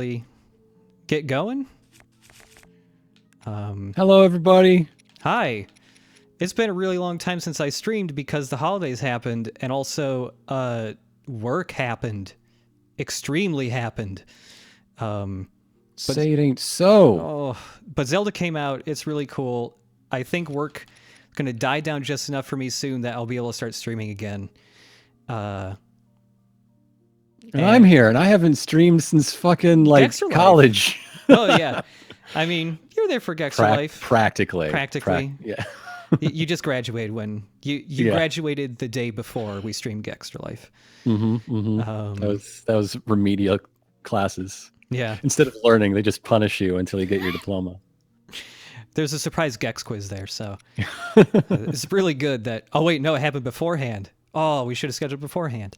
get going. Hello, everybody. Hi. It's been a really long time since I streamed because the holidays happened and also work happened. Extremely happened. Say it ain't so. Oh, but Zelda came out. It's really cool. I think work is going to die down just enough for me soon that I'll be able to start streaming again. And I'm here, and I haven't streamed since fucking, like, Gextra college. Oh, yeah. I mean, you were there for Gextra Life. Practically. Yeah. You just graduated when... You graduated the day before we streamed Gextra Life. That was remedial classes. Yeah. Instead of learning, they just punish you until you get your diploma. There's a surprise Gex quiz there, so... it's really good that... Oh, wait, no, it happened beforehand. Oh, we should have scheduled beforehand.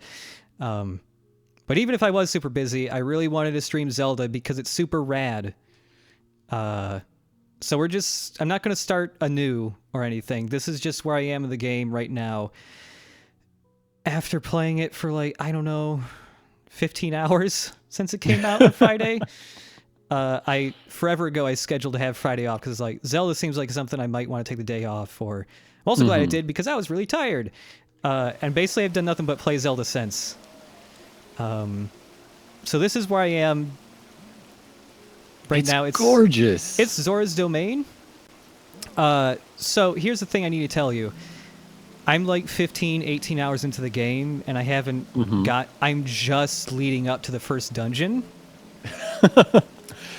But even if I was super busy, I really wanted to stream Zelda because it's super rad. So I'm not going to start anew or anything. This is just where I am in the game right now. After playing it for, like, I don't know, 15 hours since it came out on Friday. Forever ago, I scheduled to have Friday off because, like, Zelda seems like something I might want to take the day off for. I'm also glad I did because I was really tired. And basically, I've done nothing but play Zelda since. So this is where I am right now. It's gorgeous. It's Zora's Domain. So here's the thing I need to tell you. I'm like 15, 18 hours into the game, and I haven't I'm just leading up to the first dungeon. But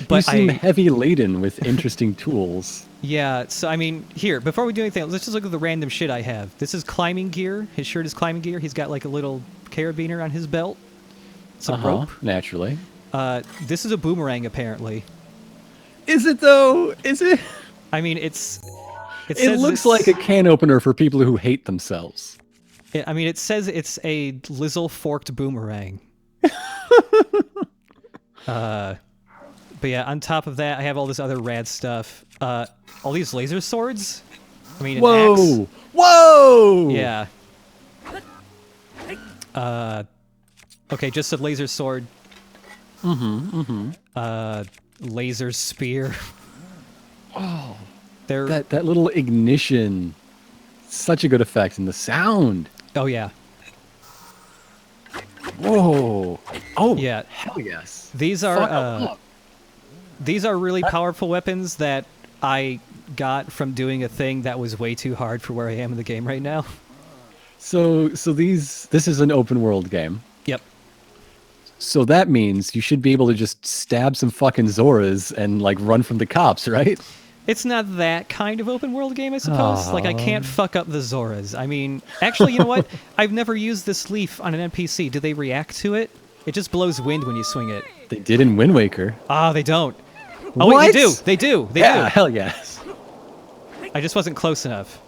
you seem I heavy laden with interesting tools. Yeah, so I mean, here, before we do anything, let's just look at the random shit I have. This is climbing gear. His shirt is climbing gear. He's got like a little carabiner on his belt. Some rope. Naturally. This is a boomerang, apparently. Is it, though? Is it? I mean, it looks like a can opener for people who hate themselves. It says it's a Lizzle forked boomerang. But yeah, on top of that, I have all this other rad stuff. All these laser swords. I mean, an axe. Whoa! Yeah. Okay, just a laser sword. Laser spear. Oh, that little ignition. Such a good effect, and the sound. Oh yeah. Whoa! Oh yeah. Hell yes. These are really powerful weapons that I got from doing a thing that was way too hard for where I am in the game right now. So this is an open world game. Yep. So that means you should be able to just stab some fucking Zoras and, like, run from the cops, right? It's not that kind of open world game, I suppose. Like, I can't fuck up the Zoras. I mean, actually, you know what? I've never used this leaf on an NPC. Do they react to it? It just blows wind when you swing it. They did in Wind Waker. Ah, they don't. Oh, wait, they do. They do. They do. Hell yes. I just wasn't close enough.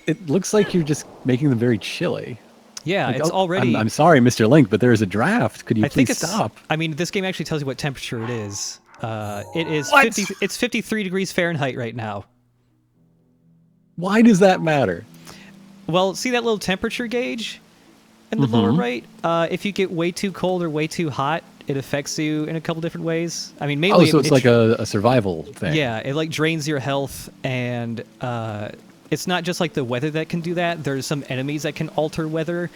It looks like you're just making them very chilly. Yeah, like, it's already... I'm sorry, Mr. Link, but there is a draft. Could you please stop? I mean, this game actually tells you what temperature it is. It is What? It's 53 degrees Fahrenheit right now. Why does that matter? Well, see that little temperature gauge in the lower right? If you get way too cold or way too hot, it affects you in a couple different ways. I mean, mainly... Oh, so it's like a survival thing. Yeah, it like drains your health, and it's not just like the weather that can do that. There's some enemies that can alter weather.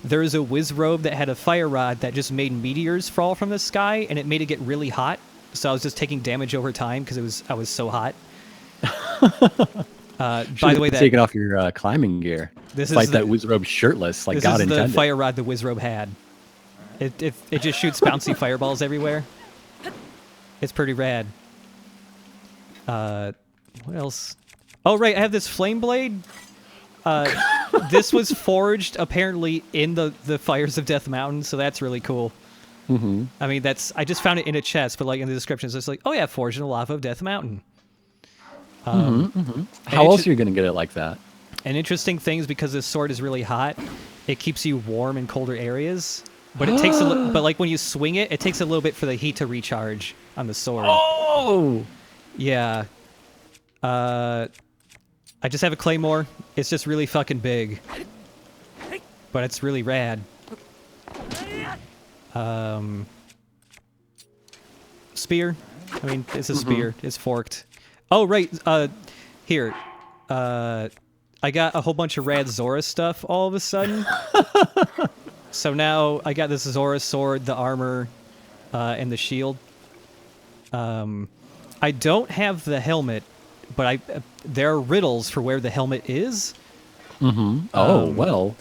There's a whiz robe that had a fire rod that just made meteors fall from the sky, and it made it get really hot. So I was just taking damage over time because I was so hot. By the way, taking off your climbing gear. Fight that whiz robe shirtless, like God intended. This is the fire rod the whiz robe had. It just shoots bouncy fireballs everywhere. It's pretty rad. What else? Oh right, I have this flame blade. This was forged apparently in the fires of Death Mountain, so that's really cool. I mean, I just found it in a chest, but like in the description, it's just like, oh yeah, forged in the lava of Death Mountain. How else are you gonna get it like that? And interesting things, because this sword is really hot, it keeps you warm in colder areas. But it takes but like when you swing it, it takes a little bit for the heat to recharge on the sword. Oh, yeah. I just have a claymore. It's just really fucking big, but it's really rad. spear. I mean, it's a spear. It's forked. Oh, right. Here. I got a whole bunch of rad Zora stuff all of a sudden. So now I got this Zora sword, the armor, and the shield. I don't have the helmet, but there are riddles for where the helmet is. Oh, well.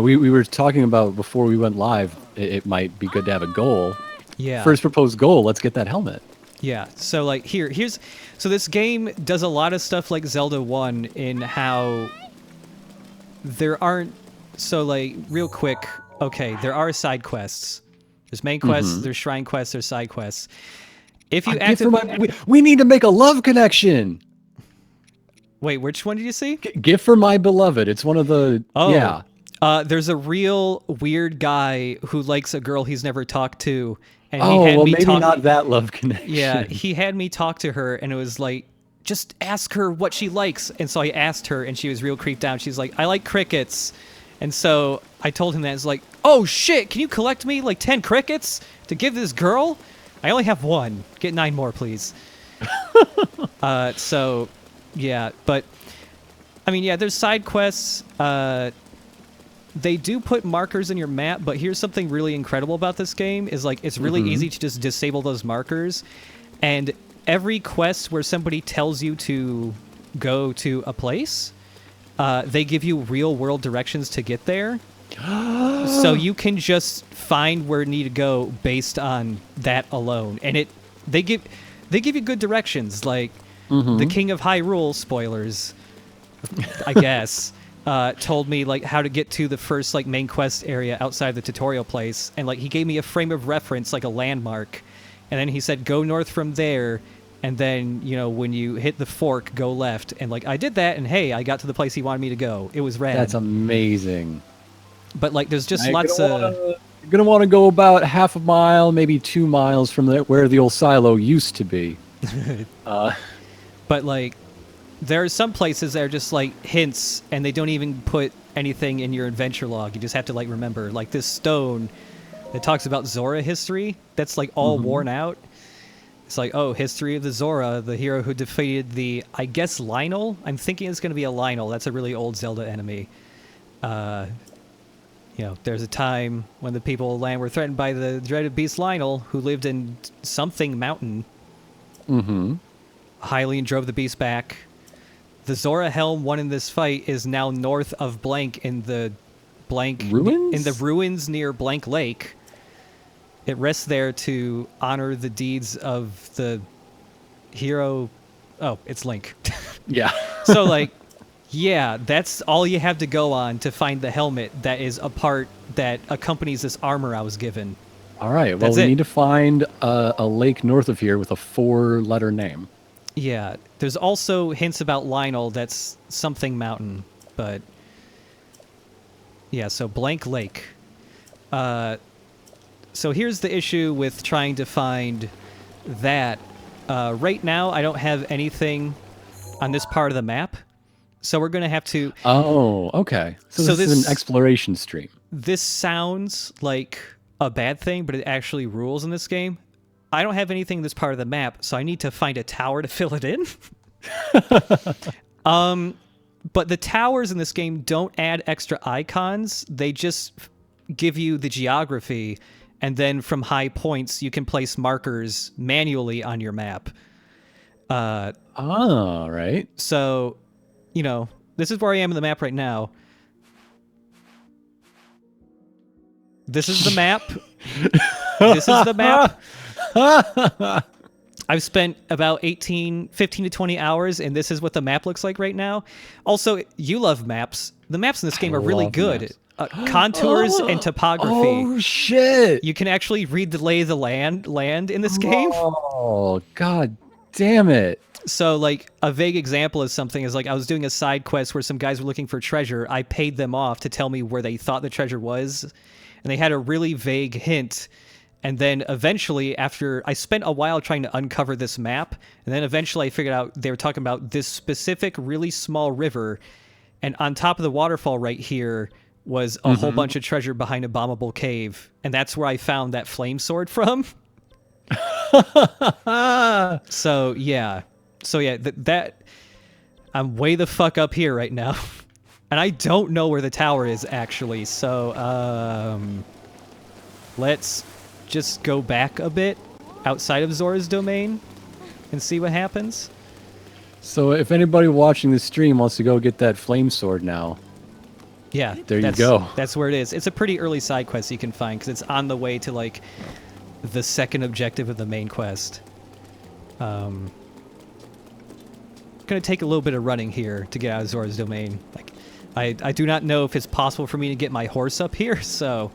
We were talking about before we went live, it might be good to have a goal. Yeah. First proposed goal, let's get that helmet. Yeah, so like here's so this game does a lot of stuff like Zelda 1 in how there aren't so like real quick, okay, there are side quests. There's main quests, there's shrine quests, there's side quests. If you we need to make a love connection. Wait, which one did you see? Gift for my beloved. It's one of the yeah. There's a real weird guy who likes a girl he's never talked to. And maybe not that love connection. Yeah, he had me talk to her, and it was like, just ask her what she likes. And so I asked her, and she was real creeped out. She's like, I like crickets. And so I told him that. It's like, oh, shit, can you collect me like 10 crickets to give this girl? I only have 1. Get 9 more, please. So, yeah, but, I mean, yeah, there's side quests. They do put markers in your map, but here's something really incredible about this game is like it's really easy to just disable those markers. And every quest where somebody tells you to go to a place, they give you real world directions to get there. So you can just find where you need to go based on that alone. And they give you good directions, like the King of Hyrule, spoilers, I guess. Told me like how to get to the first like main quest area outside the tutorial place, and like he gave me a frame of reference, like a landmark, and then he said go north from there, and then when you hit the fork, go left, and like I did that, and hey, I got to the place he wanted me to go. It was rad. That's amazing. But like there's just lots of you're gonna want to go about half a mile, maybe 2 miles from where the old silo used to be. But like there are some places that are just like hints, and they don't even put anything in your adventure log. You just have to like remember, like this stone that talks about Zora history that's like all worn out. It's like, oh, history of the Zora, the hero who defeated the, I guess, Lionel. I'm thinking it's going to be a Lionel. That's a really old Zelda enemy. There's a time when the people of the land were threatened by the dreaded beast Lionel, who lived in something mountain. Hylian drove the beast back. The Zora Helm won in this fight is now north of blank in the blank ruins? In the ruins near blank lake. It rests there to honor the deeds of the hero. Oh, it's Link. Yeah. So like, yeah, that's all you have to go on to find the helmet that is a part that accompanies this armor I was given. All right. Well, we need to find a lake north of here with a 4-letter name. Yeah, there's also hints about Lionel that's something mountain, but yeah, so blank lake. So here's the issue with trying to find that. Right now, I don't have anything on this part of the map, so we're going to have to... Oh, okay. So this is an exploration stream. This sounds like a bad thing, but it actually rules in this game. I don't have anything in this part of the map, so I need to find a tower to fill it in. But the towers in this game don't add extra icons. They just give you the geography, and then from high points, you can place markers manually on your map. Right. So, this is where I am in the map right now. This is the map. This is the map. I've spent about 15 to 20 hours, and this is what the map looks like right now. Also, you love maps. The maps in this game are really good. Contours and topography. Oh, shit. You can actually read the lay of the land in this game. Oh, god damn it. So, like, a vague example of something is, like, I was doing a side quest where some guys were looking for treasure. I paid them off to tell me where they thought the treasure was, and they had a really vague hint. And then eventually, after I spent a while trying to uncover this map, and then eventually I figured out they were talking about this specific really small river, and on top of the waterfall right here was a whole bunch of treasure behind a bombable cave, and that's where I found that flame sword from. So yeah, that I'm way the fuck up here right now, and I don't know where the tower is actually. So let's just go back a bit outside of Zora's domain and see what happens. So if anybody watching the stream wants to go get that flame sword now, Yeah, there you go. That's where it is. It's a pretty early side quest you can find because it's on the way to like the second objective of the main quest. Gonna take a little bit of running here to get out of Zora's domain. Like, I do not know if it's possible for me to get my horse up here, so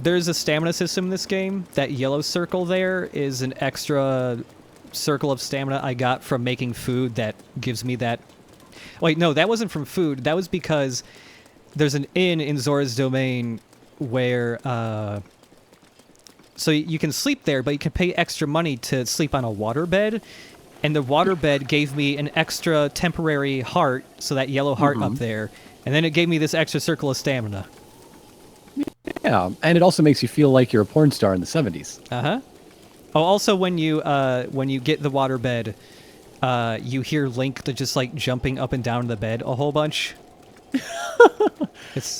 there's a stamina system in this game. That yellow circle there is an extra circle of stamina I got from making food that gives me that. Wait, no, that wasn't from food. That was because there's an inn in Zora's domain where so you can sleep there, but you can pay extra money to sleep on a waterbed. And the waterbed gave me an extra temporary heart, so that yellow heart up there. And then it gave me this extra circle of stamina. Yeah, and it also makes you feel like you're a porn star in the 70s. Uh-huh. Oh, also when you get the waterbed, you hear Link just like jumping up and down the bed a whole bunch.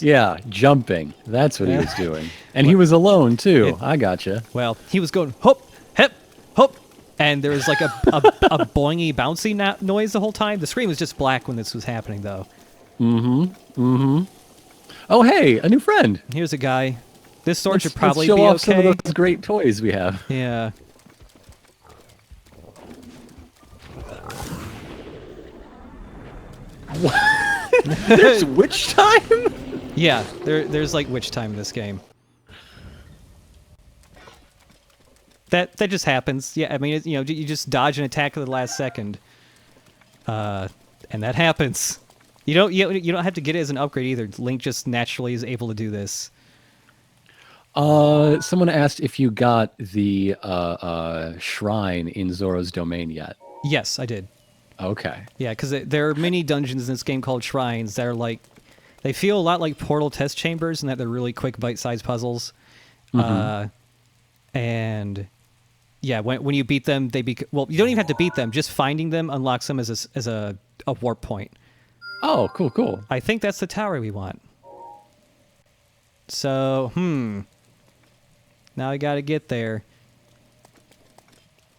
Yeah, jumping. That's what he was doing. And he was alone, too. I gotcha. Well, he was going, hop, hip, hop. And there was like a boingy, bouncy noise the whole time. The screen was just black when this was happening, though. Oh, hey, a new friend. Here's a guy. This sword should Let's probably show be off okay. some of those great toys we have. Yeah. There's witch time? Yeah, there's like witch time in this game. That just happens. Yeah, I mean, you just dodge an attack at the last second, and that happens. You don't have to get it as an upgrade either. Link just naturally is able to do this. Someone asked if you got the shrine in Zora's domain yet. Yes, I did. Okay. Yeah, because there are many dungeons in this game called shrines that are like, they feel a lot like portal test chambers in that they're really quick bite-sized puzzles. And yeah, when you beat them, well, you don't even have to beat them. Just finding them unlocks them as a warp point. Oh, cool. I think that's the tower we want. So, now I gotta get there.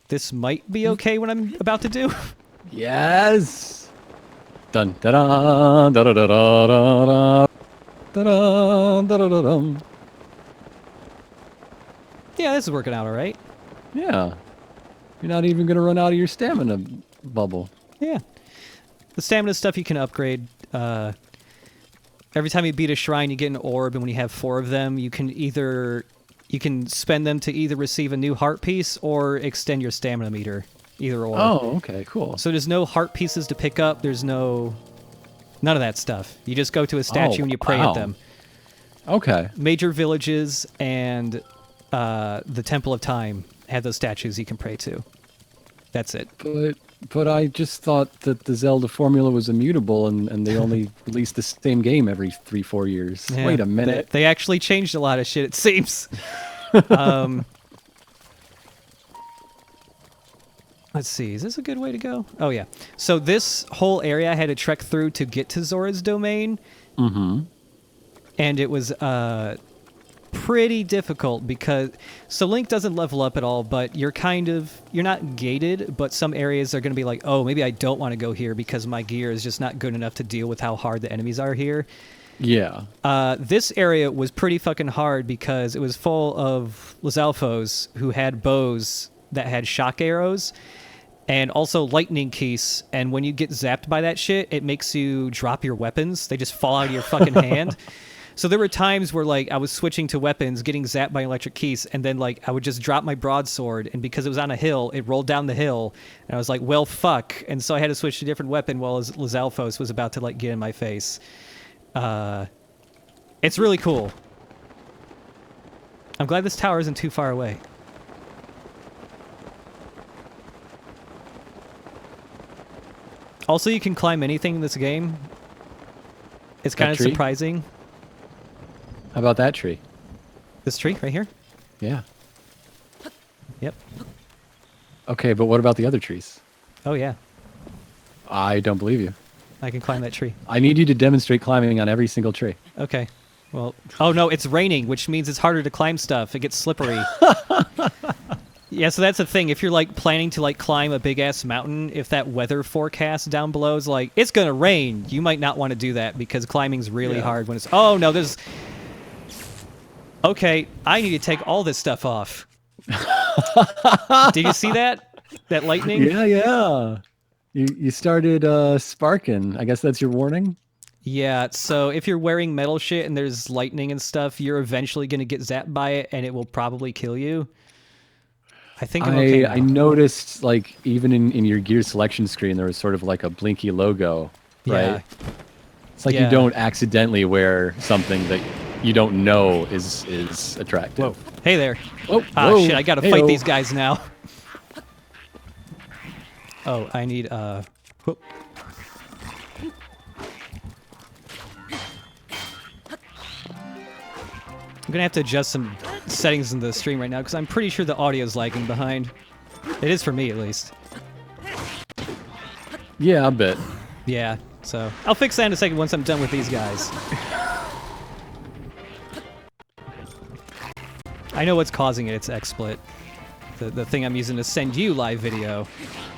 This might be okay what I'm about to do. Yes. Dun da da da da da da da da da da da. Yeah, this is working out all right. Yeah. You're not even gonna run out of your stamina bubble. Yeah. The stamina stuff you can upgrade. Every time you beat a shrine, you get an orb, and when you have 4 of them, you can spend them to either receive a new heart piece or extend your stamina meter. Either or. Oh, okay, cool. So there's no heart pieces to pick up. There's none of that stuff. You just go to a statue and you pray at them. Okay. Major villages and the Temple of Time have those statues you can pray to. That's it. But I just thought that the Zelda formula was immutable and they only released the same game every 3-4 years. Yeah, Wait a minute. They actually changed a lot of shit, it seems. Let's see, is this a good way to go? Oh, yeah. So this whole area I had to trek through to get to Zora's domain. And it was pretty difficult because... So Link doesn't level up at all, but you're not gated, but some areas are going to be like, oh, maybe I don't want to go here because my gear is just not good enough to deal with how hard the enemies are here. Yeah. This area was pretty fucking hard because it was full of Lizalfos who had bows that had shock arrows and also lightning keys. And when you get zapped by that shit, it makes you drop your weapons. They just fall out of your fucking hand. So there were times where like I was switching to weapons, getting zapped by electric keys, and then like I would just drop my broadsword, and because it was on a hill, it rolled down the hill, and I was like, well, fuck. And so I had to switch to a different weapon while Lizalfos was about to like get in my face. It's really cool. I'm glad this tower isn't too far away. Also, you can climb anything in this game. It's kind of surprising. How about that tree? This tree right here? Yeah. Yep. Okay, but what about the other trees? Oh, yeah. I don't believe you. I can climb that tree. I need you to demonstrate climbing on every single tree. Okay. Well, oh no, it's raining, which means it's harder to climb stuff. It gets slippery. Yeah, so that's the thing. If you're like planning to like climb a big ass mountain, if that weather forecast down below is like it's gonna rain, you might not want to do that because climbing's really hard when it's. Oh no, there's. Okay, I need to take all this stuff off. Did you see that? That lightning? Yeah. You started sparking. I guess that's your warning? Yeah, so if you're wearing metal shit and there's lightning and stuff, you're eventually going to get zapped by it and it will probably kill you. I think I'm okay now. I noticed, like, even in your gear selection screen, there was sort of like a blinky logo, right? Yeah. It's like you don't accidentally wear something that you don't know is attractive. Whoa. Hey there. Oh, Ah, shit, I gotta fight these guys now. Oh, I need, whoop. I'm gonna have to adjust some settings in the stream right now because I'm pretty sure the audio's lagging behind. It is for me, at least. Yeah, a bit. Yeah, so I'll fix that in a second once I'm done with these guys. I know what's causing it. It's XSplit. The thing I'm using to send you live video.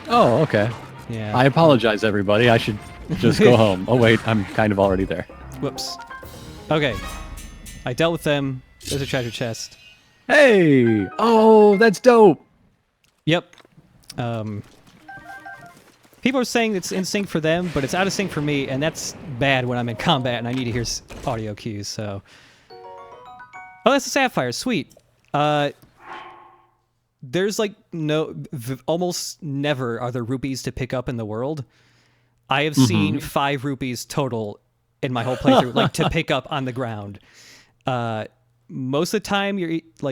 Oh, okay. Yeah. I apologize, everybody. I should just go home. Oh, wait. I'm kind of already there. Whoops. Okay. I dealt with them. There's a treasure chest. Hey! Oh, that's dope! Yep. People are saying it's in sync for them, but it's out of sync for me, and that's bad when I'm in combat and I need to hear audio cues, so... Oh, that's a sapphire. Sweet. There's like almost never are there rupees to pick up in the world. I have seen 5 rupees total in my whole playthrough, like to pick up on the ground. Most of the time,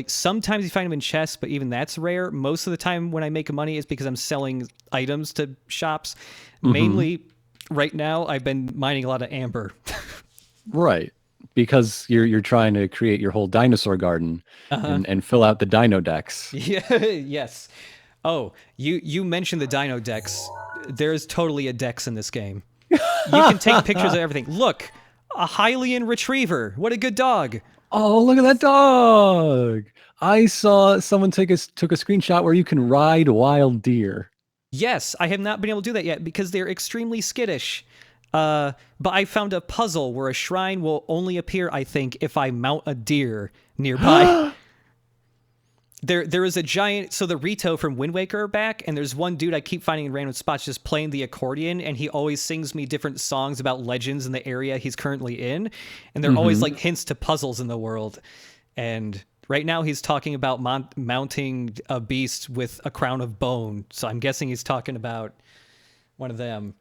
sometimes you find them in chests, but even that's rare. Most of the time when I make money is because I'm selling items to shops. Mainly, right now, I've been mining a lot of amber. Right. Because you're trying to create your whole dinosaur garden and fill out the dino decks. Yeah, yes. Oh, you mentioned the dino decks. There's totally a dex in this game. You can take pictures of everything. Look, a Hylian retriever. What a good dog. Oh, look at that dog. I saw someone took a screenshot where you can ride wild deer. Yes, I have not been able to do that yet because they're extremely skittish. But I found a puzzle where a shrine will only appear, I think, if I mount a deer nearby. There is a giant... So the Rito from Wind Waker are back, and there's one dude I keep finding in random spots just playing the accordion, and he always sings me different songs about legends in the area he's currently in. And they're always like hints to puzzles in the world. And right now he's talking about mounting a beast with a crown of bone. So I'm guessing he's talking about one of them.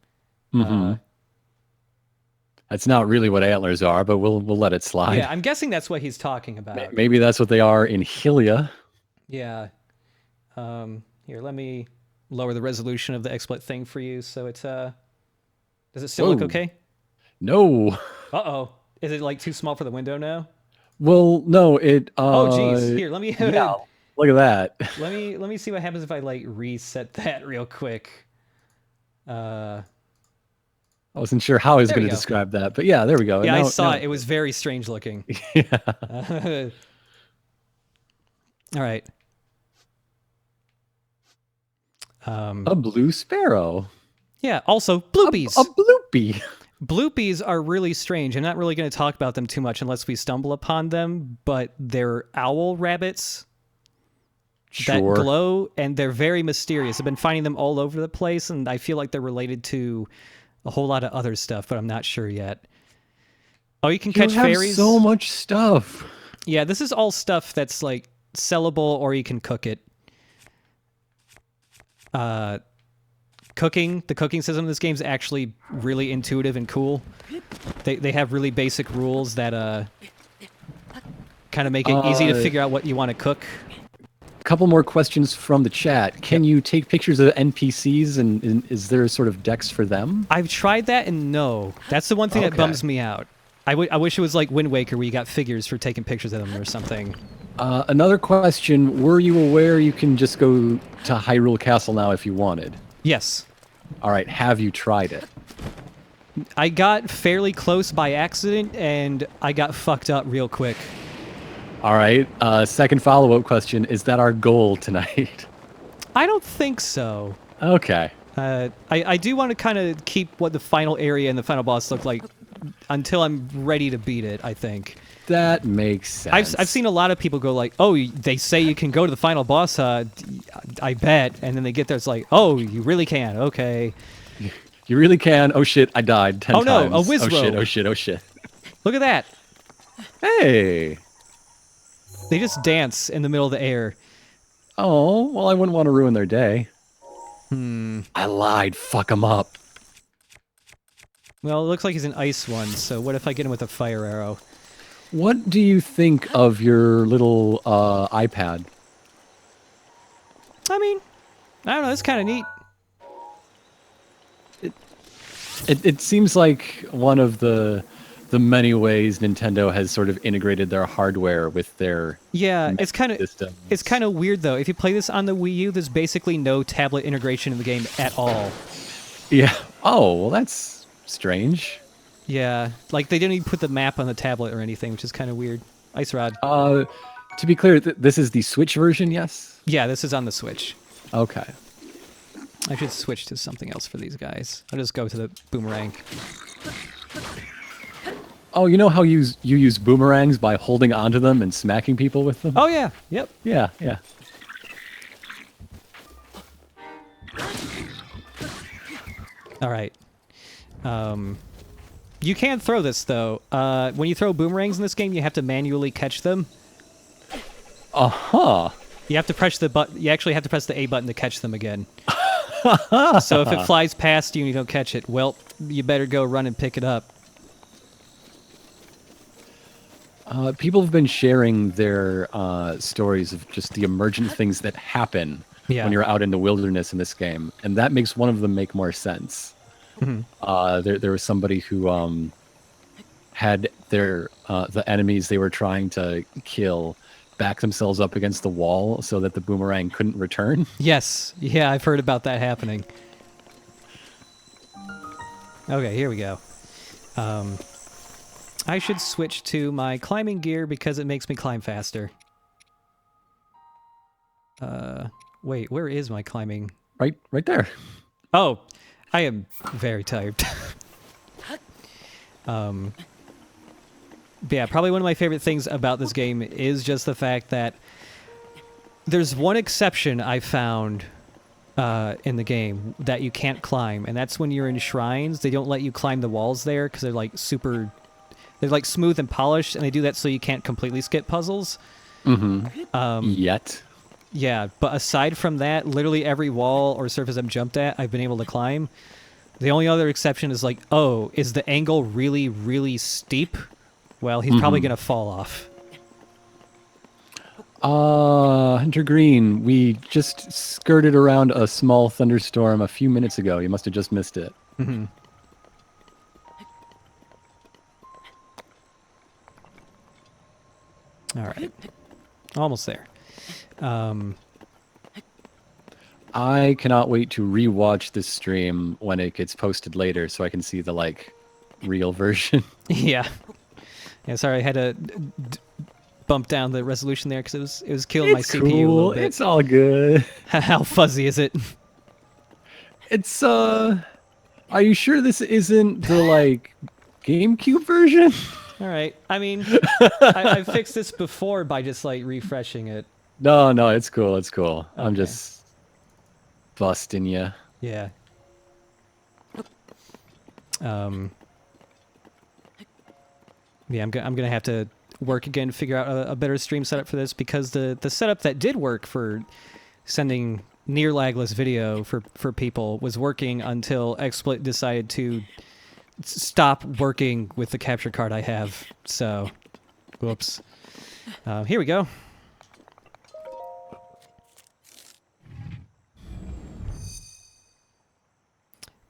That's not really what antlers are, but we'll let it slide. Yeah, I'm guessing that's what he's talking about. Maybe that's what they are in Hylia. Yeah. Here, let me lower the resolution of the XSplit thing for you. So it's does it still look okay? No. Uh-oh. Is it like too small for the window now? Well, no, it oh geez. Here, let me yeah, look at that. Let me see what happens if I like reset that real quick. I wasn't sure how I was going to describe that, but yeah, there we go. Yeah, I saw it. It was very strange looking. Yeah. All right. A blue sparrow. Yeah, also bloopies. A bloopy. Bloopies are really strange. I'm not really going to talk about them too much unless we stumble upon them, but they're owl rabbits that glow, and they're very mysterious. I've been finding them all over the place, and I feel like they're related to a whole lot of other stuff, but I'm not sure yet. Oh, you can catch fairies. So much stuff. Yeah, this is all stuff that's like sellable, or you can cook it. The cooking system in this game is actually really intuitive and cool. They have really basic rules that kind of make it easy to figure out what you want to cook. A couple more questions from the chat. Can you take pictures of NPCs, and is there a sort of dex for them? I've tried that, and no. That's the one thing that bums me out. I wish it was like Wind Waker, where you got figures for taking pictures of them or something. Another question: were you aware you can just go to Hyrule Castle now if you wanted? Yes. All right. Have you tried it? I got fairly close by accident, and I got fucked up real quick. All right. Second follow-up question: is that our goal tonight? I don't think so. Okay. I do want to kind of keep what the final area and the final boss look like until I'm ready to beat it, I think. That makes sense. I've seen a lot of people go like, oh, they say you can go to the final boss, I bet. And then they get there, it's like, oh, you really can, okay. You really can. Oh shit, I died 10 Oh no, times. a whiz Oh shit, robe. oh shit, oh shit. Look at that. Hey. They just dance in the middle of the air. Oh, well, I wouldn't want to ruin their day. I lied. Fuck them up. Well, it looks like he's an ice one, so what if I get him with a fire arrow? What do you think of your little iPad? I mean, I don't know, it's kind of neat. It seems like one of the many ways Nintendo has sort of integrated their hardware with their Yeah, it's kind systems. of weird though. If you play this on the Wii U, there's basically no tablet integration in the game at all. Yeah. Oh, well, that's strange. Yeah, like they didn't even put the map on the tablet or anything, which is kind of weird. Ice Rod. To be clear, this is the Switch version, yes? Yeah, this is on the Switch. Okay. I should switch to something else for these guys. I'll just go to the boomerang. Oh, you know how you use boomerangs by holding onto them and smacking people with them? Oh yeah, yep. Yeah, yeah. All right. You can throw this though. When you throw boomerangs in this game, you have to manually catch them. Uh-huh. You have to press the button. You actually have to press the A button to catch them again. So if it flies past you and you don't catch it, well, you better go run and pick it up. People have been sharing their stories of just the emergent things that happen Yeah. when you're out in the wilderness in this game, and that makes one of them make more sense. There was somebody who had their the enemies they were trying to kill back themselves up against the wall so that the boomerang couldn't return. Yes. Yeah, I've heard about that happening. Okay, here we go. I should switch to my climbing gear because it makes me climb faster. Wait, where is my climbing? Right there. Oh, I am very tired. But yeah, probably one of my favorite things about this game is just the fact that there's one exception I found in the game that you can't climb, and that's when you're in shrines. They don't let you climb the walls there because they're like they're like smooth and polished, and they do that so you can't completely skip puzzles. Yet. Yeah, but aside from that, literally every wall or surface I've jumped at, I've been able to climb. The only other exception is like, oh, is the angle really, really steep? Well, he's probably going to fall off. Hunter Green, we just skirted around a small thunderstorm a few minutes ago. You must have just missed it. All right. Almost there. I cannot wait to rewatch this stream when it gets posted later so I can see the, like, real version. Yeah. Yeah, sorry, I had to bump down the resolution there because it was killing my CPU a little bit. It's all good. How fuzzy is it? It's, are you sure this isn't the, like, GameCube version? All right. I mean, I fixed this before by just, like, refreshing it. No, it's cool. It's cool. Okay. I'm just busting you. Yeah. Yeah, I'm gonna have to work again to figure out a better stream setup for this because the setup that did work for sending near lagless video for people was working until XSplit decided to stop working with the capture card I have. So, whoops. Here we go.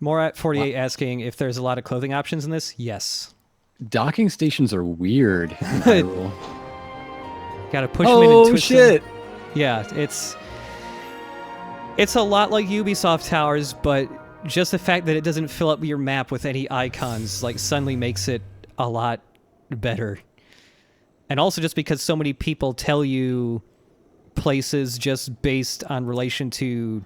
Morat 48 asking if there's a lot of clothing options in this. Yes. Docking stations are weird in Hyrule. Gotta push them in and twist shit! them. Yeah, it's a lot like Ubisoft Towers, but just the fact that it doesn't fill up your map with any icons, like, suddenly makes it a lot better. And also just because so many people tell you places just based on relation to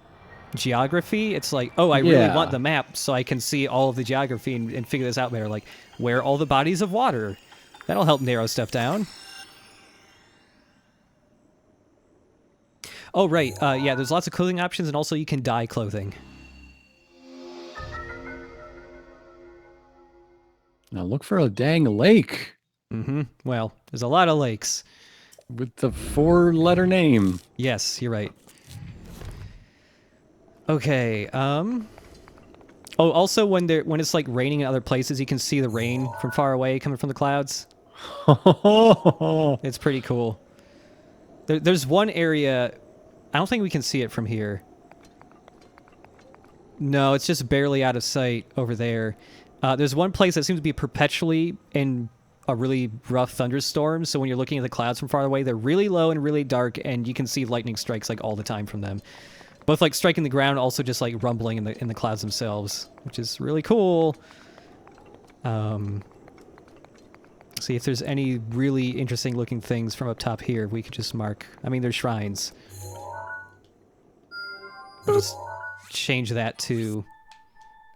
geography, it's like, oh, I really want the map so I can see all of the geography and figure this out better. Like, where are all the bodies of water? That'll help narrow stuff down. Oh, right. Yeah, there's lots of clothing options, and also you can dye clothing. Now look for a dang lake. Mm-hmm. Well, there's a lot of lakes. With the 4-letter name. Yes, you're right. Okay, Oh, also when it's like raining in other places, you can see the rain from far away coming from the clouds. It's pretty cool. There's one area, I don't think we can see it from here. No, it's just barely out of sight over there. There's one place that seems to be perpetually in a really rough thunderstorm, so when you're looking at the clouds from far away, they're really low and really dark, and you can see lightning strikes like all the time from them. Both like striking the ground, also just like rumbling in the clouds themselves, which is really cool. See if there's any really interesting looking things from up top here. We could just mark. I mean, there's shrines. I'll just change that to.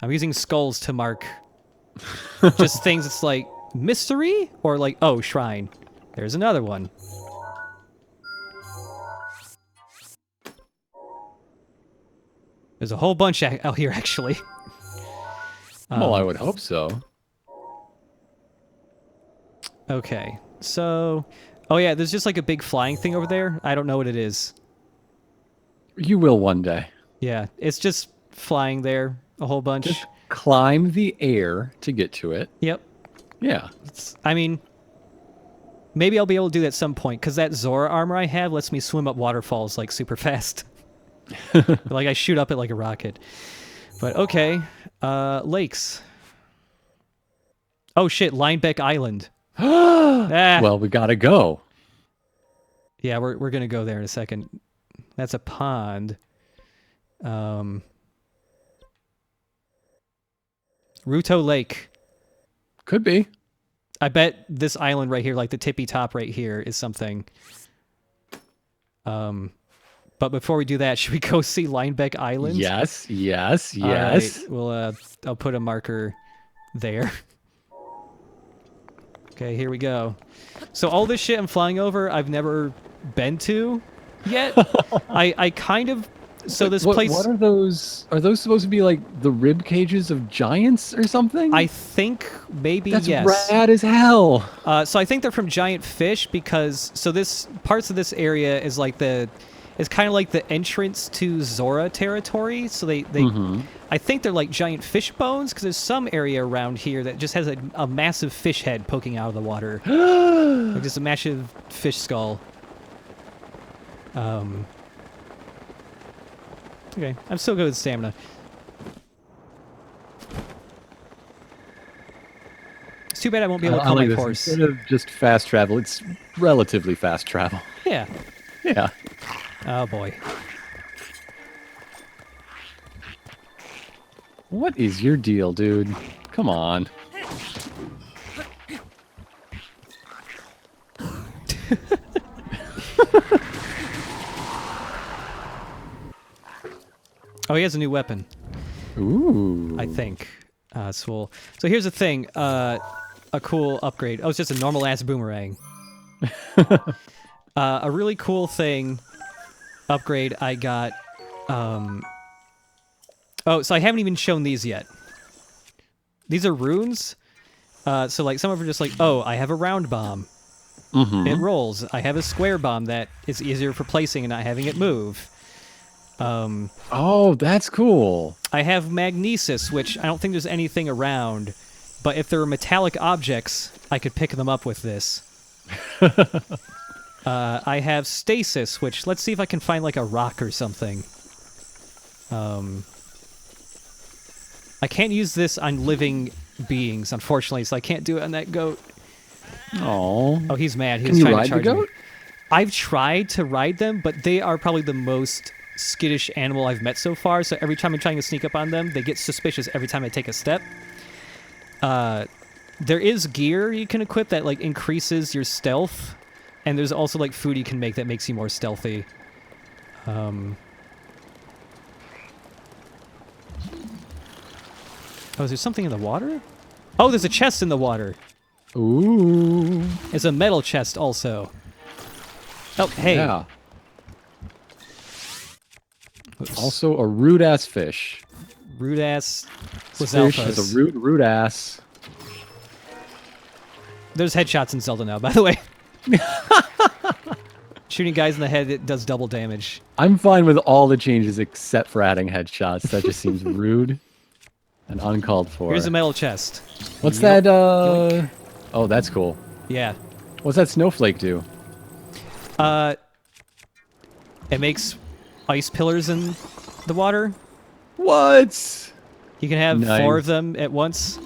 I'm using skulls to mark just things. It's like mystery or like, oh, shrine. There's another one. There's a whole bunch out here, actually. Well, I would hope so. Okay, so... Oh yeah, there's just like a big flying thing over there. I don't know what it is. You will one day. Yeah, it's just flying there a whole bunch. Just climb the air to get to it. Yep. Yeah. I mean, maybe I'll be able to do that at some point, because that Zora armor I have lets me swim up waterfalls like super fast. Like I shoot up it like a rocket. But okay, lakes. Oh shit, Linebeck Island. Ah. Well, we gotta go. Yeah, we're gonna go there in a second. That's a pond. Ruto Lake. Could be. I bet this island right here, like the tippy top right here, is something. But before we do that, should we go see Linebeck Island? Yes, yes, All yes. right, well, I'll put a marker there. Okay, here we go. So all this shit I'm flying over, I've never been to yet. I kind of... So this place... What are those? Are those supposed to be like the rib cages of giants or something? I think maybe, That's yes. rad as hell. So I think they're from giant fish because... So this... Parts of this area is like the... It's kind of like the entrance to Zora territory. So they I think they're like giant fish bones because there's some area around here that just has a massive fish head poking out of the water. Like just a massive fish skull. Okay, I'm still good with stamina. It's too bad I won't be able to call my horse. Instead of just fast travel, it's relatively fast travel. Yeah. Yeah. Oh boy. What is your deal, dude? Come on. Oh, he has a new weapon. Ooh. I think. So here's the thing. A cool upgrade. Oh, it's just a normal ass boomerang. A really cool thing. Upgrade I got. Oh, so I haven't even shown these yet. These are runes. So like some of them are just like, oh, I have a round bomb. It rolls. I have a square bomb that is easier for placing and not having it move. Oh, that's cool. I have magnesis, which I don't think there's anything around, but if there were metallic objects, I could pick them up with this. I have stasis, which let's see if I can find like a rock or something. I can't use this on living beings, unfortunately, so I can't do it on that goat. Oh. Oh, he's mad. He Can was you trying ride to charge the goat? I've tried to ride them, but they are probably the most skittish animal I've met so far. So every time I'm trying to sneak up on them, they get suspicious every time I take a step. There is gear you can equip that like increases your stealth, and there's also like food you can make that makes you more stealthy. Oh, is there something in the water? Oh, there's a chest in the water. Ooh. It's a metal chest also. Oh, hey. Yeah. Oops. Also a rude ass fish. Rude ass was Fish alphas. has a rude ass. There's headshots in Zelda now, by the way. Shooting guys in the head, it does double damage. I'm fine with all the changes except for adding headshots. That just seems rude and uncalled for. Here's a metal chest. What's Yoink. that? Oh, that's cool. Yeah. What's that snowflake do? It makes ice pillars in the water. What? You can have Nice. 4 of them at once.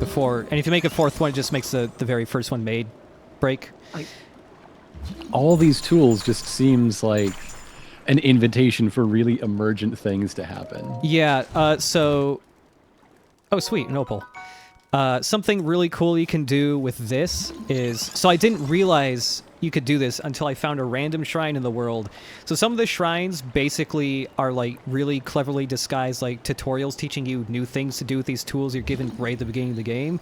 Before, and if you make a 4th one, it just makes the very first one made break. All these tools just seems like an invitation for really emergent things to happen. Yeah. So. Oh, sweet, an opal. Something really cool you can do with this is... So I didn't realize you could do this until I found a random shrine in the world. So some of the shrines basically are like really cleverly disguised like tutorials teaching you new things to do with these tools you're given right at the beginning of the game.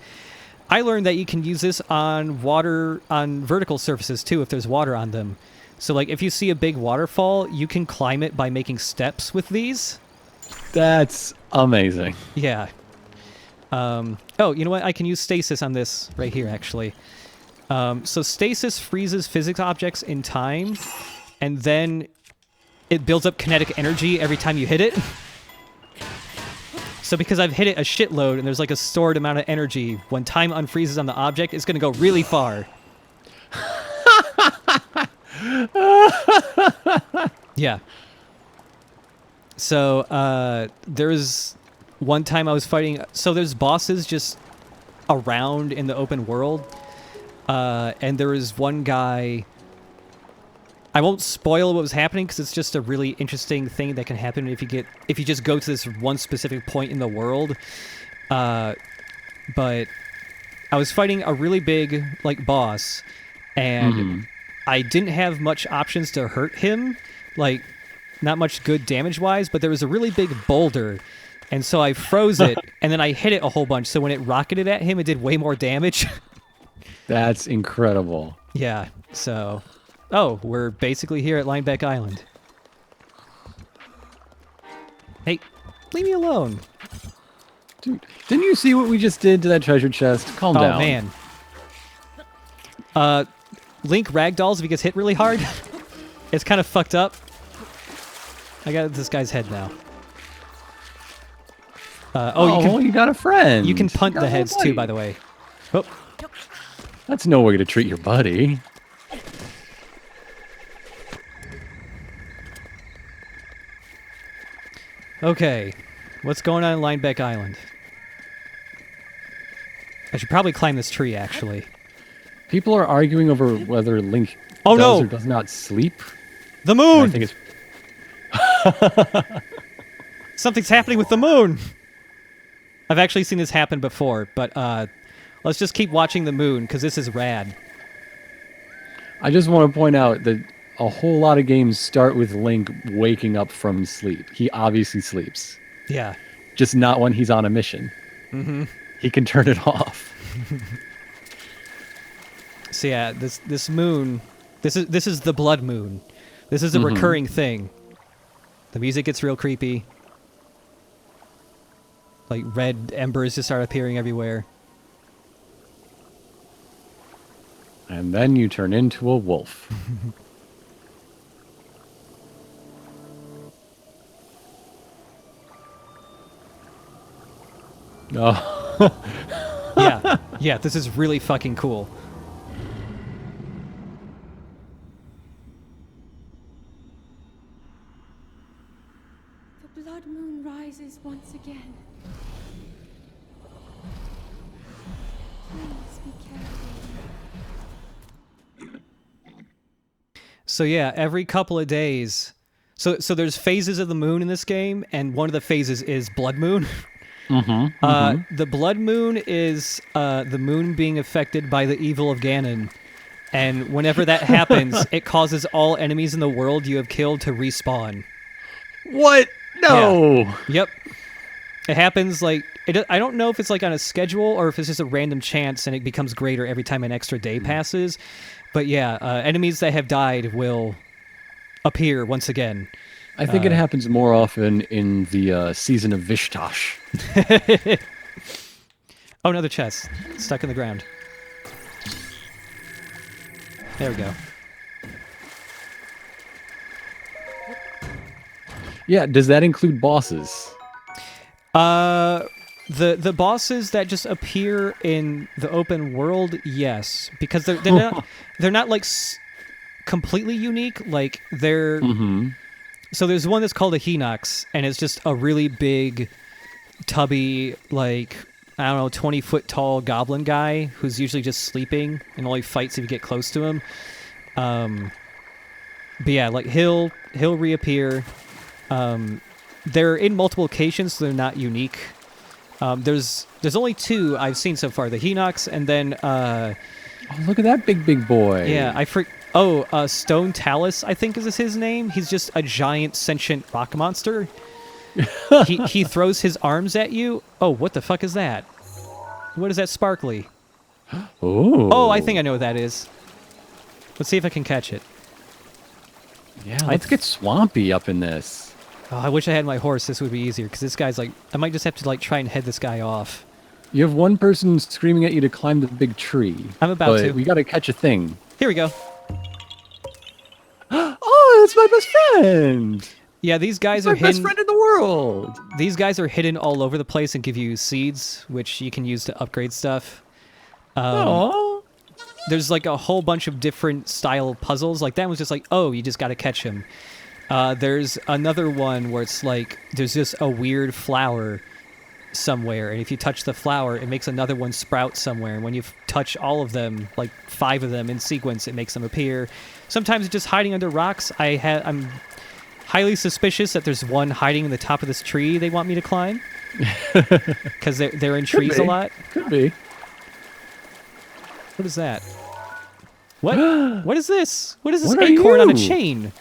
I learned that you can use this on vertical surfaces too if there's water on them. So like if you see a big waterfall, you can climb it by making steps with these. That's amazing. Yeah. Oh, you know what? I can use stasis on this right here, actually. So stasis freezes physics objects in time, and then it builds up kinetic energy every time you hit it. So because I've hit it a shitload, and there's like a stored amount of energy, when time unfreezes on the object, it's going to go really far. Yeah. So, there's one time I was fighting... So there's bosses just around in the open world. And there was one guy... I won't spoil what was happening because it's just a really interesting thing that can happen if you just go to this one specific point in the world. But I was fighting a really big like boss, and I didn't have much options to hurt him, like not much good damage wise. But there was a really big boulder, and so I froze it, and then I hit it a whole bunch. So when it rocketed at him, it did way more damage. That's incredible. Yeah. So. Oh, we're basically here at Lineback Island. Hey, leave me alone. Dude, didn't you see what we just did to that treasure chest? Calm down. Oh, man. Link ragdolls if he gets hit really hard. It's kind of fucked up. I got this guy's head now. You got a friend. You can punt You got the a heads buddy. too, by the way. Oh. That's no way to treat your buddy. Okay, what's going on in Lineback Island? I should probably climb this tree, actually. People are arguing over whether Link Oh, does no. or does not sleep. The And moon! I think it's Something's happening with the moon! I've actually seen this happen before, but let's just keep watching the moon, because this is rad. I just want to point out that a whole lot of games start with Link waking up from sleep. He obviously sleeps. Yeah. Just not when he's on a mission. Mm-hmm. He can turn it off. So yeah, this moon, this is the blood moon. This is a recurring thing. The music gets real creepy. Like red embers just start appearing everywhere. And then you turn into a wolf. Oh. Yeah, this is really fucking cool. The blood moon rises once again. Please be careful. So yeah, every couple of days. So there's phases of the moon in this game, and one of the phases is blood moon. The blood moon is the moon being affected by the evil of Ganon. And whenever that happens, it causes all enemies in the world you have killed to respawn. What? No. Yeah. Yep. It happens like I don't know if it's like on a schedule or if it's just a random chance and it becomes greater every time an extra day passes. But yeah, enemies that have died will appear once again. I think it happens more often in the season of Vishtosh. Oh, another chest stuck in the ground. There we go. Yeah, does that include bosses? The bosses that just appear in the open world, yes, because they're not like completely unique. Like they're so there's one that's called a Hinox, and it's just a really big, tubby, like I don't know, 20-foot tall goblin guy who's usually just sleeping and only fights if you get close to him. But yeah, like he'll reappear. They're in multiple locations, so they're not unique. There's only two I've seen so far: the Hinox, and then Oh, look at that big boy. yeah, Stone Talus, I think is his name. He's just a giant sentient rock monster. he throws his arms at you. Oh, what the fuck is that? What is that sparkly? Oh, I think I know what that is. Let's see if I can catch it. Yeah, let's get swampy up in this. Oh, I wish I had my horse. This would be easier, because this guy's like... I might just have to like try and head this guy off. You have one person screaming at you to climb the big tree. I'm about to. We gotta catch a thing. Here we go. Oh, that's my best friend! Yeah, these guys My are best hidden... friend in the world! These guys are hidden all over the place and give you seeds, which you can use to upgrade stuff. Aww. There's like a whole bunch of different style puzzles. Like that was just like, oh, you just gotta catch him. There's another one where it's like there's just a weird flower somewhere, and if you touch the flower, it makes another one sprout somewhere, and when you touch all of them, like 5 of them in sequence, it makes them appear. Sometimes it's just hiding under rocks. I'm highly suspicious that there's one hiding in the top of this tree they want me to climb, because they're in trees a lot. Could be. What is that? What? What is this? What is this What are acorn on a you? chain?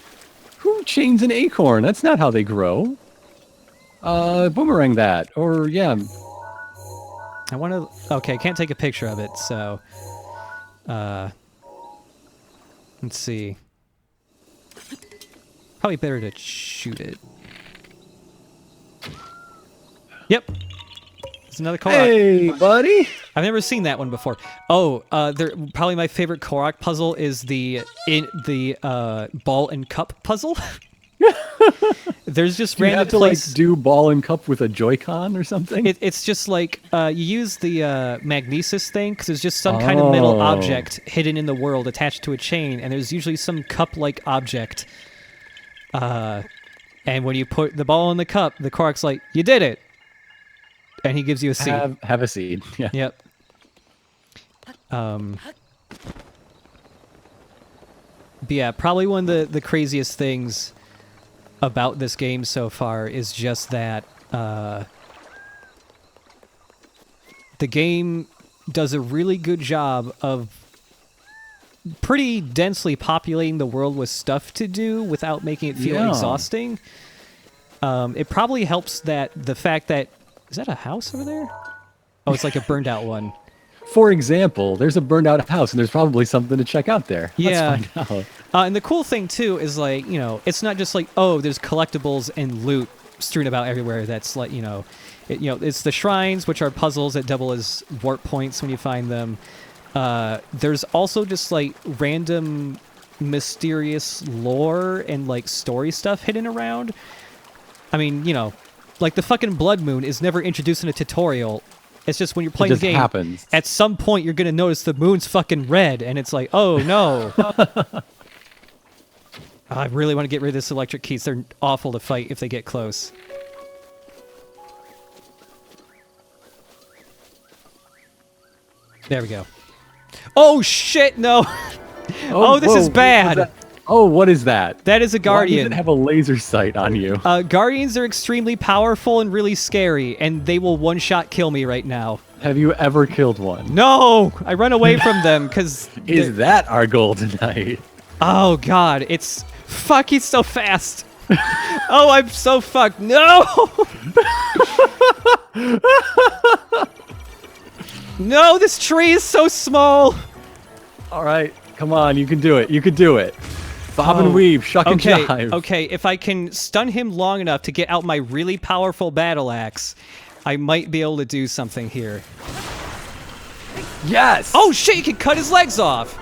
Who chains an acorn? That's not how they grow. Boomerang that. Or, yeah. I want to... Okay, I can't take a picture of it, so... let's see. Probably better to shoot it. Yep. It's another Korok. Hey, buddy! I've never seen that one before. Oh, probably my favorite Korok puzzle is the ball and cup puzzle. There's just You random have to place. like do ball and cup with a Joy-Con or something? It's just like you use the magnesis thing, because there's just some kind of metal object hidden in the world attached to a chain, and there's usually some cup-like object. And when you put the ball in the cup, the Korok's like, "You did it," and he gives you a seed. Have a seed. Yeah. Yep. But yeah, probably one of the craziest things about this game so far is just that the game does a really good job of pretty densely populating the world with stuff to do without making it feel exhausting. It probably helps that the fact that... Is that a house over there? Oh, it's like a burned out one. For example, there's a burned out house, and there's probably something to check out there. Yeah. Let's find out. And the cool thing, too, is like, you know, it's not just like, oh, there's collectibles and loot strewn about everywhere. That's like, it's the shrines, which are puzzles that double as warp points when you find them. There's also just like random mysterious lore and like story stuff hidden around. I mean, like the fucking Blood Moon is never introduced in a tutorial. It's just when you're playing the game, happens. At some point you're going to notice the moon's fucking red, and it's like, oh no. I really want to get rid of this electric keys. They're awful to fight if they get close. There we go. Oh shit, no. Oh, this is bad. Oh, what is that? That is a Why guardian. does it have a laser sight on you? Guardians are extremely powerful and really scary, and they will one-shot kill me right now. Have you ever killed one? No! I run away from them, because... Is that our goal tonight? Oh, God. It's... Fuck, he's so fast. Oh, I'm so fucked. No! No, this tree is so small. All right, come on, you can do it. You can do it. Bob and weave, shuck and Okay, jive. okay, if I can stun him long enough to get out my really powerful battle axe, I might be able to do something here. Yes! Oh shit, you can cut his legs off!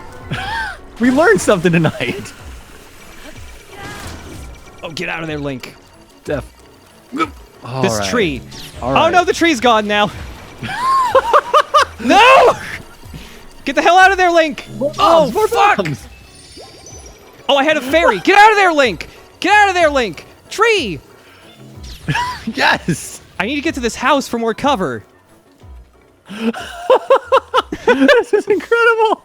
We learned something tonight. Oh, get out of there, Link. Def. This tree. All Oh right. no, the tree's gone now. No! Get the hell out of there, Link! Oh, More fuck! bombs. Oh, I had a fairy. Get out of there, Link! Get out of there, Link! Tree! Yes! I need to get to this house for more cover. This is incredible!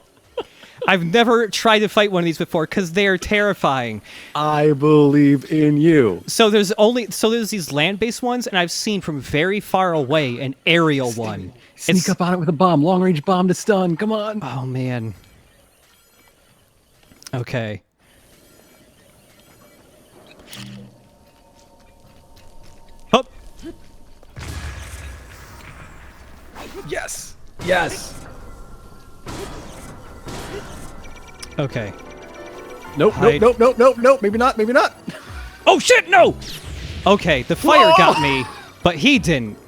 I've never tried to fight one of these before because they are terrifying. I believe in you. So there's these land-based ones, and I've seen from very far away an aerial one. Sneak up on it with a bomb. Long-range bomb to stun. Come on. Oh man. Okay. Up. Yes. Yes. Okay. Nope, Hide. nope, nope, nope, nope, nope. Maybe not, maybe not. Oh shit, no! Okay, the fire Whoa! got me, but he didn't.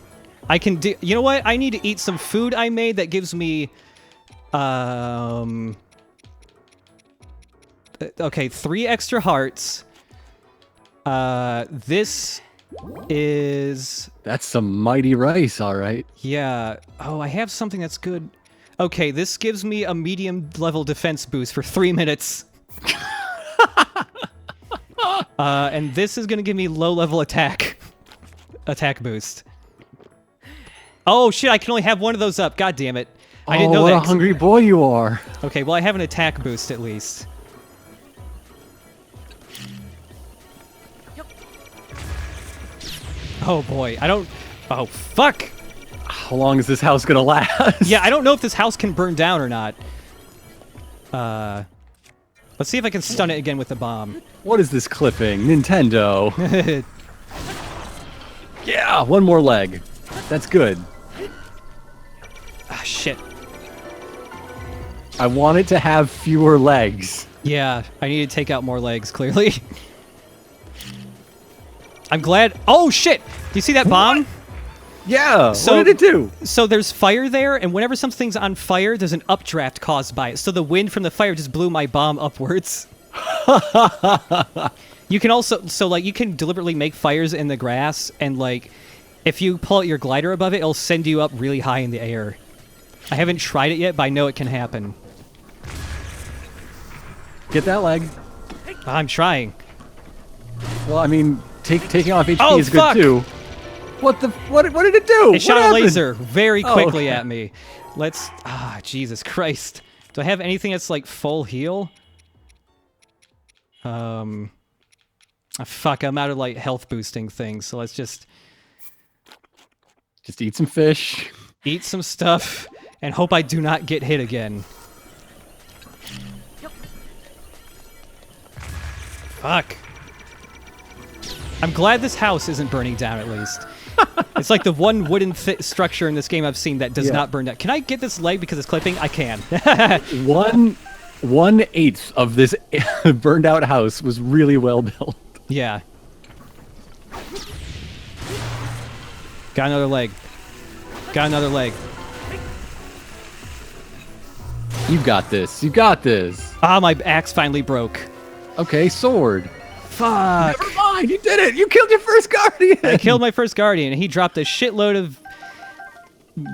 I can do. You know what? I need to eat some food I made that gives me. Okay, 3 extra hearts. This is. That's some mighty rice, all right. Yeah. Oh, I have something that's good. Okay, this gives me a medium level defense boost for 3 minutes. And this is gonna give me low level attack boost. Oh shit, I can only have one of those up. God damn it. I didn't know what that. a hungry boy you are. Okay, well I have an attack boost at least. Oh boy, I don't... Oh, fuck! How long is this house gonna last? Yeah, I don't know if this house can burn down or not. Let's see if I can stun it again with the bomb. What is this clipping? Nintendo. Yeah, one more leg. That's good. Ah, shit. I want it to have fewer legs. Yeah, I need to take out more legs, clearly. I'm glad... Oh, shit! Do you see that bomb? Yeah, So- what did it do? So there's fire there, and whenever something's on fire, there's an updraft caused by it. So the wind from the fire just blew my bomb upwards. You can also... So, like, you can deliberately make fires in the grass, and, like, if you pull out your glider above it, it'll send you up really high in the air. I haven't tried it yet, but I know it can happen. Get that leg. I'm trying. Well, I mean, taking off HP Oh, is fuck! good too. What did it do? It shot What a happened? laser very Oh, quickly okay. at me. Let's... Ah, Jesus Christ. Do I have anything that's, like, full heal? Fuck, I'm out of, like, health boosting things, so let's just Just eat some fish. eat some stuff and hope I do not get hit again. Fuck. I'm glad this house isn't burning down, at least. It's like the one wooden structure in this game I've seen that does Yeah. not burn down. Can I get this leg because it's clipping? I can. 1/8 of this burned out house was really well built. Yeah. Got another leg. Got another leg. You got this. You got this. Ah, my axe finally broke. Okay, sword. Fuck. Never mind. You did it. You killed your first guardian. I killed my first guardian, and he dropped a shitload of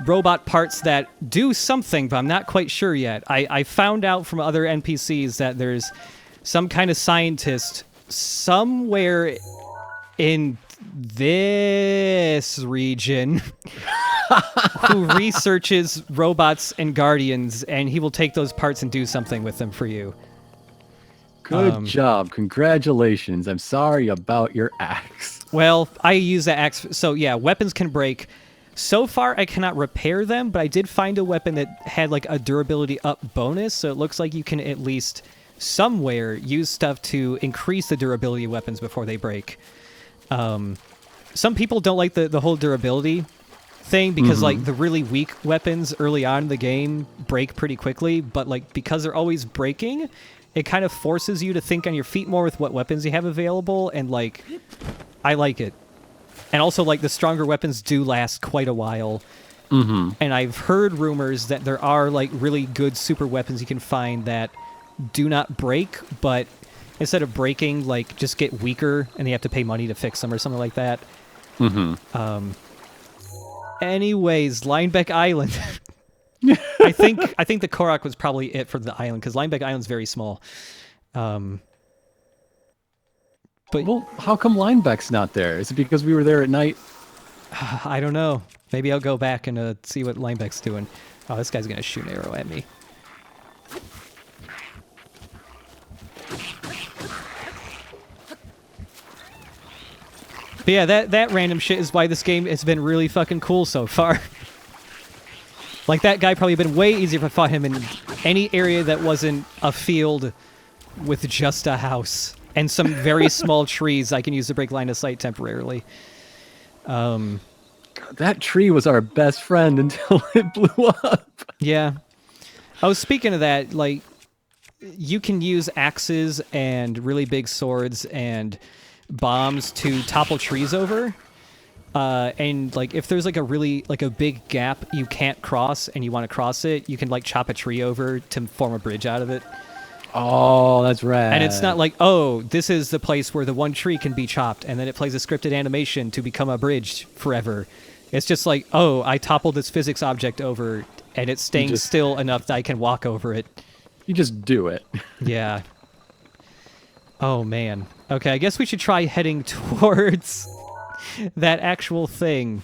robot parts that do something, but I'm not quite sure yet. I found out from other NPCs that there's some kind of scientist somewhere in this region who researches robots and guardians, and he will take those parts and do something with them for you. Good job. Congratulations. I'm sorry about your axe. Well, I use that axe. So yeah, weapons can break. So far, I cannot repair them, but I did find a weapon that had like a durability up bonus. So it looks like you can at least somewhere use stuff to increase the durability of weapons before they break. Some people don't like the whole durability thing because like the really weak weapons early on in the game break pretty quickly, but like because they're always breaking, it kind of forces you to think on your feet more with what weapons you have available, and like I like it. And also like the stronger weapons do last quite a while. And I've heard rumors that there are like really good super weapons you can find that do not break, but instead of breaking, like just get weaker and you have to pay money to fix them or something like that. Anyways, Linebeck Island. I think the Korok was probably it for the island because Linebeck Island's very small. But Well, how come Linebeck's not there? Is it because we were there at night? I don't know. Maybe I'll go back and see what Linebeck's doing. Oh, this guy's gonna shoot an arrow at me. But yeah, that random shit is why this game has been really fucking cool so far. Like, that guy probably been way easier if I fought him in any area that wasn't a field with just a house and some very small trees I can use to break line of sight temporarily. That tree was our best friend until it blew up. Yeah. Oh, speaking of that, like, you can use axes and really big swords and bombs to topple trees over. And like if there's like a really like a big gap you can't cross and you want to cross it, you can like chop a tree over to form a bridge out of it. Oh, that's rad. And it's not like, oh, this is the place where the one tree can be chopped and then it plays a scripted animation to become a bridge forever. It's just like, oh, I toppled this physics object over and it's staying still enough that I can walk over it. You just do it. Yeah. Oh man. Okay, I guess we should try heading towards that actual thing.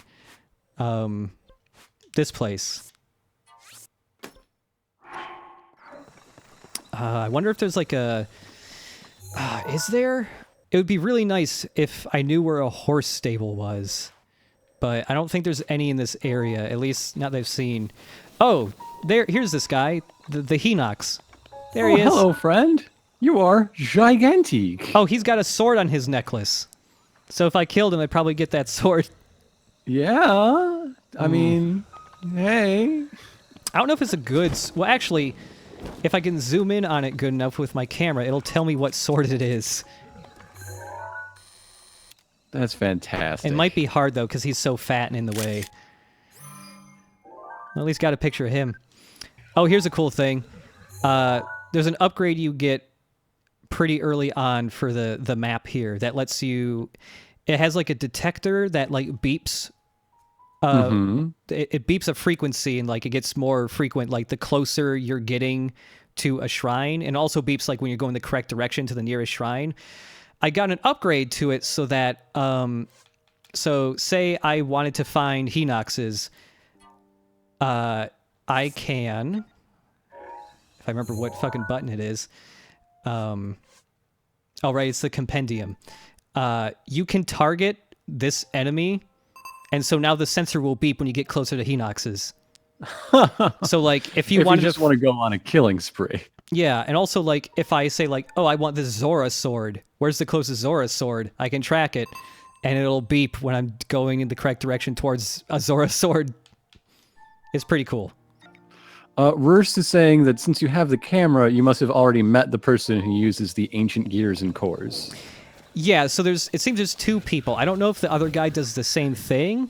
This place. I wonder if there's like a... is there? It would be really nice if I knew where a horse stable was. But I don't think there's any in this area, at least not that I've seen. Oh, here's this guy, the Hinox. There he is. Hello, friend. You are gigantic. Oh, he's got a sword on his necklace. So if I killed him, I'd probably get that sword. Yeah. I mean, hey. I don't know if it's a good... Well, actually, if I can zoom in on it good enough with my camera, it'll tell me what sword it is. That's fantastic. It might be hard, though, because he's so fat and in the way. Well, at least got a picture of him. Oh, here's a cool thing. There's an upgrade you get pretty early on for the map here that lets you... It has like a detector that like beeps. It beeps a frequency and like it gets more frequent like the closer you're getting to a shrine, and also beeps like when you're going the correct direction to the nearest shrine. I got an upgrade to it so that so say I wanted to find Hinox's, I can, if I remember what fucking button it is. Oh, right, it's the compendium. You can target this enemy, and so now the sensor will beep when you get closer to Hinox's. So, like, if you just want to go on a killing spree. Yeah, and also, like, if I say, like, oh, I want this Zora sword. Where's the closest Zora sword? I can track it, and it'll beep when I'm going in the correct direction towards a Zora sword. It's pretty cool. Rurst is saying that since you have the camera, you must have already met the person who uses the ancient gears and cores. Yeah, so it seems there's two people. I don't know if the other guy does the same thing.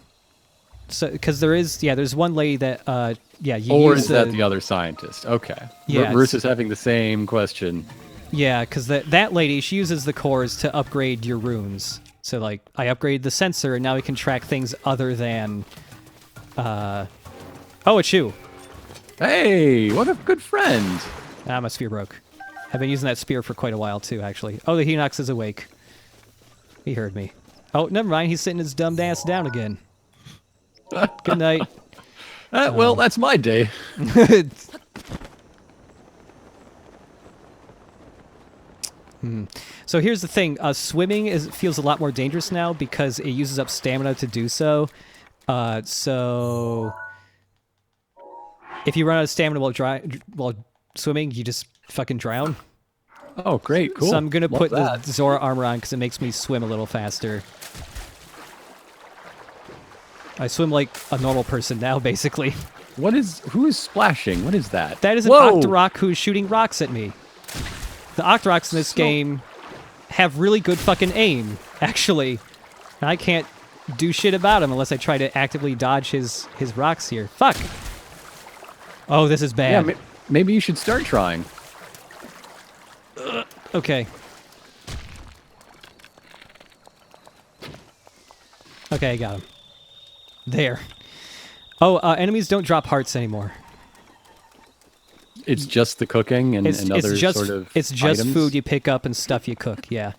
So, because there's one lady that, or is that the other scientist? Okay. Yeah, Rurst is having the same question. Yeah, because that lady, she uses the cores to upgrade your runes. So, like, I upgraded the sensor, and now we can track things other than, oh, it's you. Hey, what a good friend. Ah, my spear broke. I've been using that spear for quite a while, too, actually. Oh, the Hinox is awake. He heard me. Oh, never mind. He's sitting his dumb ass down again. Good night. Well, that's my day. So here's the thing. Swimming feels a lot more dangerous now because it uses up stamina to do so. So if you run out of stamina while swimming, you just fucking drown. Oh, great, cool. So I'm going to Love put that. the Zora armor on because it makes me swim a little faster. I swim like a normal person now, basically. Who is splashing? What is that? That is an Whoa! Octorok who's shooting rocks at me. The Octoroks in this game have really good fucking aim, actually. And I can't do shit about him unless I try to actively dodge his rocks here. Fuck! Oh, this is bad. Yeah, maybe you should start trying. Okay. Okay, I got him. There. Oh, enemies don't drop hearts anymore. It's just the cooking and other sort of It's just items? food you pick up and stuff you cook, yeah.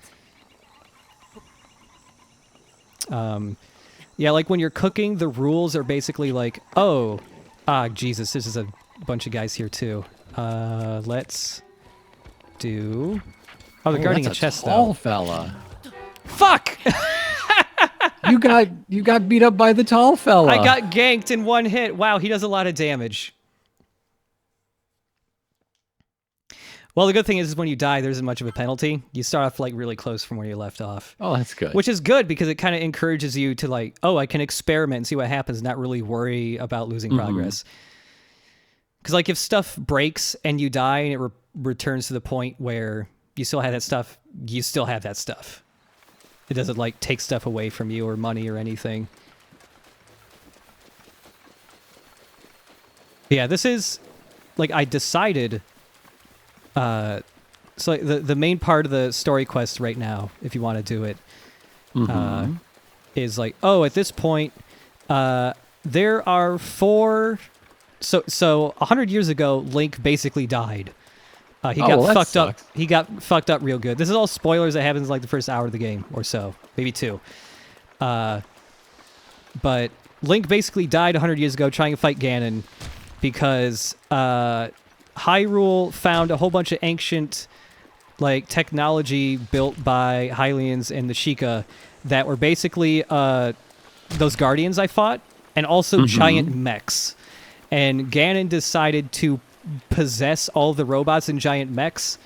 Yeah, like when you're cooking, the rules are basically like, oh, Jesus, this is a bunch of guys here too. Let's do... Oh, they're guarding a that's chest, tall though. fella. Fuck! You got beat up by the tall fella. I got ganked in one hit. Wow, he does a lot of damage. Well, the good thing is when you die, there isn't much of a penalty. You start off like really close from where you left off. Oh, that's good. Which is good because it kind of encourages you to like, oh, I can experiment and see what happens, not really worry about losing progress. Because like if stuff breaks and you die and it returns to the point where you still have that stuff, you still have that stuff. It doesn't like take stuff away from you or money or anything. Yeah, this is like I decided. So like, the main part of the story quest right now, if you want to do it, is like, oh, at this point, there are 4. So 100 years ago, Link basically died. He got fucked up. He got fucked up real good. This is all spoilers that happens like the first hour of the game or so, maybe 2. But Link basically died 100 years ago trying to fight Ganon because Hyrule found a whole bunch of ancient like technology built by Hylians and the Sheikah that were basically those guardians I fought and also giant mechs. And Ganon decided to possess all the robots and giant mechs,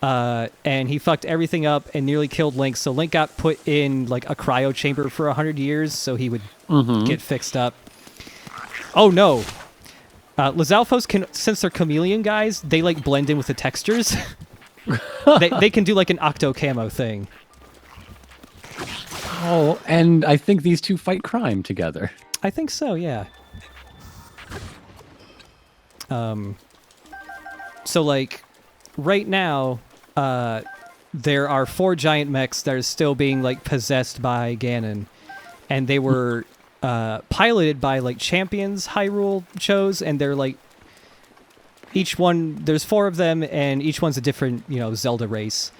and he fucked everything up and nearly killed Link. So Link got put in like a cryo chamber for 100 years so he would get fixed up. Oh no! Lizalfos can, since they're chameleon guys, they like blend in with the textures. they can do like an octo camo thing. Oh, and I think these two fight crime together. I think so, yeah. So like right now, there are 4 giant mechs that are still being like possessed by Ganon, and they were piloted by like champions Hyrule chose, and they're like each one. There's 4 of them, and each one's a different Zelda race.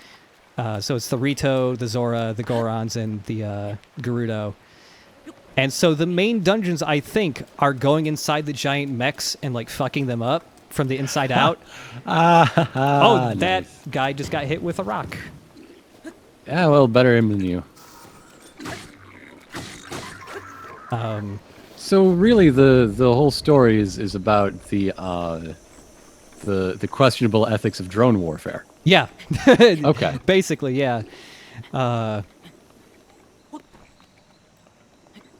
So it's the Rito, the Zora, the Gorons, and the Gerudo. And so the main dungeons, I think, are going inside the giant mechs and like fucking them up from the inside out. Oh, that guy just got hit with a rock. Yeah, well, better him than you. So really, the whole story is about the questionable ethics of drone warfare. Yeah. Okay. Basically, yeah.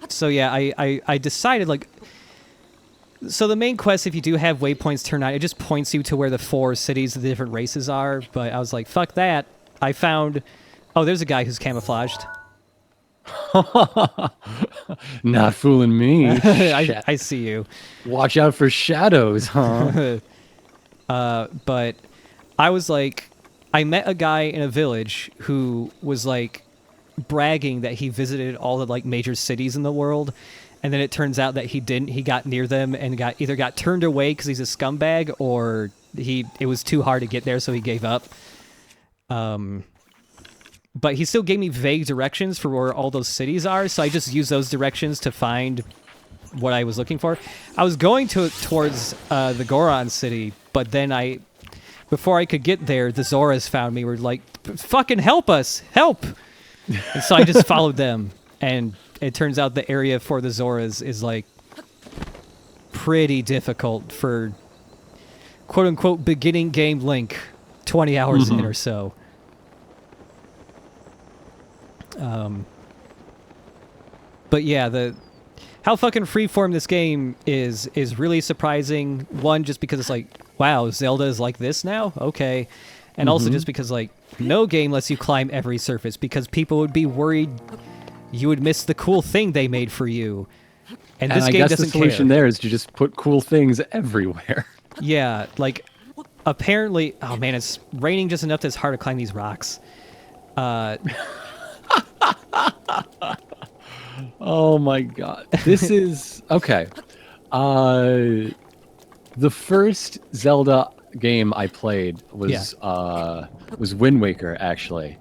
So yeah, I decided like. So the main quest, if you do have waypoints turned on, it just points you to where the 4 cities of the different races are. But I was like, fuck that. I found... Oh, there's a guy who's camouflaged. Not fooling me. I see you. Watch out for shadows, huh? But I was like... I met a guy in a village who was like bragging that he visited all the like major cities in the world. And then it turns out that he didn't. He got near them and either got turned away because he's a scumbag, or it was too hard to get there, so he gave up. But he still gave me vague directions for where all those cities are, so I just used those directions to find what I was looking for. I was going towards the Goron city, but then before I could get there, the Zoras found me. Were like, "Fucking help us! Help!" And so I just followed them, and it turns out the area for the Zoras is like pretty difficult for quote unquote beginning game Link, 20 hours in or so. But yeah, how fucking freeform this game is really surprising. One, just because it's like, wow, Zelda is like this now? Okay. And also just because, like, no game lets you climb every surface because people would be worried you would miss the cool thing they made for you. And this game doesn't care. The solution there is to just put cool things everywhere. Yeah, like, apparently... Oh, man, it's raining just enough that it's hard to climb these rocks. Oh my god. This is... Okay. The first Zelda game I played was Wind Waker, actually.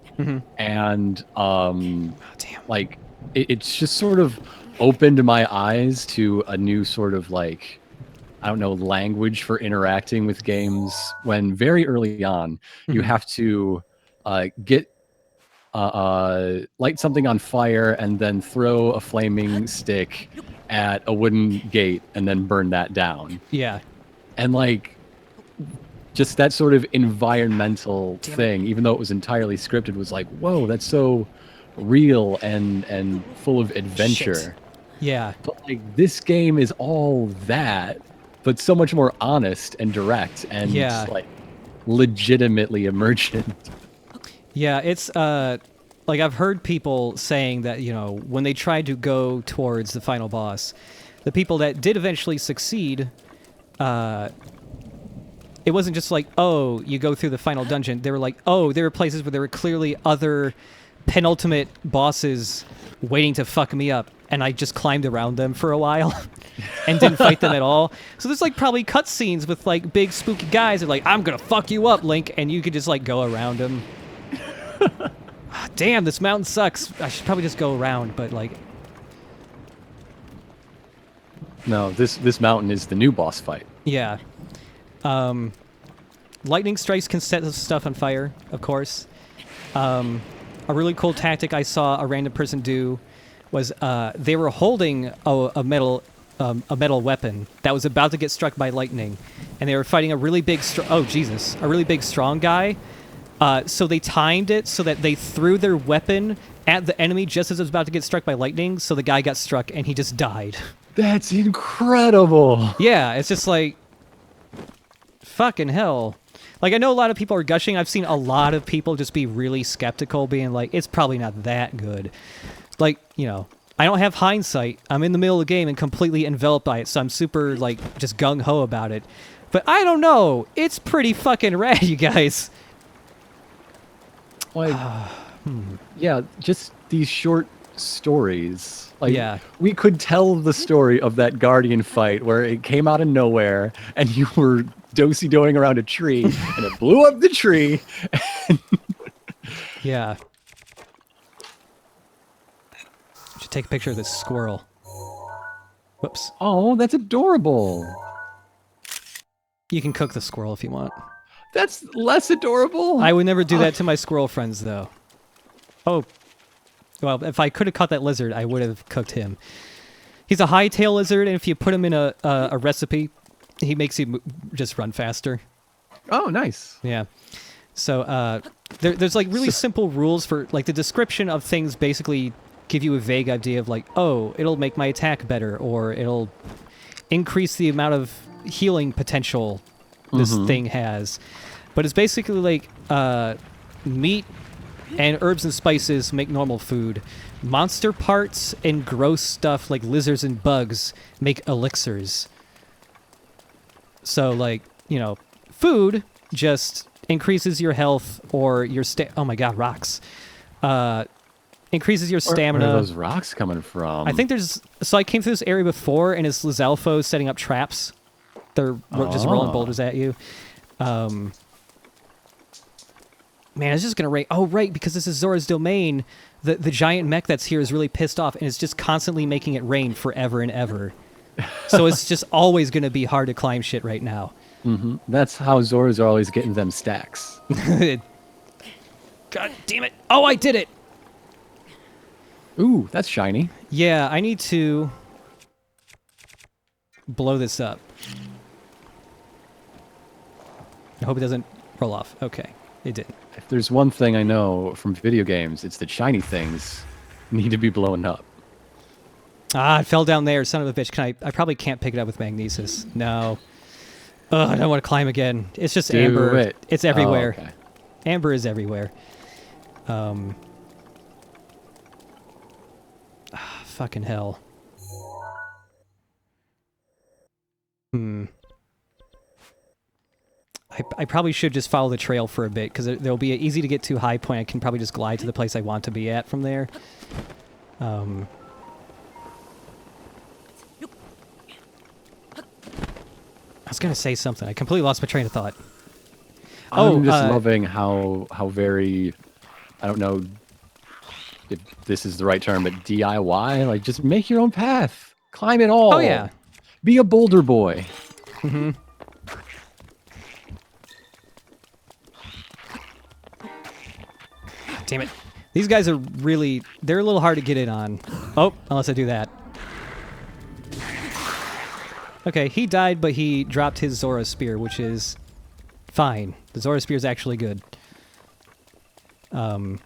And, like, it's just sort of opened my eyes to a new sort of, like, I don't know, language for interacting with games when very early on you have to get light something on fire and then throw a flaming stick at a wooden gate and then burn that down. Yeah. And like just that sort of environmental thing, even though it was entirely scripted, was like, whoa, that's so real and full of adventure. Shit. Yeah. But like this game is all that, but so much more honest and direct and like legitimately emergent. Yeah, it's like I've heard people saying that, you know, when they tried to go towards the final boss, the people that did eventually succeed, it wasn't just like, oh, you go through the final dungeon. They were like, oh, there were places where there were clearly other penultimate bosses waiting to fuck me up, and I just climbed around them for a while and didn't fight them at all. So there's like probably cutscenes with like big spooky guys that are like, I'm gonna fuck you up, Link, and you could just like go around them. Damn, this mountain sucks. I should probably just go around, but like... No, this mountain is the new boss fight. Yeah. Lightning strikes can set stuff on fire, of course. A really cool tactic I saw a random person do was they were holding a metal weapon that was about to get struck by lightning, and they were fighting a really big a really big strong guy. So they timed it so that they threw their weapon at the enemy just as it was about to get struck by lightning, so the guy got struck and he just died. That's incredible. Yeah, it's just like, fucking hell. Like, I know a lot of people are gushing. I've seen a lot of people just be really skeptical, being like, it's probably not that good. Like, you know, I don't have hindsight. I'm in the middle of the game and completely enveloped by it, so I'm super, like, just gung-ho about it. But I don't know. It's pretty fucking rad, you guys. Like, yeah, just these short stories. Like, we could tell the story of that Guardian fight where it came out of nowhere and you were do-si-doing around a tree and it blew up the tree. Yeah. Should take a picture of this squirrel. Whoops. Oh, that's adorable. You can cook the squirrel if you want. That's less adorable. I would never do that to my squirrel friends, though. Oh. Well, if I could have caught that lizard, I would have cooked him. He's a high-tail lizard, and if you put him in a recipe, he makes you just run faster. Oh, nice. Yeah. So there's like really simple rules for, like, the description of things basically give you a vague idea of like, oh, it'll make my attack better, or it'll increase the amount of healing potential this thing has. But it's basically like meat and herbs and spices make normal food. Monster parts and gross stuff like lizards and bugs make elixirs. So, like, you know, food just increases your health or your oh my god, rocks. Increases your stamina. Where are those rocks coming from? I think there's... So I came through this area before, and it's Lizalfos setting up traps. They're just rolling boulders at you. Man, it's just going to rain. Oh, right, because this is Zora's domain, the giant mech that's here is really pissed off, and it's just constantly making it rain forever and ever. So it's just always going to be hard to climb shit right now. That's how Zoras are always getting them stacks. God damn it. Oh, I did it. Ooh, that's shiny. Yeah, I need to blow this up. I hope it doesn't roll off. Okay, it didn't. If there's one thing I know from video games, it's that shiny things need to be blown up. Ah, it fell down there, son of a bitch. I probably can't pick it up with magnesis. No. Ugh, I don't want to climb again. It's just Do amber. it. It's everywhere. Oh, okay. Amber is everywhere. Fucking hell. I probably should just follow the trail for a bit, because there'll be an easy to get to high point. I can probably just glide to the place I want to be at from there. I was gonna say something. I completely lost my train of thought. I'm just loving how very, I don't know if this is the right term, but DIY, like just make your own path, climb it all. Oh yeah, be a boulder boy. mm-hmm. Damn it. These guys are really, they're a little hard to get in on. Oh, unless I do that. Okay, he died, but he dropped his Zora spear, which is fine. The Zora spear is actually good. But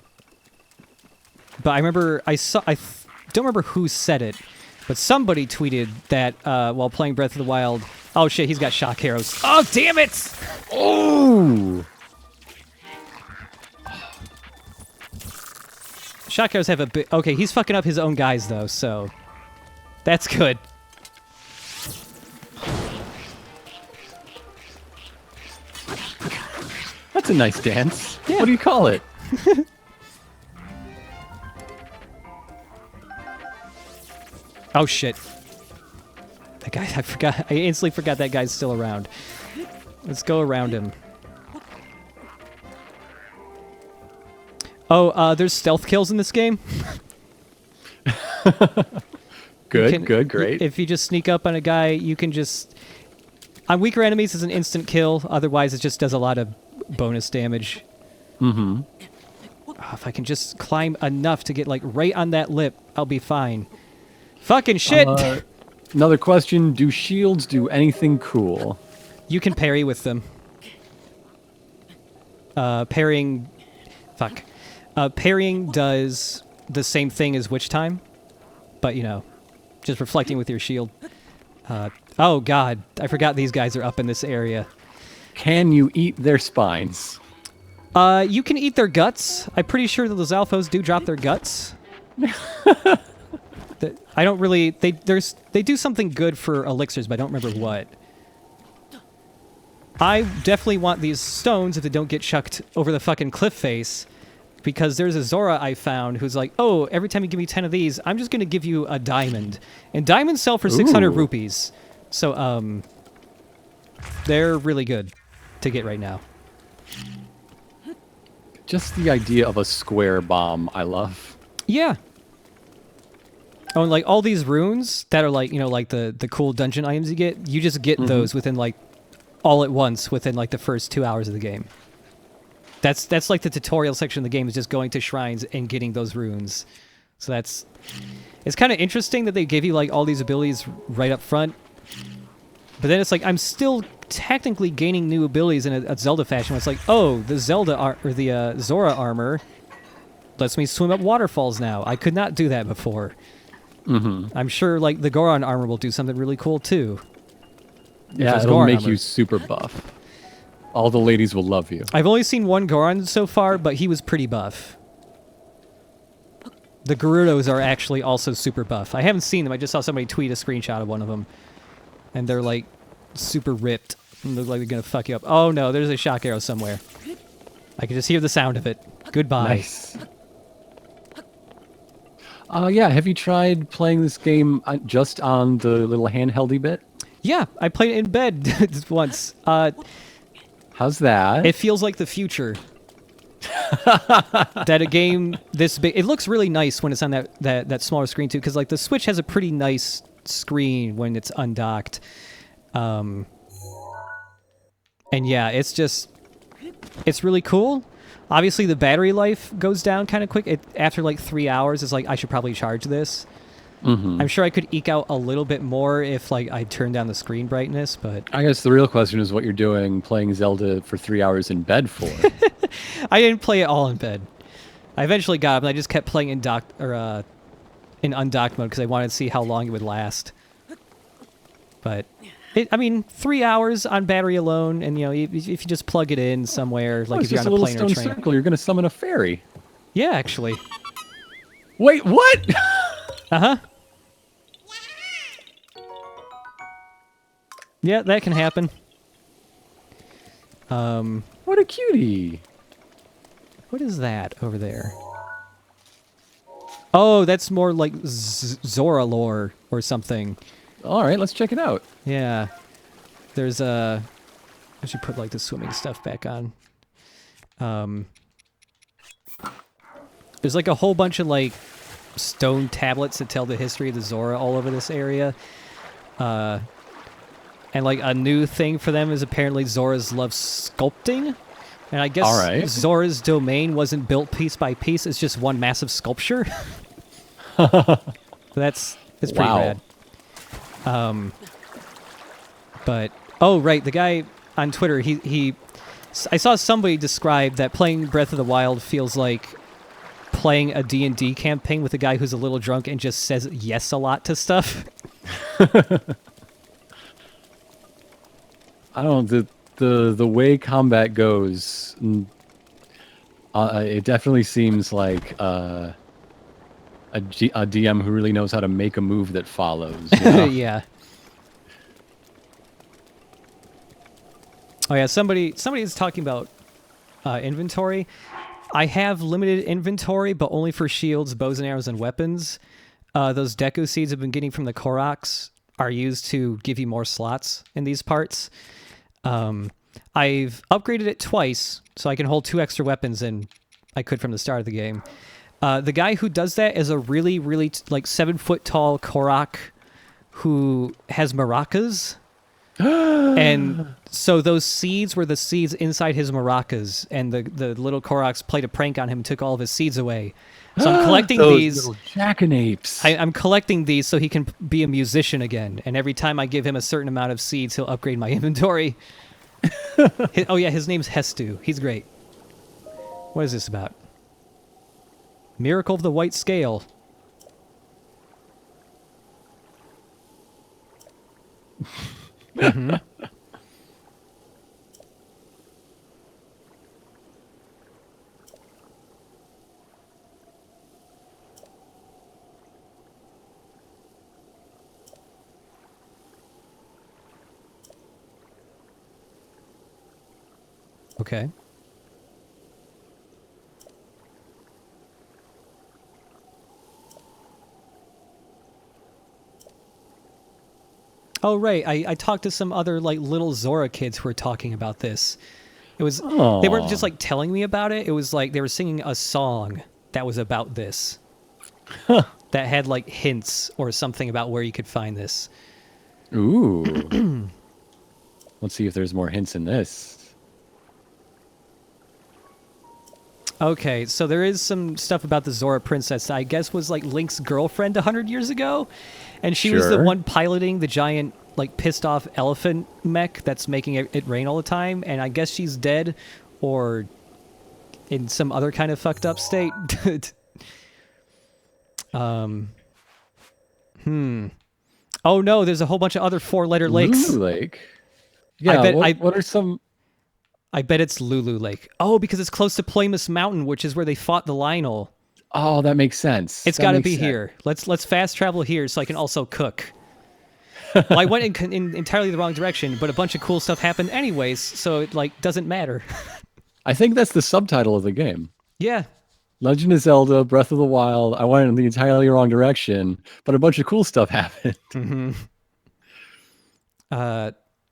I remember, I don't remember who said it, but somebody tweeted that while playing Breath of the Wild, oh shit, he's got shock arrows. Oh, damn it! Oh! Shock arrows have a bit, okay, he's fucking up his own guys though, so that's good. That's a nice dance. Yeah. What do you call it? Oh shit. That guy, I forgot. I instantly forgot that guy's still around. Let's go around him. Oh, there's stealth kills in this game. Good, great. If you just sneak up on a guy, you can just... On weaker enemies, it's an instant kill. Otherwise, it just does a lot of bonus damage. Mm-hmm. Oh, if I can just climb enough to get, like, right on that lip, I'll be fine. Fucking shit! Another question, do shields do anything cool? You can parry with them. Parrying... Fuck. Parrying does the same thing as Witch Time, but, you know, just reflecting with your shield. Oh, God. I forgot these guys are up in this area. Can you eat their spines? You can eat their guts. I'm pretty sure that those alphos do drop their guts. I don't really... They do something good for elixirs, but I don't remember what. I definitely want these stones if they don't get chucked over the fucking cliff face, because there's a Zora I found who's like, oh, every time you give me 10 of these, I'm just going to give you a diamond. And diamonds sell for 600 rupees. So, they're really good to get right now. Just the idea of a square bomb, I love. Yeah. Oh, and like all these runes that are like, you know, like the cool dungeon items you just get those within like all at once within like the first 2 hours of the game. That's like the tutorial section of the game is just going to shrines and getting those runes. So it's kind of interesting that they give you like all these abilities right up front. But then it's like I'm still technically gaining new abilities in a Zelda fashion. Where it's like, oh, the the Zora armor lets me swim up waterfalls now. I could not do that before. I'm sure like the Goron armor will do something really cool too. Yeah, it'll Goron make armor. you super buff. All the ladies will love you. I've only seen one Goron so far, but he was pretty buff. The Gerudos are actually also super buff. I haven't seen them. I just saw somebody tweet a screenshot of one of them. And they're like super ripped. And look like they're going to fuck you up. Oh no, there's a shock arrow somewhere. I can just hear the sound of it. Goodbye. Nice. Yeah, have you tried playing this game just on the little handheldy bit? Yeah, I played it in bed once. How's that? It feels like the future. That a game this big... It looks really nice when it's on that smaller screen, too, because like the Switch has a pretty nice screen when it's undocked. And yeah, it's really cool. Obviously, the battery life goes down kind of quick. After like 3 hours, it's like, I should probably charge this. Mm-hmm. I'm sure I could eke out a little bit more if like I turned down the screen brightness, but... I guess the real question is what you're doing playing Zelda for 3 hours in bed for. I didn't play it all in bed. I eventually got up, and I just kept playing in undocked mode because I wanted to see how long it would last. But... I mean, 3 hours on battery alone, and if you just plug it in somewhere, like if you're on a plane or stone train. circle, you're going to summon a fairy. Yeah, actually. Wait, what? Uh-huh. Yeah, that can happen. What a cutie. What is that over there? Oh, that's more like Zora lore or something. All right, let's check it out. Yeah. There's I should put like the swimming stuff back on. There's like a whole bunch of like stone tablets that tell the history of the Zora all over this area. And like a new thing for them is apparently Zoras love sculpting. And I guess All right. Zora's domain wasn't built piece by piece, it's just one massive sculpture. It's pretty rad. But oh right, the guy on Twitter, I saw somebody describe that playing Breath of the Wild feels like playing a D&D campaign with a guy who's a little drunk and just says yes a lot to stuff. I don't know, the way combat goes, it definitely seems like a DM who really knows how to make a move that follows. You know? Yeah. Oh yeah, somebody is talking about inventory. I have limited inventory, but only for shields, bows and arrows, and weapons. Those Deku seeds I've been getting from the Koroks are used to give you more slots in these parts. I've upgraded it twice, so I can hold 2 extra weapons than I could from the start of the game. The guy who does that is a really, really 7-foot tall Korok who has maracas. And so those seeds were the seeds inside his maracas, and the little Koroks played a prank on him and took all of his seeds away. So I'm collecting these. Little jackanapes. I'm collecting these so he can be a musician again. And every time I give him a certain amount of seeds, he'll upgrade my inventory. Oh yeah, his name's Hestu. He's great. What is this about? Miracle of the White Scale. Mm-hmm. Okay. Oh, right. I talked to some other, little Zora kids who were talking about this. It was... They weren't just, telling me about it. It was like they were singing a song that was about this. That had, hints or something about where you could find this. Ooh. Let's see if there's more hints in this. Okay, so there is some stuff about the Zora princess that I guess was, Link's girlfriend 100 years ago. And she was the Sure. one piloting the giant, pissed off elephant mech that's making it rain all the time. And I guess she's dead or in some other kind of fucked up state. Oh no, there's a whole bunch of other 4-letter lakes. Lulu Lake. Yeah, what are some... I bet it's Lulu Lake. Oh, because it's close to Plamus Mountain, which is where they fought the Lionel. Oh, that makes sense. It's got to be here. Let's fast travel here so I can also cook. Well, I went in entirely the wrong direction, but a bunch of cool stuff happened anyways, so it doesn't matter. I think that's the subtitle of the game. Yeah. Legend of Zelda, Breath of the Wild. I went in the entirely wrong direction, but a bunch of cool stuff happened. Mm-hmm.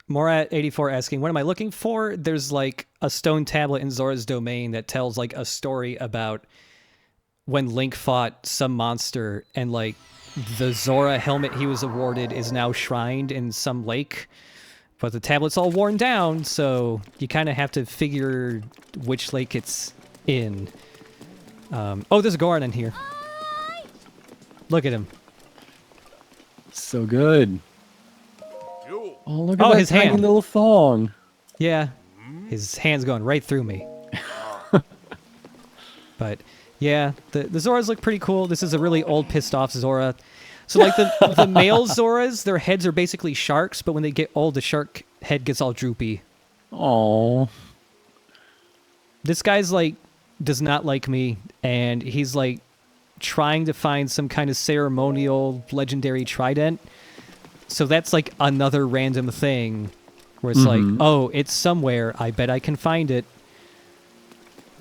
Morat84 asking, what am I looking for? There's a stone tablet in Zora's domain that tells a story about when Link fought some monster, and the Zora helmet he was awarded is now shrined in some lake. But the tablet's all worn down, so you kind of have to figure which lake it's in. Oh, there's a Goron in here. Look at him. So good. Oh, look at Oh, that his tiny hand. little thong. Yeah, his hand's going right through me. But yeah, the Zoras look pretty cool. This is a really old, pissed off Zora. So like the male Zoras, their heads are basically sharks, but when they get old, the shark head gets all droopy. Oh. This guy's like does not like me, and he's like trying to find some kind of ceremonial legendary trident. So that's like another random thing where it's like, oh, it's somewhere. I bet I can find it.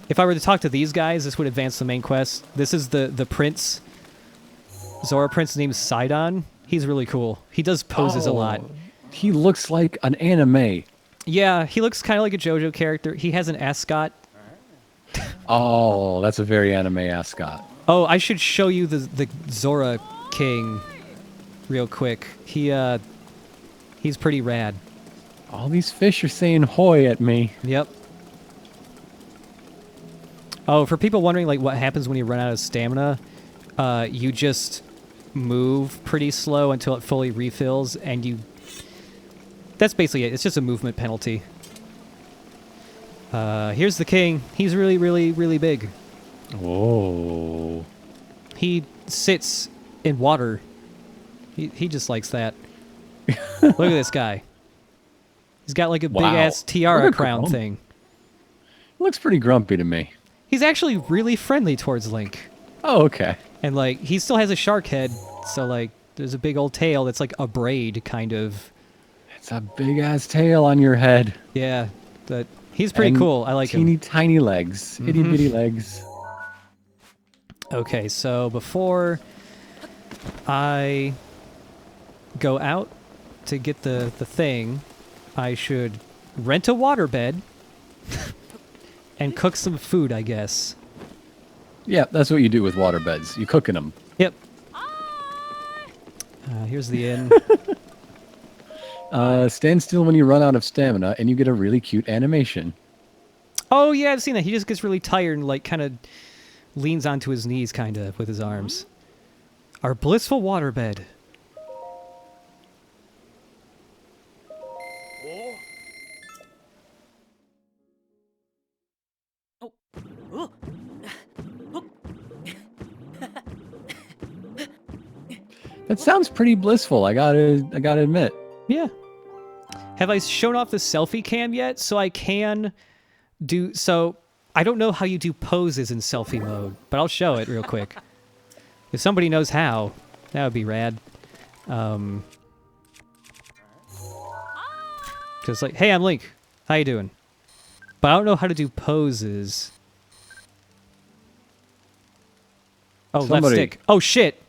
If I were to talk to these guys, this would advance the main quest. This is the prince. Zora Prince named Sidon. He's really cool. He does poses a lot. He looks like an anime. Yeah, he looks kind of like a JoJo character. He has an ascot. Oh, that's a very anime ascot. Oh, I should show you the Zora King real quick. He's pretty rad. All these fish are saying hoy at me. Yep. Oh, for people wondering like what happens when you run out of stamina, you just move pretty slow until it fully refills, and that's basically it. It's just a movement penalty. Here's the king. He's really, really, really big. Oh. He sits in water. He just likes that. Look at this guy. He's got like a Wow. big-ass tiara Look at crown Grump. thing. Looks pretty grumpy to me. He's actually really friendly towards Link. Oh, okay. And like, he still has a shark head, so like, there's a big old tail that's like a braid, kind of. It's a big-ass tail on your head. Yeah, but he's pretty And cool. I like him. teeny tiny legs. Itty-bitty legs. Okay, so before I go out to get the thing, I should rent a waterbed and cook some food, I guess. Yeah, that's what you do with waterbeds. You cook in them. Yep. Here's the inn. Stand still when you run out of stamina, and you get a really cute animation. Oh, yeah, I've seen that. He just gets really tired and, like, kind of leans onto his knees, kind of, with his arms. Our blissful waterbed. That sounds pretty blissful. I gotta admit. Yeah. Have I shown off the selfie cam yet? So I can do... So, I don't know how you do poses in selfie mode, but I'll show it real quick. If somebody knows how, that would be rad. Just like, hey, I'm Link. How you doing? But I don't know how to do poses. Oh, left Somebody- stick. Oh, shit.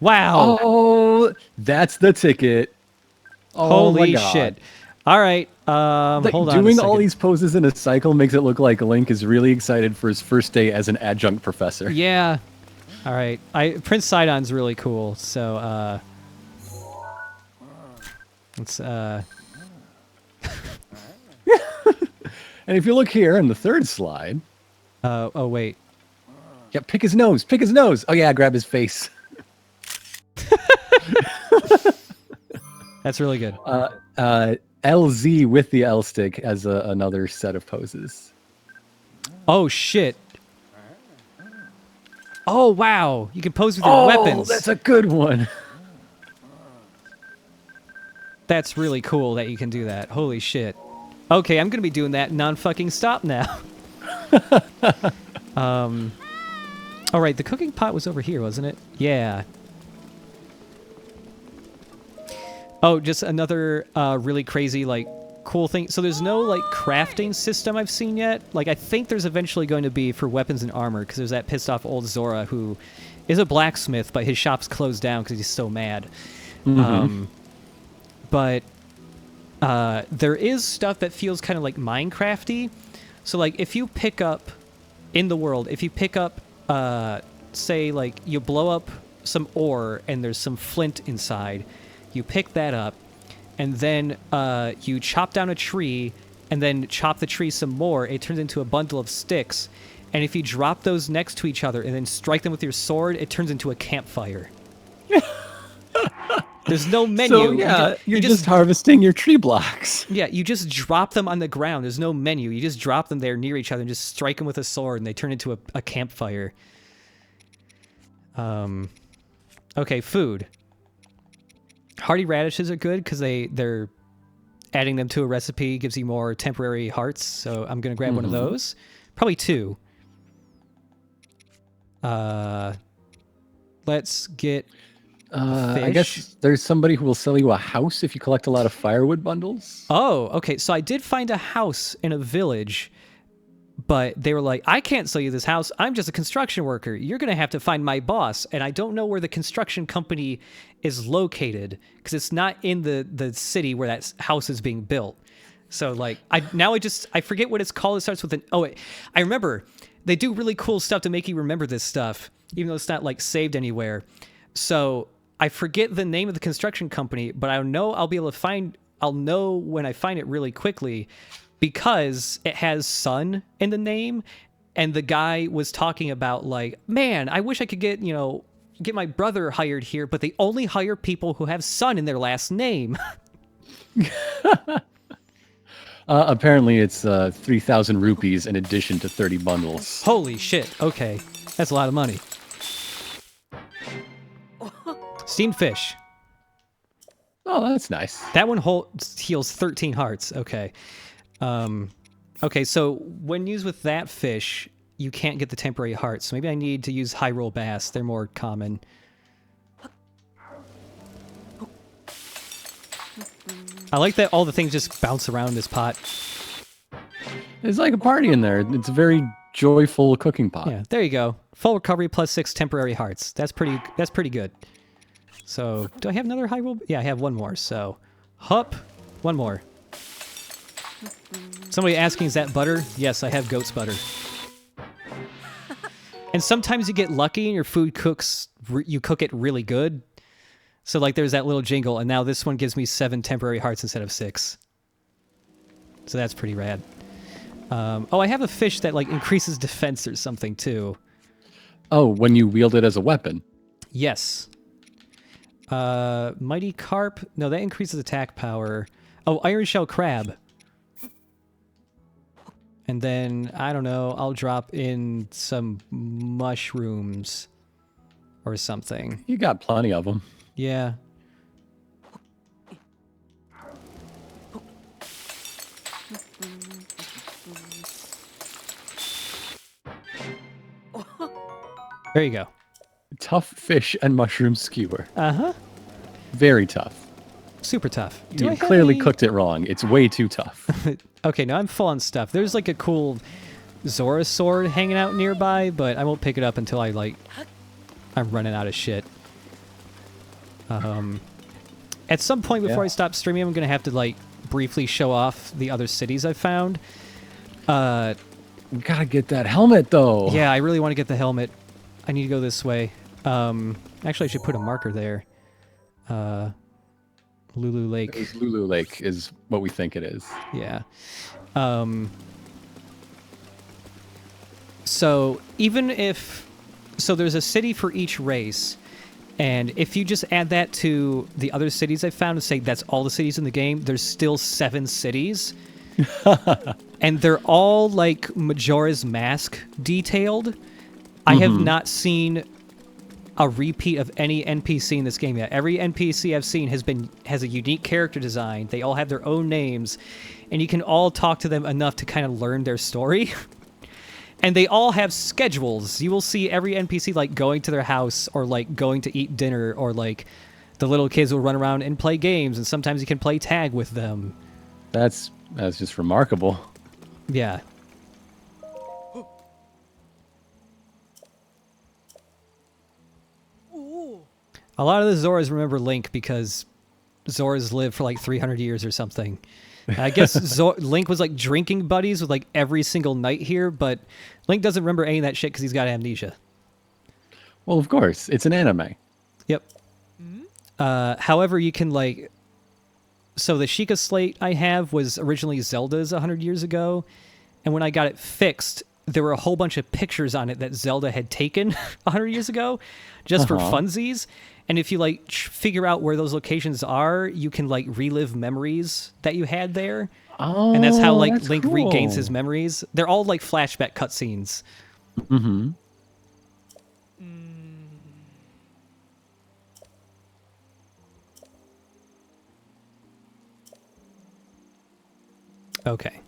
Wow. Oh, that's the ticket. Oh my Holy God. shit. All right. Like, Hold on a doing all second. these poses in a cycle makes it look like Link is really excited for his first day as an adjunct professor. Yeah. All right. Prince Sidon's really cool. So, let's, And if you look here in the third slide, oh, wait. yeah, pick his nose. Pick his nose. Oh yeah, grab his face. That's really good. LZ with the L stick as another set of poses. Oh, shit. Oh, wow. You can pose with your weapons. That's a good one. That's really cool that you can do that. Holy shit. Okay, I'm going to be doing that non-fucking stop now. All right, the cooking pot was over here, wasn't it? Yeah. Oh, just another really crazy, like, cool thing. So there's no, like, crafting system I've seen yet. Like, I think there's eventually going to be for weapons and armor, because there's that pissed off old Zora who is a blacksmith, but his shop's closed down because he's so mad. But there is stuff that feels kind of like Minecraft-y. So, like, if you pick up, in the world, if you pick up, say, like, you blow up some ore and there's some flint inside, you pick that up, and then you chop down a tree, and then chop the tree some more. It turns into a bundle of sticks, and if you drop those next to each other and then strike them with your sword, it turns into a campfire. There's no menu. So yeah, you're just harvesting your tree blocks. Yeah, you just drop them on the ground. There's no menu. You just drop them there near each other and just strike them with a sword, and they turn into a campfire. Okay, food. Hardy radishes are good because they're adding them to a recipe gives you more temporary hearts. So I'm gonna grab one of those. Probably 2. Let's get. I guess there's somebody who will sell you a house if you collect a lot of firewood bundles. Oh, okay. So I did find a house in a village, but they were like, I can't sell you this house. I'm just a construction worker. You're going to have to find my boss. And I don't know where the construction company is located because it's not in the city where that house is being built. So like, I forget what it's called. It starts with I remember they do really cool stuff to make you remember this stuff, even though it's not like saved anywhere. So I forget the name of the construction company, but I know I'll know when I find it really quickly because it has sun in the name. And the guy was talking about like, man, I wish I could get my brother hired here, but they only hire people who have sun in their last name. Apparently it's 3,000 rupees in addition to 30 bundles. Holy shit. Okay. That's a lot of money. Steamed fish. Oh, that's nice. That one heals 13 hearts. Okay. Okay, so when used with that fish, you can't get the temporary hearts. So maybe I need to use Hyrule bass. They're more common. I like that all the things just bounce around this pot. There's like a party in there. It's a very joyful cooking pot. Yeah, there you go. Full recovery plus 6 temporary hearts. That's pretty good. So, do I have another Hyrule? Yeah, I have one more. So, hup, one more. Somebody asking, is that butter? Yes, I have goat's butter. And sometimes you get lucky and your food you cook it really good. So, like, there's that little jingle, and now this one gives me 7 temporary hearts instead of 6. So that's pretty rad. I have a fish that, like, increases defense or something, too. Oh, when you wield it as a weapon. Yes. Mighty Carp. No, that increases attack power. Oh, Iron Shell Crab. And then, I don't know, I'll drop in some mushrooms or something. You got plenty of them. Yeah. There you go. Tough fish and mushroom skewer. Uh-huh. Very tough. Super tough. You clearly cooked it wrong. It's way too tough. Okay, now I'm full on stuff. There's like a cool Zora sword hanging out nearby, but I won't pick it up until I'm running out of shit. At some point before I stop streaming, I'm going to have to like briefly show off the other cities I've found. We gotta get that helmet though. Yeah, I really want to get the helmet. I need to go this way. Actually, I should put a marker there. Lulu Lake. Lulu Lake is what we think it is. Yeah. So even if... So there's a city for each race, and if you just add that to the other cities I found and say that's all the cities in the game, there's still 7 cities. And they're all like Majora's Mask detailed. I have not seen a repeat of any NPC in this game yet. Every NPC I've seen has a unique character design. They all have their own names, and you can all talk to them enough to kind of learn their story. And they all have schedules. You will see every NPC like going to their house or like going to eat dinner, or like the little kids will run around and play games, and sometimes you can play tag with them. That's just remarkable. Yeah. A lot of the Zoras remember Link because Zoras lived for like 300 years or something. I guess Link was like drinking buddies with like every single knight here, but Link doesn't remember any of that shit because he's got amnesia. Well, of course. It's an anime. Yep. However, you can like... So the Sheikah slate I have was originally Zelda's 100 years ago, and when I got it fixed, there were a whole bunch of pictures on it that Zelda had taken 100 years ago, just for funsies. And if you like figure out where those locations are, you can like relive memories that you had there. Oh, And that's how like that's Link cool. regains his memories. They're all like flashback cutscenes. Mm-hmm. Okay.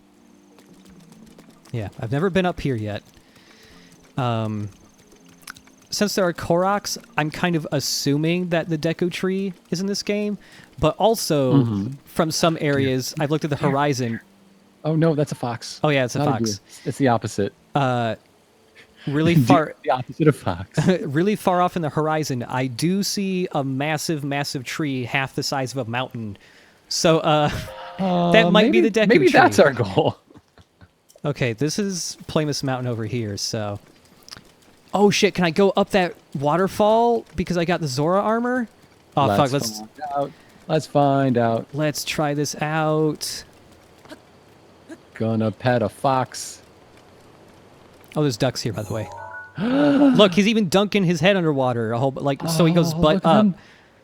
Yeah, I've never been up here yet. Since there are Koroks, I'm kind of assuming that the Deku Tree is in this game, but also from some areas, I've looked at the horizon. Oh no, that's a fox. Oh yeah, it's a Not fox. deer. It's the opposite. Really far, The opposite of fox. really far off in the horizon, I do see a massive, massive tree half the size of a mountain. So that might be the Deku Maybe Tree. that's our goal. Okay, this is Plamus Mountain over here, so... Oh shit, can I go up that waterfall because I got the Zora armor? Oh fuck, Let's find out. let's try this out. Gonna pet a fox. Oh, there's ducks here, by the way. Look, he's even dunking his head underwater. A whole, like, so he goes butt Look at up. them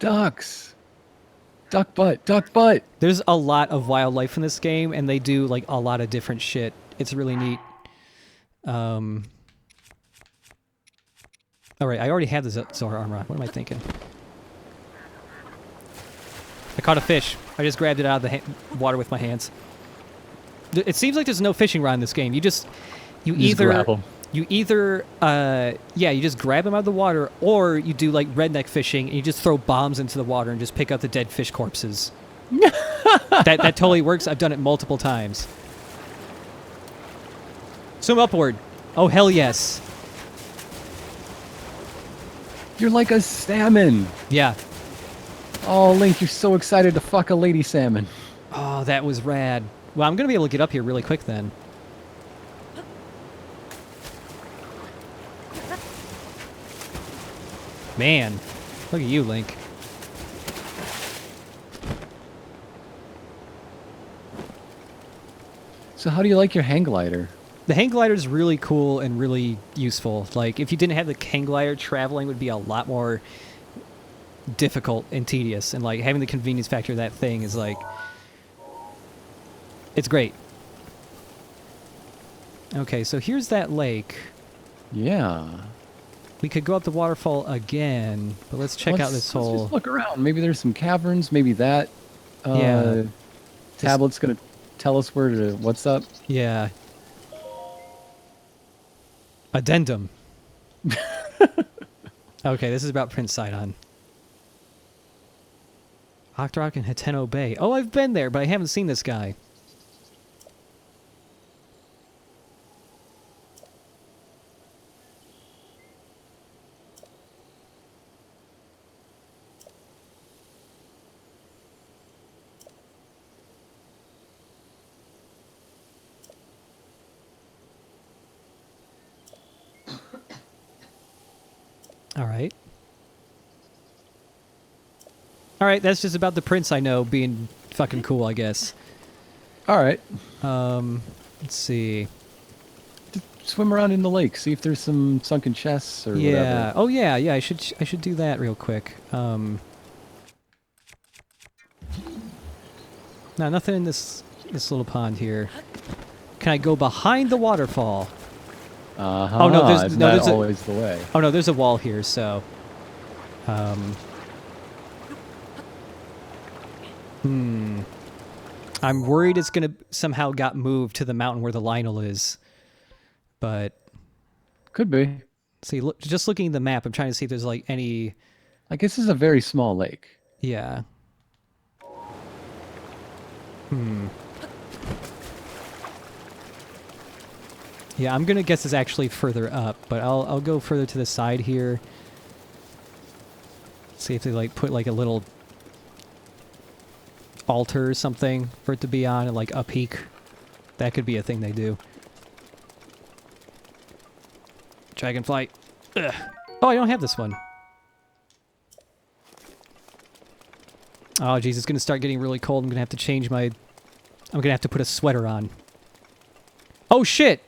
ducks. Duck butt, duck butt. There's a lot of wildlife in this game, and they do like a lot of different shit. It's really neat. All right, I already have the Zora armor on. What am I thinking? I caught a fish. I just grabbed it out of the water with my hands. It seems like there's no fishing rod in this game. You either grab 'em. you just grab them out of the water, or you do like redneck fishing and you just throw bombs into the water and just pick up the dead fish corpses. that totally works. I've done it multiple times. Swim upward. Oh hell yes. You're like a salmon. Yeah. Oh, Link, you're so excited to fuck a lady salmon. Oh, that was rad. Well, I'm gonna be able to get up here really quick then. Man, look at you, Link. So how do you like your hang glider? The hang glider is really cool and really useful. Like, if you didn't have the hang glider, traveling would be a lot more difficult and tedious. And, like, having the convenience factor of that thing is, like... It's great. Okay, so here's that lake. Yeah. We could go up the waterfall again, but let's check out this whole... Let's just look around. Maybe there's some caverns. Maybe that Yeah. tablet's going to tell us what's up. Yeah. Addendum. Okay, this is about Prince Sidon. Octorok and Hateno Bay. Oh, I've been there, but I haven't seen this guy. All right. All right, that's just about the prince I know being fucking cool, I guess. All right. Let's see. Just swim around in the lake. See if there's some sunken chests or Yeah. whatever. Oh yeah, yeah. I should do that real quick. No, nothing in this little pond here. Can I go behind the waterfall? Uh-huh. Oh no, Isn't that always the way. Oh no, there's a wall here, so I'm worried it's gonna somehow got moved to the mountain where the Lionel is. But Could be. see, just looking at the map, I'm trying to see if there's like any. I guess this is a very small lake. Yeah. Yeah, I'm gonna guess it's actually further up, but I'll go further to the side here. See if they like put like a little altar or something for it to be on and like a peak. That could be a thing they do. Dragonflight. Ugh. Oh, I don't have this one. Oh, jeez, it's gonna start getting really cold. I'm gonna have to change my... I'm gonna have to put a sweater on. Oh, shit!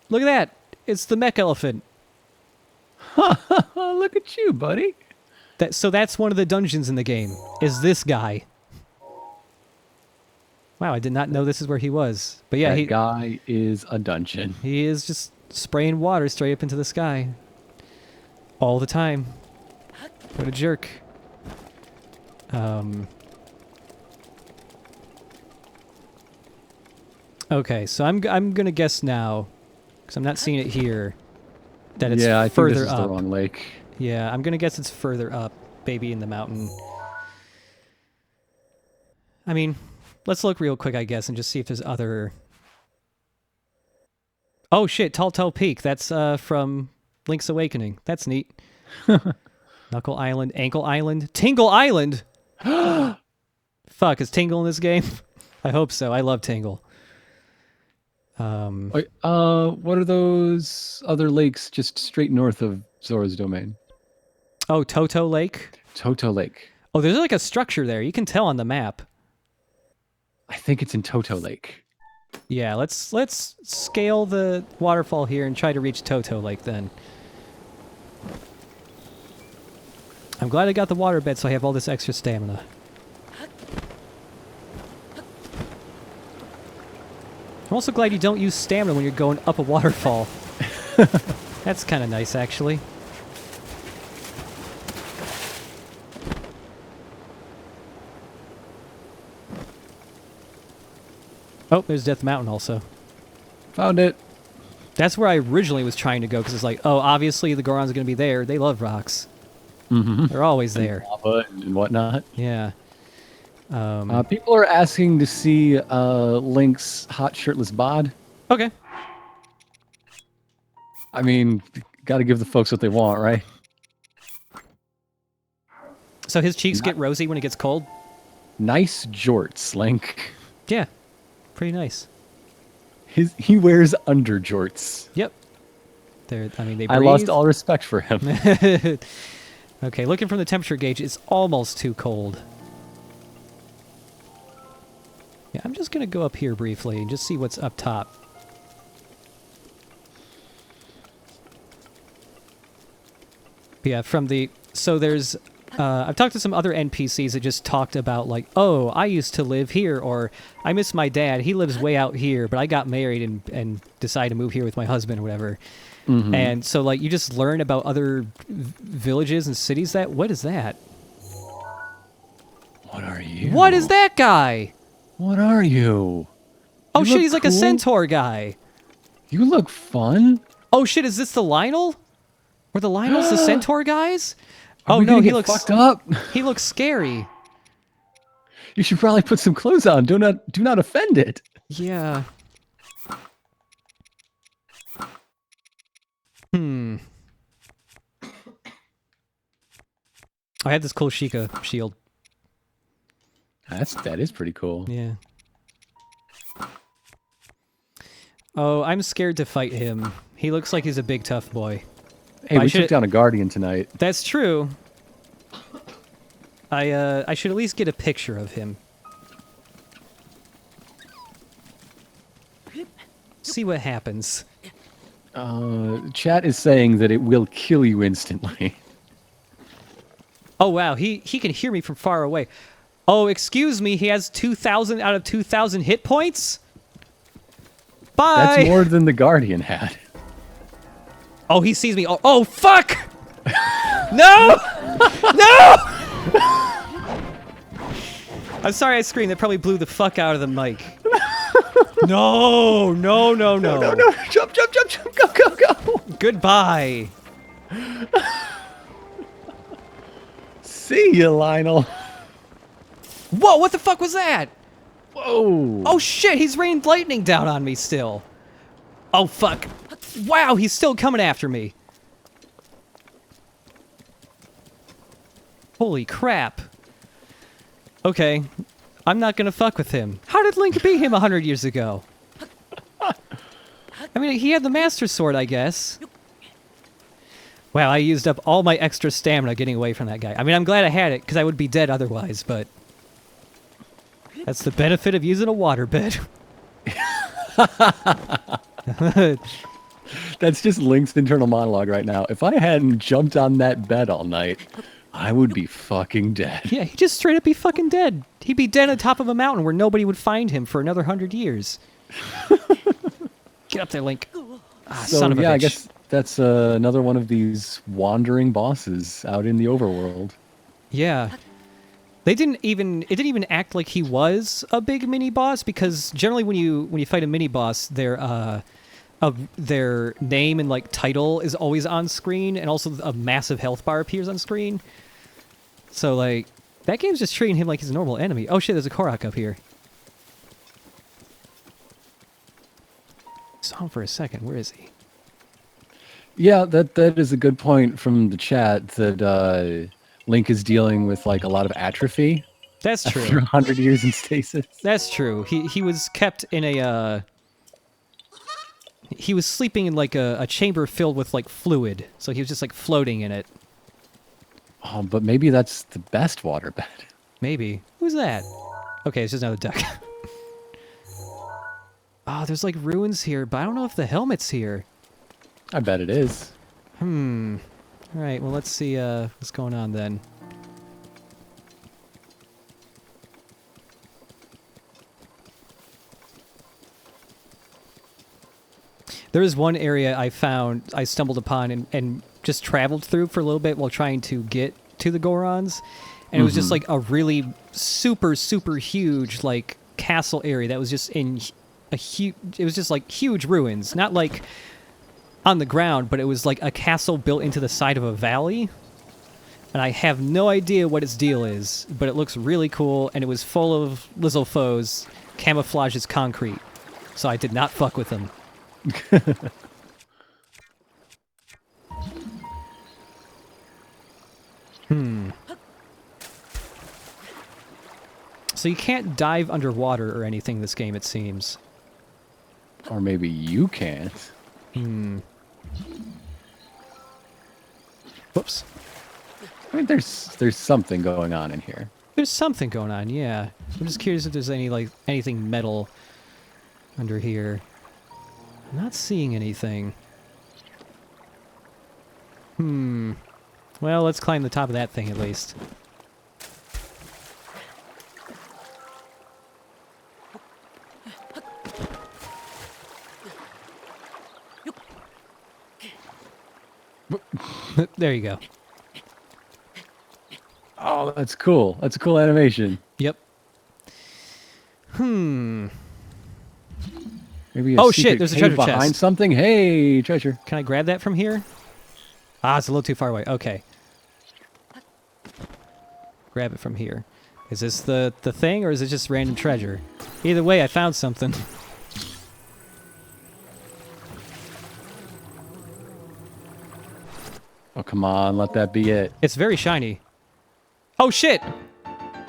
Look at that! It's the mech elephant. Look at you, buddy. So that's one of the dungeons in the game, is this guy. Wow, I did not know this is where he was. But yeah, That guy is a dungeon. he is just spraying water straight up into the sky. All the time. What a jerk. Okay, so I'm gonna guess now, because I'm not seeing it here, that it's I think further this is up. the wrong lake. Yeah, I'm gonna guess it's further up, maybe in the mountain. I mean, let's look real quick, I guess, and just see if there's other... Oh shit, Tall Peak. That's from Link's Awakening. That's neat. Knuckle Island, Ankle Island, Tingle Island! Fuck, is Tingle in this game? I hope so. I love Tingle. Wait, what are those other lakes just straight north of Zora's domain? Oh, Toto Lake? Toto Lake. Oh, there's like a structure there. You can tell on the map. I think it's in Toto Lake. Yeah, let's scale the waterfall here and try to reach Toto Lake then. I'm glad I got the waterbed so I have all this extra stamina. I'm also glad you don't use stamina when you're going up a waterfall. That's kind of nice, actually. Oh, there's Death Mountain also. Found it. That's where I originally was trying to go, because it's like, oh, obviously the Gorons are going to be there. They love rocks. Mm-hmm. They're always there. Lava and whatnot. Yeah. People are asking to see Link's hot shirtless bod. Okay. I mean, got to give the folks what they want, right? So his cheeks get rosy when it gets cold? Nice jorts, Link. Yeah. Pretty nice. He wears under jorts. Yep. They breathe. I lost all respect for him. Okay, looking from the temperature gauge, it's almost too cold. Yeah, I'm just going to go up here briefly and just see what's up top. Yeah, so there's... I've talked to some other NPCs that just talked about, like, oh, I used to live here, or I miss my dad. He lives way out here, but I got married and decided to move here with my husband or whatever. Mm-hmm. And so, like, you just learn about other villages and cities that... What is that? What are you? What is that guy? What are you? Oh, shit, he's like a centaur guy. You look fun. Oh, shit, is this the Lionel? Were the Lionels the centaur guys? Are Oh, no, he looks... fucked up. He looks scary. You should probably put some clothes on. Do not offend it. Yeah. I had this cool Sheikah shield. That is pretty cool. Yeah. Oh, I'm scared to fight him. He looks like he's a big tough boy. Hey, we took down a guardian tonight. That's true. I should at least get a picture of him. See what happens. Chat is saying that it will kill you instantly. Oh, wow. He can hear me from far away. Oh, excuse me. He has 2,000 out of 2,000 hit points? Bye! That's more than the guardian had. Oh, he sees me. Oh fuck! No! No! I'm sorry I screamed. That probably blew the fuck out of the mic. No! No! Jump! Go! Goodbye. See you, Lionel. Whoa, what the fuck was that? Whoa. Oh shit, he's rained lightning down on me still. Oh fuck. Wow, he's still coming after me. Holy crap. Okay, I'm not gonna fuck with him. How did Link beat him 100 years ago? I mean, he had the Master Sword, I guess. Wow, I used up all my extra stamina getting away from that guy. I mean, I'm glad I had it, because I would be dead otherwise, but... That's the benefit of using a waterbed. That's just Link's internal monologue right now. If I hadn't jumped on that bed all night, I would be fucking dead. Yeah, he'd just straight up be fucking dead. He'd be dead on top of a mountain where nobody would find him for another 100 years. Get up there, Link. Ah, So, son of a bitch. I guess that's another one of these wandering bosses out in the overworld. Yeah. It didn't even act like he was a big mini boss, because generally when you fight a mini boss, their name and like title is always on screen, and also a massive health bar appears on screen. So like that game's just treating him like he's a normal enemy. Oh shit, there's a Korok up here. Saw him for a second. Where is he? Yeah, that is a good point from the chat that Link is dealing with like a lot of atrophy That's after true. 100 years in stasis. That's true. He was kept in a he was sleeping in like a chamber filled with like fluid, so he was just like floating in it. Oh, but maybe that's the best waterbed. Maybe. Who's that? Okay, it's just another duck. Oh, there's like ruins here, but I don't know if the helmet's here. I bet it is. All right, well, let's see what's going on then. There is one area I stumbled upon and just traveled through for a little bit while trying to get to the Gorons. And it was just like a really super, super huge like castle area that was just in it was just like huge ruins. Not like on the ground, but it was like a castle built into the side of a valley. And I have no idea what its deal is, but it looks really cool, and it was full of Lizzo foes, camouflage as concrete. So I did not fuck with them. So you can't dive underwater or anything in this game, it seems. Or maybe you can't. Whoops. I mean, there's something going on in here. There's something going on, yeah. I'm just curious if there's anything metal under here. I'm not seeing anything. Well, let's climb the top of that thing at least. There you go. Oh, that's cool. That's a cool animation. Yep. Maybe a Oh, secret shit, there's a cave treasure behind chest. something. Hey, treasure. Can I grab that from here? Ah, it's a little too far away. Okay. Grab it from here. Is this the thing, or is it just random treasure? Either way, I found something. Oh, come on, let that be it. It's very shiny. Oh, shit!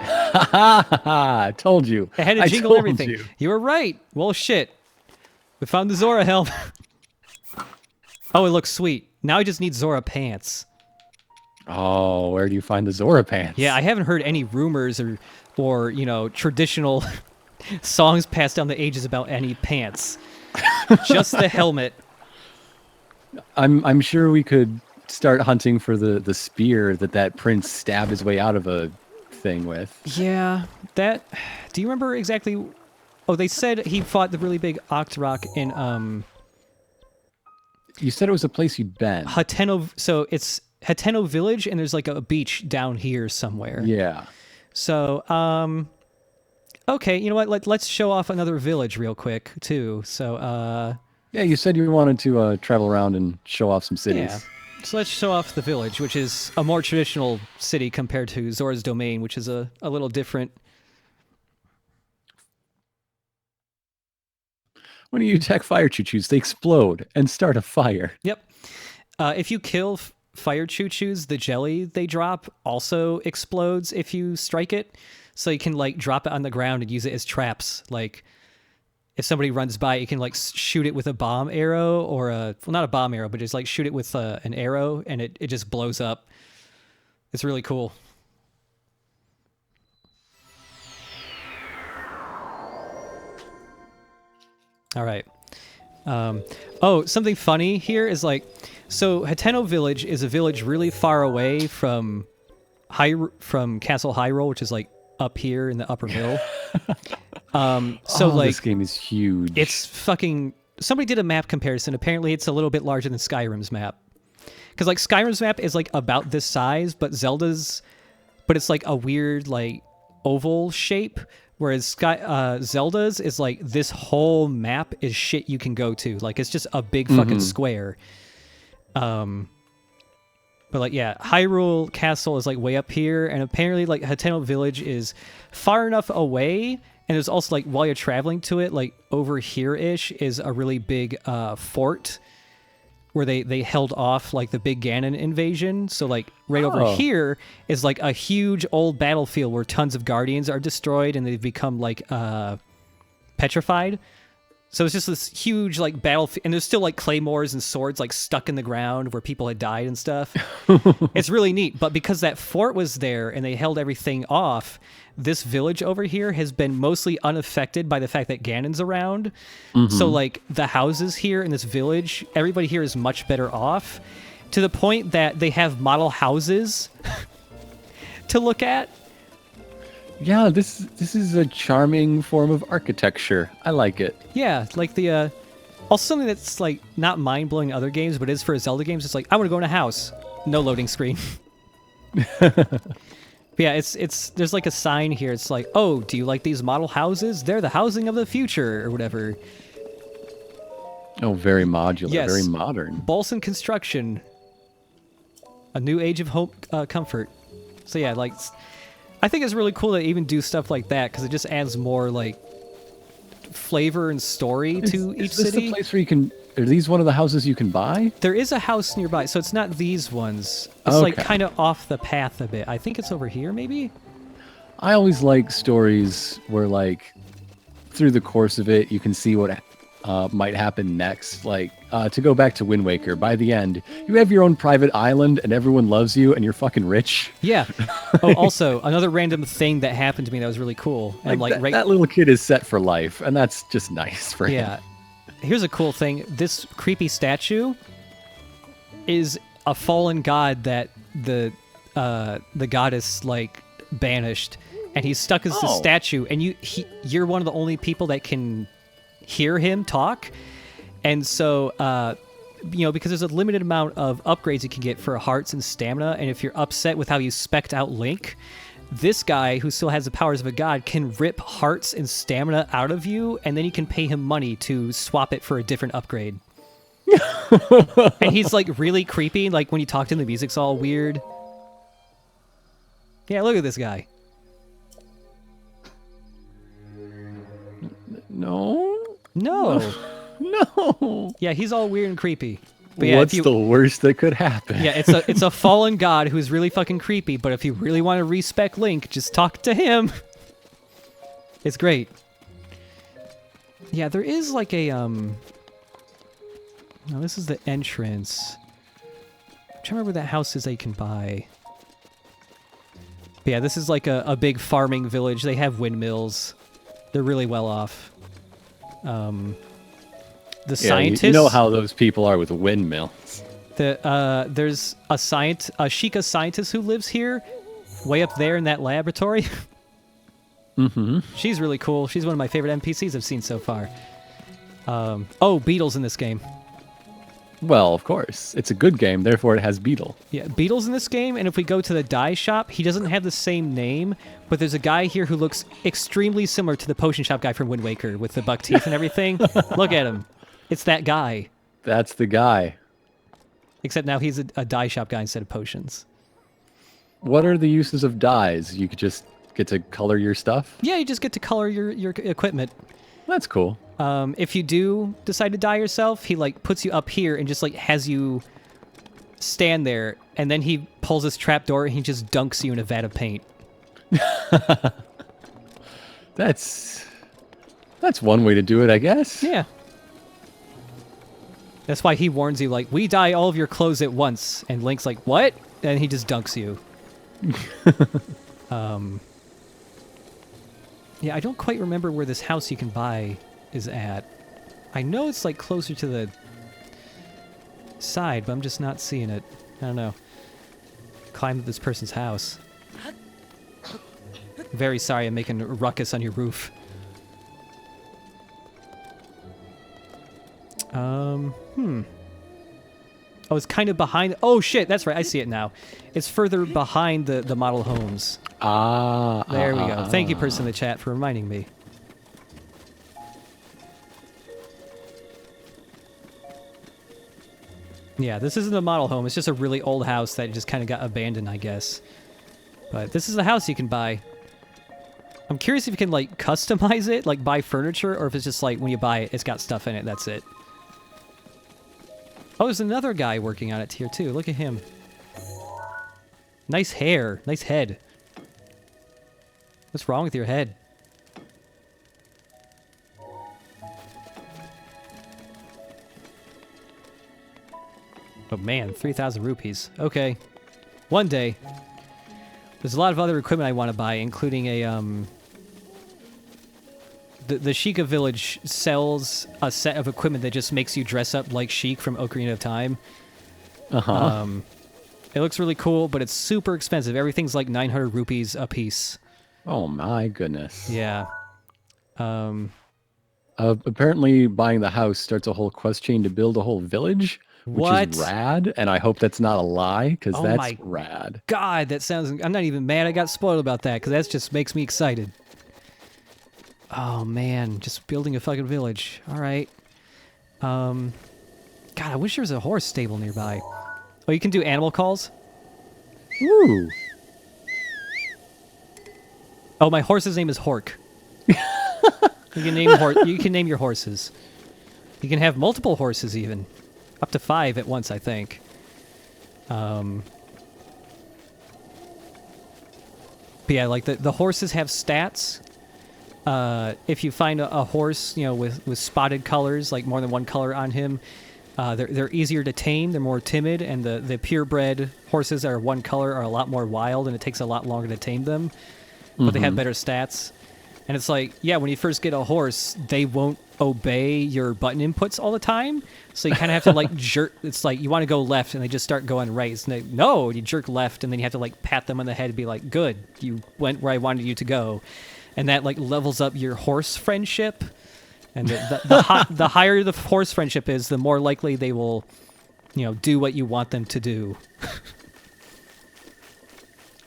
I told you. I had to jingle told everything. you. You were right. Well, shit. We found the Zora helm. Oh, it looks sweet. Now I just need Zora pants. Oh, where do you find the Zora pants? Yeah, I haven't heard any rumors or you know, traditional songs passed down the ages about any pants. Just the helmet. I'm sure we could start hunting for the spear that prince stabbed his way out of a thing with. Yeah, that... Do you remember exactly... Oh, they said he fought the really big Octorok in, You said it was a place you'd been. Hateno... So, it's Hateno Village, and there's, like, a beach down here somewhere. Yeah. So, okay, you know what? Let's show off another village real quick, too. So, Yeah, you said you wanted to travel around and show off some cities. yeah. So let's show off the village, which is a more traditional city compared to Zora's Domain, which is a little different. When you attack fire choo-choos, they explode and start a fire. Yep. If you kill fire choo-choos, the jelly they drop also explodes if you strike it. So you can, like, drop it on the ground and use it as traps. Like, if somebody runs by, you can like shoot it with a bomb arrow or not a bomb arrow, but just like shoot it with an arrow and it just blows up. It's really cool. All right. Oh, something funny here is like, so Hateno Village is a village really far away from Castle Hyrule, which is like up here in the upper middle. Like this game is huge. It's fucking. Somebody did a map comparison. Apparently, it's a little bit larger than Skyrim's map. Because like Skyrim's map is like about this size, but it's like a weird like oval shape. Whereas Zelda's is like this whole map is shit you can go to. Like it's just a big fucking square. But like, yeah, Hyrule Castle is like way up here, and apparently like Hateno Village is far enough away, and there's also like while you're traveling to it, like over here-ish is a really big fort where they held off like the big Ganon invasion. So like right over here is like a huge old battlefield where tons of guardians are destroyed and they've become like petrified. So it's just this huge like battlefield, and there's still like claymores and swords like stuck in the ground where people had died and stuff. It's really neat. But because that fort was there and they held everything off, this village over here has been mostly unaffected by the fact that Ganon's around. So like the houses here in this village, everybody here is much better off, to the point that they have model houses to look at. Yeah, this is a charming form of architecture. I like it. Yeah, like the also something that's like not mind-blowing in other games, but is for Zelda games. It's like, I want to go in a house, no loading screen. Yeah, it's there's like a sign here. It's like, oh, do you like these model houses? They're the housing of the future, or whatever. Oh, very modular, yes. Very modern. Balsan construction, a new age of home comfort. So yeah, like. I think it's really cool to even do stuff like that because it just adds more like flavor and story to each city. Is this the place where you can? Are these one of the houses you can buy? There is a house nearby, so it's not these ones. It's like kind of off the path a bit. I think it's over here, maybe. I always like stories where, like, through the course of it, you can see what might happen next. Like, to go back to Wind Waker, by the end, you have your own private island and everyone loves you and you're fucking rich. Yeah. Oh, also, another random thing that happened to me that was really cool. And that little kid is set for life, and that's just nice for him. Yeah. Here's a cool thing. This creepy statue is a fallen god that the goddess, like, banished. And he's stuck as the statue, and you're one of the only people that can hear him talk. And so because there's a limited amount of upgrades you can get for hearts and stamina, and if you're upset with how you spec'd out Link, this guy who still has the powers of a god can rip hearts and stamina out of you, and then you can pay him money to swap it for a different upgrade. And he's like really creepy, like when you talk to him the music's all weird. Yeah, look at this guy. No. No. Yeah, he's all weird and creepy. But yeah, what's the worst that could happen? Yeah, it's a fallen god who's really fucking creepy, but if you really want to respec Link, just talk to him. It's great. Yeah, there is like a no, this is the entrance. I'm trying to remember where that house is that you can buy. But yeah, this is like a big farming village. They have windmills. They're really well off. The scientists. You know how those people are with windmills. There's a Sheikah scientist who lives here, way up there in that laboratory. She's really cool. She's one of my favorite NPCs I've seen so far. Beetle's in this game. Well, of course. It's a good game, therefore it has Beetle. Yeah, Beetle's in this game, and if we go to the dye shop, he doesn't have the same name, but there's a guy here who looks extremely similar to the potion shop guy from Wind Waker with the buck teeth and everything. Look at him. It's that guy. That's the guy. Except now he's a dye shop guy instead of potions. What are the uses of dyes? You could just get to color your stuff? Yeah, you just get to color your equipment. That's cool. If you do decide to dye yourself, he like puts you up here and just like has you stand there, and then he pulls his trapdoor and he just dunks you in a vat of paint. That's That's one way to do it, I guess. Yeah. That's why he warns you, like, we dye all of your clothes at once. And Link's like, what? And he just dunks you. Yeah, I don't quite remember where this house you can buy is at. I know it's, like, closer to the side, but I'm just not seeing it. I don't know. Climb this person's house. Very sorry I'm making a ruckus on your roof. Oh, it's kind of behind... Oh, shit, that's right. I see it now. It's further behind the model homes. There we go. Thank you, person in the chat, for reminding me. Yeah, this isn't a model home. It's just a really old house that just kind of got abandoned, I guess. But this is a house you can buy. I'm curious if you can, like, customize it, like, buy furniture, or if it's just, like, when you buy it, it's got stuff in it, that's it. Oh, there's another guy working on it here, too. Look at him. Nice hair. Nice head. What's wrong with your head? Oh, man. 3,000 rupees. Okay. One day. There's a lot of other equipment I want to buy, including a, The Sheikah village sells a set of equipment that just makes you dress up like Sheik from Ocarina of Time. It looks really cool, but it's super expensive. Everything's like 900 rupees a piece. Oh my goodness. Yeah. Apparently buying the house starts a whole quest chain to build a whole village, which is rad, and I hope that's not a lie, because that's rad. God, that sounds... I'm not even mad I got spoiled about that, because that just makes me excited. Oh, man. Just building a fucking village. All right. God, I wish there was a horse stable nearby. Oh, you can do animal calls? Ooh. Oh, my horse's name is Hork. You can name your horses. You can have multiple horses, even. Up to 5 at once, I think. But yeah, like, the horses have stats. If you find a horse, you know, with spotted colors, like more than one color on him, they're easier to tame, they're more timid, and the purebred horses that are one color are a lot more wild, and it takes a lot longer to tame them, but they have better stats. And it's like, yeah, when you first get a horse, they won't obey your button inputs all the time, so you kind of have to, like, jerk. It's like, you want to go left, and they just start going right. And they, no, you jerk left, and then you have to, like, pat them on the head and be like, good, you went where I wanted you to go. And that, like, levels up your horse friendship. And the higher the horse friendship is, the more likely they will, you know, do what you want them to do.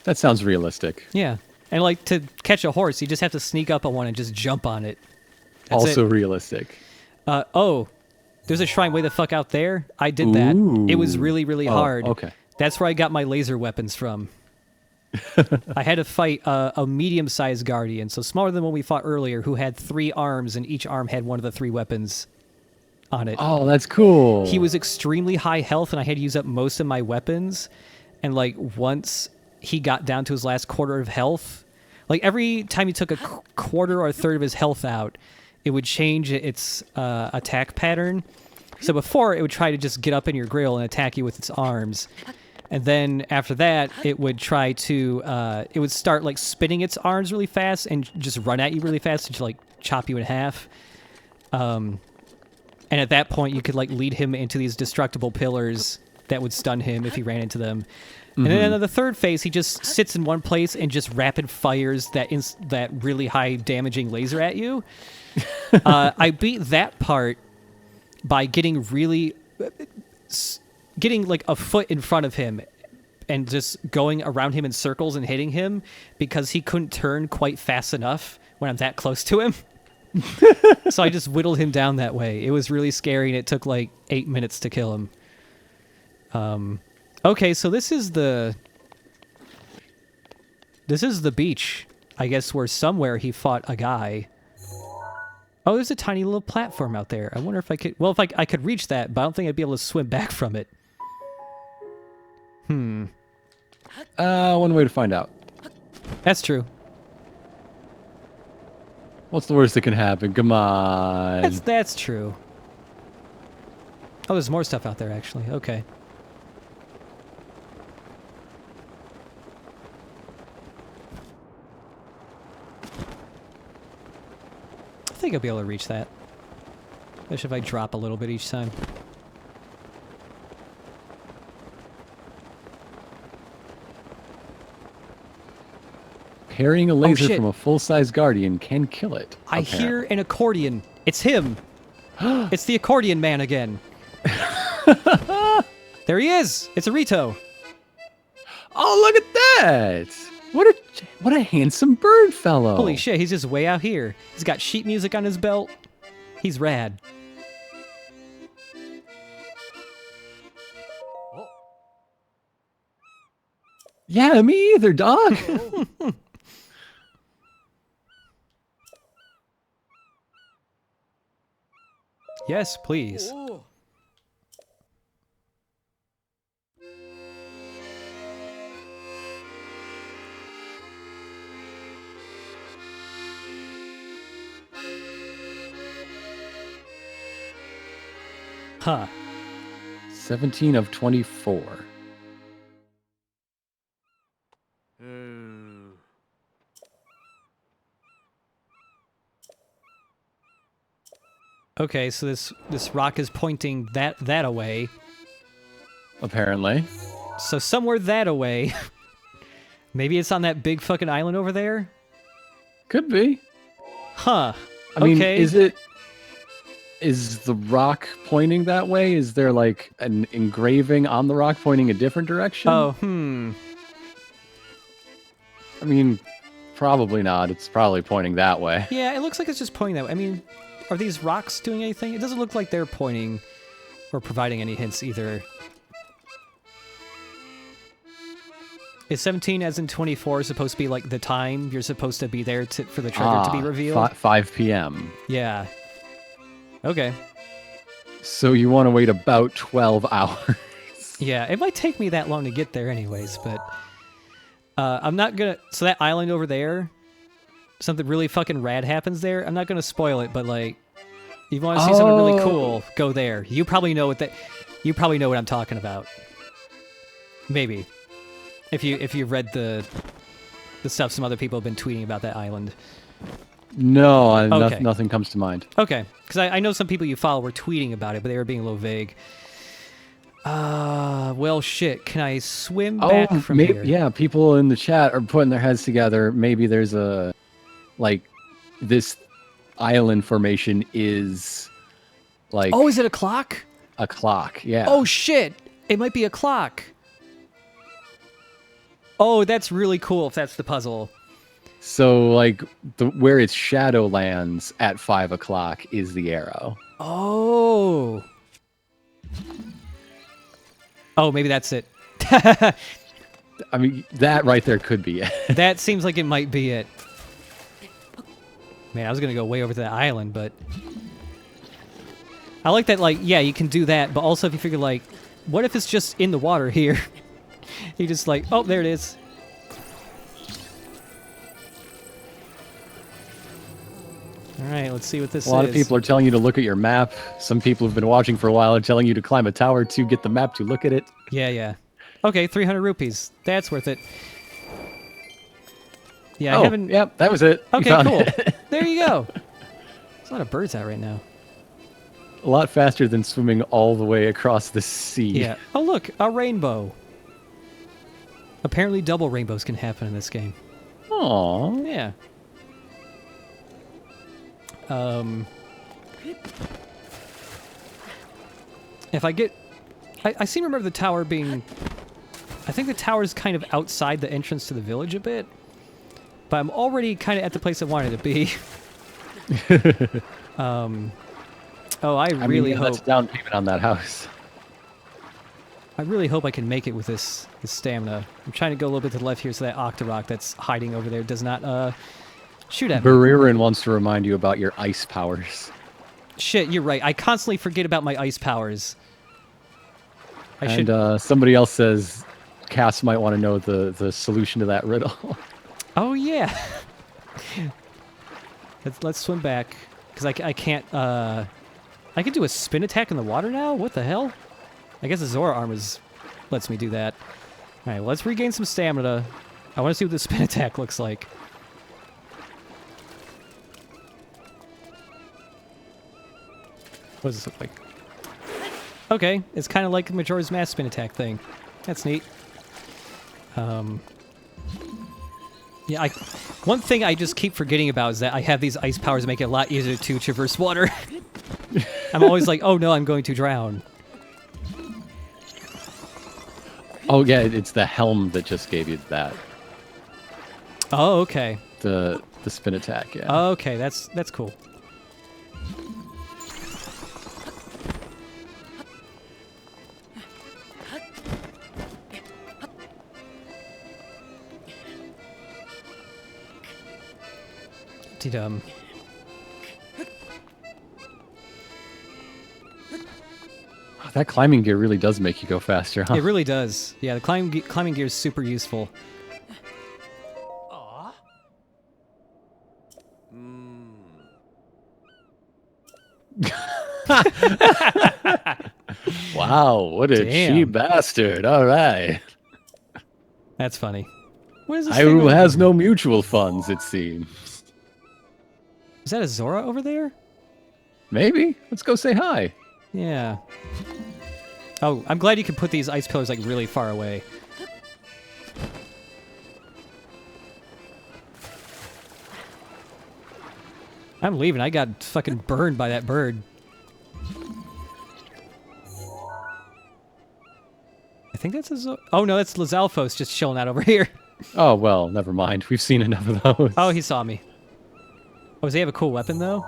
That sounds realistic. Yeah. And, like, to catch a horse, you just have to sneak up on one and just jump on it. That's also it. Realistic. Oh, there's a shrine way the fuck out there. I did that. Ooh. It was really, really hard. Okay. That's where I got my laser weapons from. I had to fight a medium-sized guardian, so smaller than one we fought earlier, who had 3 arms, and each arm had one of the 3 weapons on it. Oh, that's cool. He was extremely high health, and I had to use up most of my weapons. And, like, once he got down to his last quarter of health, like, every time he took a quarter or a third of his health out, it would change its attack pattern. So before, it would try to just get up in your grill and attack you with its arms. And then after that, it would try to, it would start, like, spinning its arms really fast and just run at you really fast and, like, chop you in half. And at that point, you could, like, lead him into these destructible pillars that would stun him if he ran into them. And then in the third phase, he just sits in one place and just rapid fires that really high damaging laser at you. I beat that part by getting like a foot in front of him and just going around him in circles and hitting him because he couldn't turn quite fast enough when I'm that close to him. So I just whittled him down that way. It was really scary, and it took like 8 minutes to kill him. Okay, so this is the beach, I guess, where somewhere he fought a guy. Oh, there's a tiny little platform out there. I wonder if I could... Well, if I could reach that, but I don't think I'd be able to swim back from it. One way to find out. That's true. What's the worst that can happen? Come on. That's true. Oh, there's more stuff out there, actually. Okay. I think I'll be able to reach that. Especially if I drop a little bit each time. Parrying a laser shit. from a full-size guardian can kill it. I hear an accordion. It's him. It's the accordion man again. There he is. It's a Rito. Oh, look at that! What a handsome bird fellow. Holy shit, he's just way out here. He's got sheet music on his belt. He's rad. Yeah, me either, dog. Yes, please. Huh. 17 of 24. Okay, so this rock is pointing that away. Apparently. So somewhere that away. Maybe it's on that big fucking island over there? Could be. Huh. I mean, okay. is the rock pointing that way? Is there like an engraving on the rock pointing a different direction? Oh, I mean, probably not. It's probably pointing that way. Yeah, it looks like it's just pointing that way. I mean, are these rocks doing anything? It doesn't look like they're pointing or providing any hints either. Is 17 as in 24 supposed to be like the time you're supposed to be there for the treasure to be revealed? 5 p.m. Yeah. Okay. So you want to wait about 12 hours. Yeah, it might take me that long to get there anyways, but I'm not gonna... So that island over there, something really fucking rad happens there. I'm not gonna spoil it, but like, you want to see something really cool, go there. You probably know what I'm talking about. Maybe. If you've read the stuff some other people have been tweeting about that island. No, Okay. nothing comes to mind. Okay, because I know some people you follow were tweeting about it, but they were being a little vague. Well, shit. Can I swim back from here? Yeah, people in the chat are putting their heads together. Maybe there's this island formation is like... Oh, is it a clock? A clock, yeah. Oh, shit. It might be a clock. Oh, that's really cool if that's the puzzle. So, like, where its shadow lands at 5 o'clock is the arrow. Oh. Oh, maybe that's it. I mean, that right there could be it. That seems like it might be it. Man, I was going to go way over to that island, but... I like that, like, yeah, you can do that, but also if you figure, like, what if it's just in the water here? You just like, oh, there it is. All right, let's see what this is. A lot of people are telling you to look at your map. Some people have been watching for a while and telling you to climb a tower to get the map to look at it. Yeah. Okay, 300 rupees. That's worth it. Yeah, I haven't... Yep, that was it. Okay, You found cool. it. There you go. There's a lot of birds out right now. A lot faster than swimming all the way across the sea. Yeah. Oh, look, a rainbow. Apparently double rainbows can happen in this game. Aww. Yeah. If I get... I seem to remember the tower being... I think the tower is kind of outside the entrance to the village a bit. But I'm already kind of at the place I wanted to be. Oh, I really hope... That's down payment on that house. I really hope I can make it with this stamina. I'm trying to go a little bit to the left here so that Octorok that's hiding over there does not shoot at me. Bariran wants to remind you about your ice powers. Shit, you're right. I constantly forget about my ice powers. Somebody else says Cass might want to know the solution to that riddle. Oh, yeah. Let's swim back. Because I can't... I can do a spin attack in the water now? What the hell? I guess the Zora armor lets me do that. Alright, well, let's regain some stamina. I want to see what the spin attack looks like. What does this look like? Okay, it's kind of like the Majora's Mask spin attack thing. That's neat. Yeah, one thing I just keep forgetting about is that I have these ice powers that make it a lot easier to traverse water. I'm always like, oh no, I'm going to drown. Oh yeah, it's the Helm that just gave you that. Oh, okay. The spin attack, yeah. Oh, okay, that's cool. Dum. That climbing gear really does make you go faster, huh? It really does. Yeah, the climbing gear is super useful. Wow, what a Damn. cheap bastard. All right. That's funny. What is this? Hyrule has no mutual funds, it seems. Is that a Zora over there? Maybe. Let's go say hi. Yeah. Oh, I'm glad you can put these ice pillars like really far away. I'm leaving. I got fucking burned by that bird. I think that's a oh no, that's Lizalfos just chilling out over here. Oh, well, never mind. We've seen enough of those. Oh, he saw me. Oh, does he have a cool weapon, though?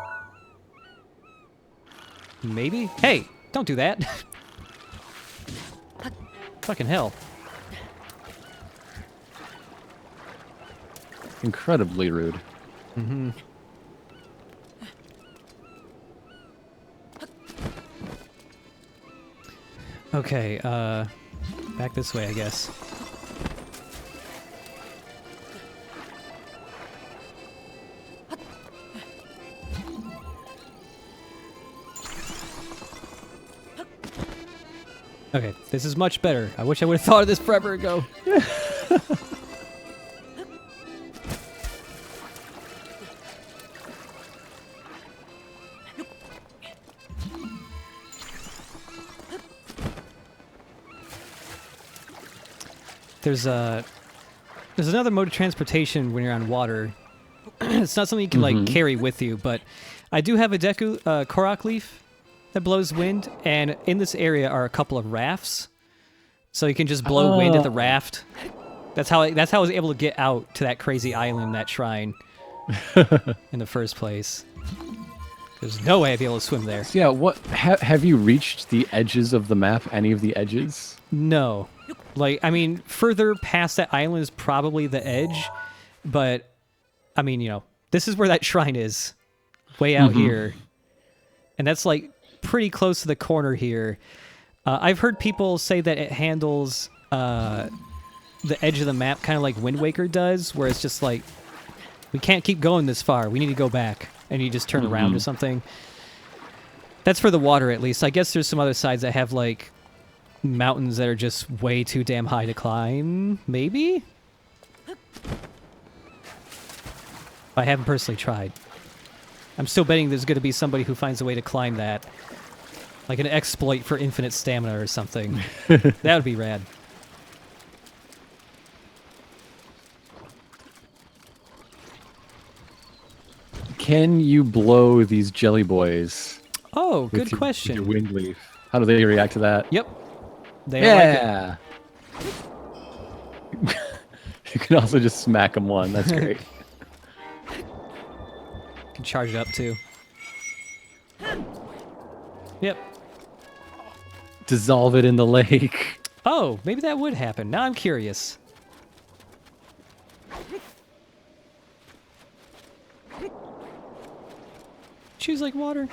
Maybe? Hey, don't do that. Fucking hell. Incredibly rude. Mm-hmm. Okay, back this way, I guess. Okay, this is much better. I wish I would have thought of this forever ago. There's another mode of transportation when you're on water. It's not something you can like carry with you, but I do have a Korok leaf that blows wind, and in this area are a couple of rafts, so you can just blow wind at the raft. That's how I was able to get out to that crazy island, that shrine, in the first place. There's no way I'd be able to swim there. So yeah, what have you reached the edges of the map? Any of the edges? No. Like, I mean, further past that island is probably the edge, but, I mean, you know, this is where that shrine is, way out here. And that's, like, pretty close to the corner here. I've heard people say that it handles the edge of the map kind of like Wind Waker does, where it's just like, we can't keep going this far, we need to go back, and you just turn around or something. That's for the water, at least. I guess there's some other sides that have, like, mountains that are just way too damn high to climb, maybe? I haven't personally tried. I'm still betting there's going to be somebody who finds a way to climb that. Like an exploit for infinite stamina or something. That would be rad. Can you blow these jelly boys? Oh, good question. With your wind leaf. How do they react to that? Yep. They like Yeah. You can also just smack them one. That's great. Can charge it up too. Yep. Dissolve it in the lake. Oh, maybe that would happen. Now I'm curious. Choose like water.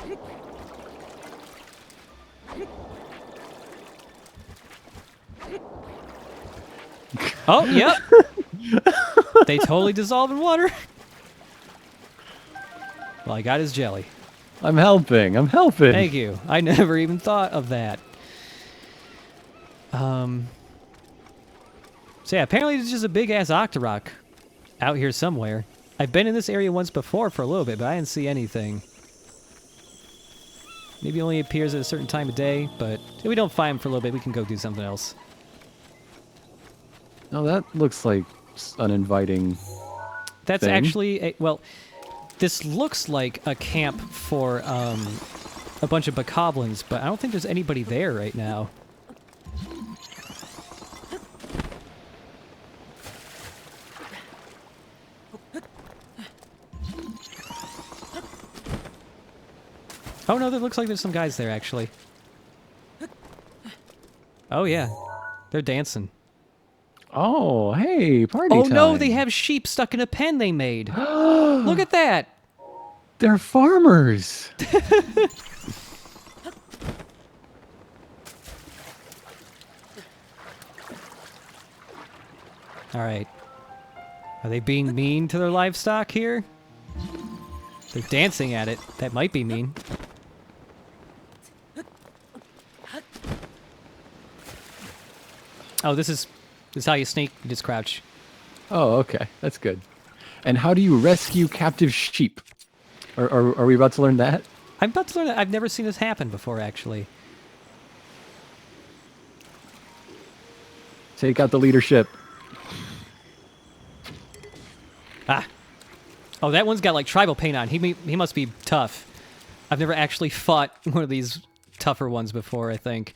Oh, yep. They totally dissolve in water. Well, I got his jelly. I'm helping. I'm helping. Thank you. I never even thought of that. So yeah, apparently there's just a big-ass Octorok out here somewhere. I've been in this area once before for a little bit, but I didn't see anything. Maybe it only appears at a certain time of day, but if we don't find him for a little bit, we can go do something else. Oh, that looks like uninviting. That's thing. actually well, this looks like a camp for a bunch of bokoblins, but I don't think there's anybody there right now. Oh no, there looks like there's some guys there actually. Oh yeah, they're dancing. Oh, hey, party time. Oh no, they have sheep stuck in a pen they made. Look at that. They're farmers. All right. Are they being mean to their livestock here? They're dancing at it. That might be mean. Oh, this is how you sneak. You just crouch. Oh, okay. That's good. And how do you rescue captive sheep? Are we about to learn that? I'm about to learn that. I've never seen this happen before, actually. Take out the leadership. Ah. Oh, that one's got like tribal paint on. He must be tough. I've never actually fought one of these tougher ones before, I think.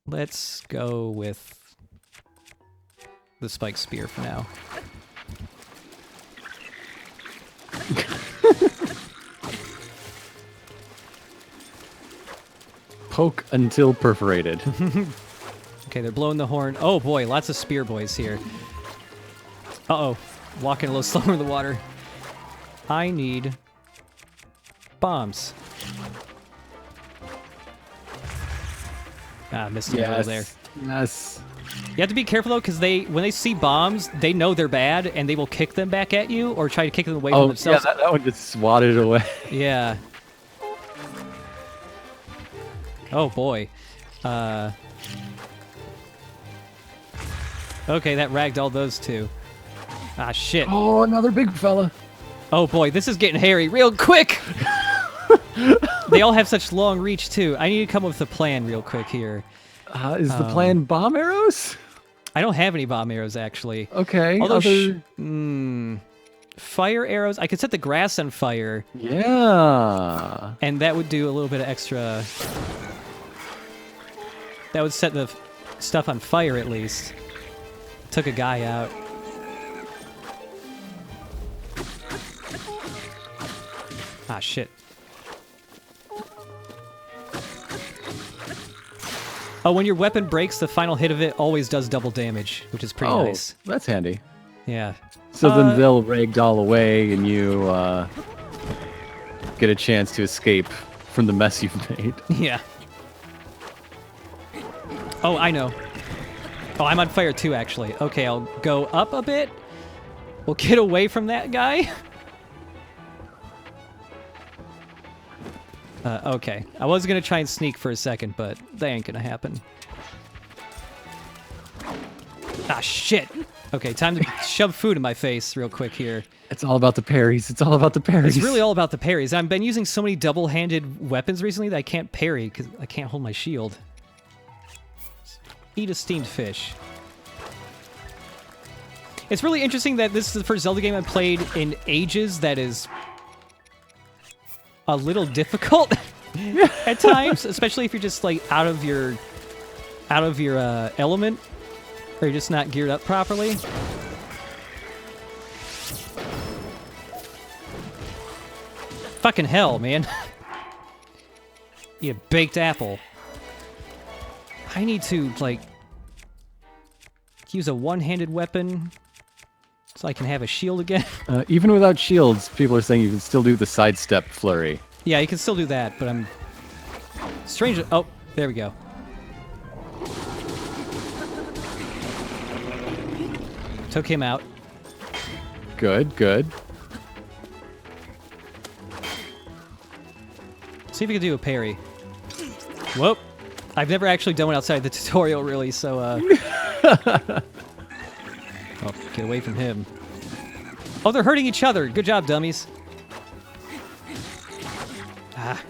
Let's go with the spike spear for now. Poke until perforated. Okay, they're blowing the horn. Oh boy, lots of spear boys here. Uh-oh, walking a little slower in the water. I need bombs. Ah, missed him over there. Yes. You have to be careful though, because when they see bombs, they know they're bad, and they will kick them back at you or try to kick them away from themselves. Yeah, that one gets swatted away. Yeah. Oh boy. Okay, that ragdolled those two. Ah, shit. Oh, another big fella. Oh boy, this is getting hairy real quick! They all have such long reach, too. I need to come up with a plan real quick here. Is the plan bomb arrows? I don't have any bomb arrows, actually. Okay. Although, fire arrows, I could set the grass on fire. Yeah. And that would do a little bit of extra... That would set the stuff on fire, at least. Took a guy out. Ah, shit. Oh, when your weapon breaks, the final hit of it always does double damage, which is pretty nice. That's handy. Yeah. So then they'll ragdoll away, and you get a chance to escape from the mess you've made. Yeah. Oh, I know. Oh, I'm on fire too, actually. Okay, I'll go up a bit. We'll get away from that guy. Okay. I was going to try and sneak for a second, but that ain't going to happen. Ah, shit. Okay, time to shove food in my face real quick here. It's all about the parries. It's all about the parries. It's really all about the parries. I've been using so many double-handed weapons recently that I can't parry because I can't hold my shield. Eat a steamed fish. It's really interesting that this is the first Zelda game I've played in ages that is a little difficult at times, especially if you're just like out of your element, or you're just not geared up properly. Fucking hell, man. You baked apple. I need to, like, use a one-handed weapon so I can have a shield again. Even without shields, people are saying you can still do the sidestep flurry. Yeah, you can still do that, but I'm... Strange... Oh, there we go. Took him out. Good, good. See if you can do a parry. Whoop. I've never actually done one outside the tutorial, really, so, Oh, get away from him. Oh, they're hurting each other. Good job, dummies. Ah.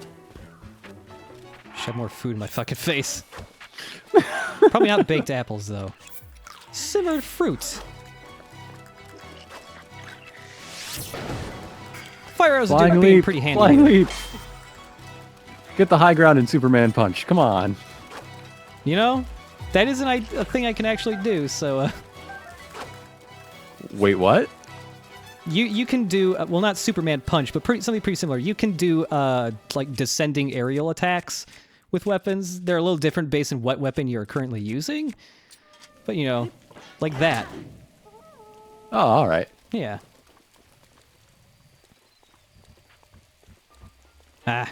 Shove more food in my fucking face. Probably not baked apples, though. Simmered fruit. Fire arrows are being pretty handy. Flying leap. Get the high ground in Superman Punch. Come on. You know, that isn't a thing I can actually do, so, Wait, what? You can do, well, not Superman Punch, but something pretty similar. You can do, like, descending aerial attacks with weapons. They're a little different based on what weapon you're currently using. But, you know, like that. Oh, all right. Yeah. Ah.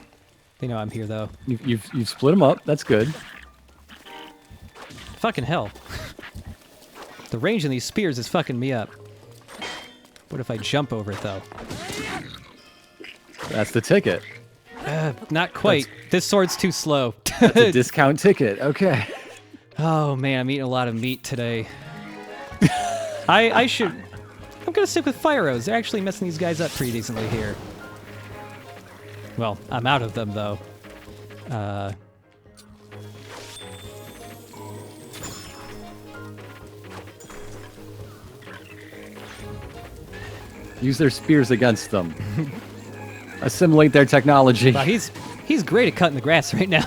They know I'm here, though. You've split them up. That's good. Fucking hell. The range in these spears is fucking me up. What if I jump over it, though? That's the ticket. Not quite. This sword's too slow. That's a discount ticket. Okay. Oh, man, I'm eating a lot of meat today. I should... I'm gonna stick with fire arrows. They're actually messing these guys up pretty decently here. Well, I'm out of them, though. Use their spears against them. Assimilate their technology. Wow, he's great at cutting the grass right now.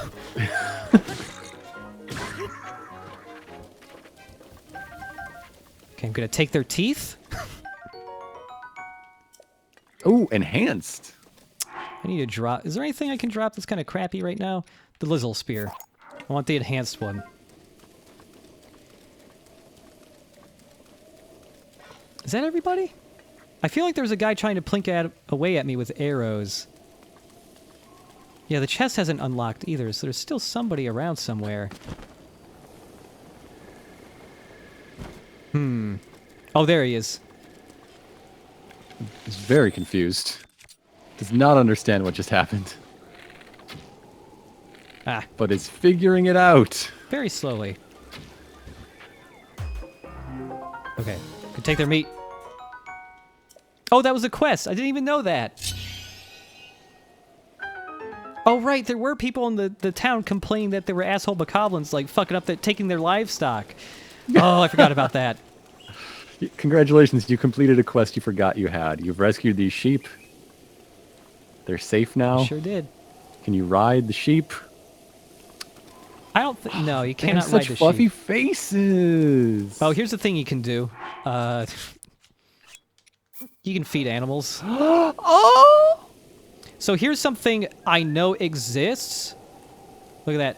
Okay, I'm gonna take their teeth. Oh, enhanced. I need to drop... Is there anything I can drop that's kind of crappy right now? The Lizzle Spear. I want the enhanced one. Is that everybody? I feel like there's a guy trying to plink away at me with arrows. Yeah, the chest hasn't unlocked either, so there's still somebody around somewhere. Oh, there he is. He's very confused. Does not understand what just happened. Ah. But is figuring it out. Very slowly. Okay, can take their meat. Oh, that was a quest. I didn't even know that. Oh, right. There were people in the town complaining that there were asshole bokoblins, like, fucking up, taking their livestock. Oh, I forgot about that. Congratulations, you completed a quest you forgot you had. You've rescued these sheep. They're safe now. I sure did. Can you ride the sheep? I don't think... No, you They have cannot ride such the fluffy sheep. faces. Oh, here's the thing you can do. You can feed animals. Oh! So here's something I know exists. Look at that.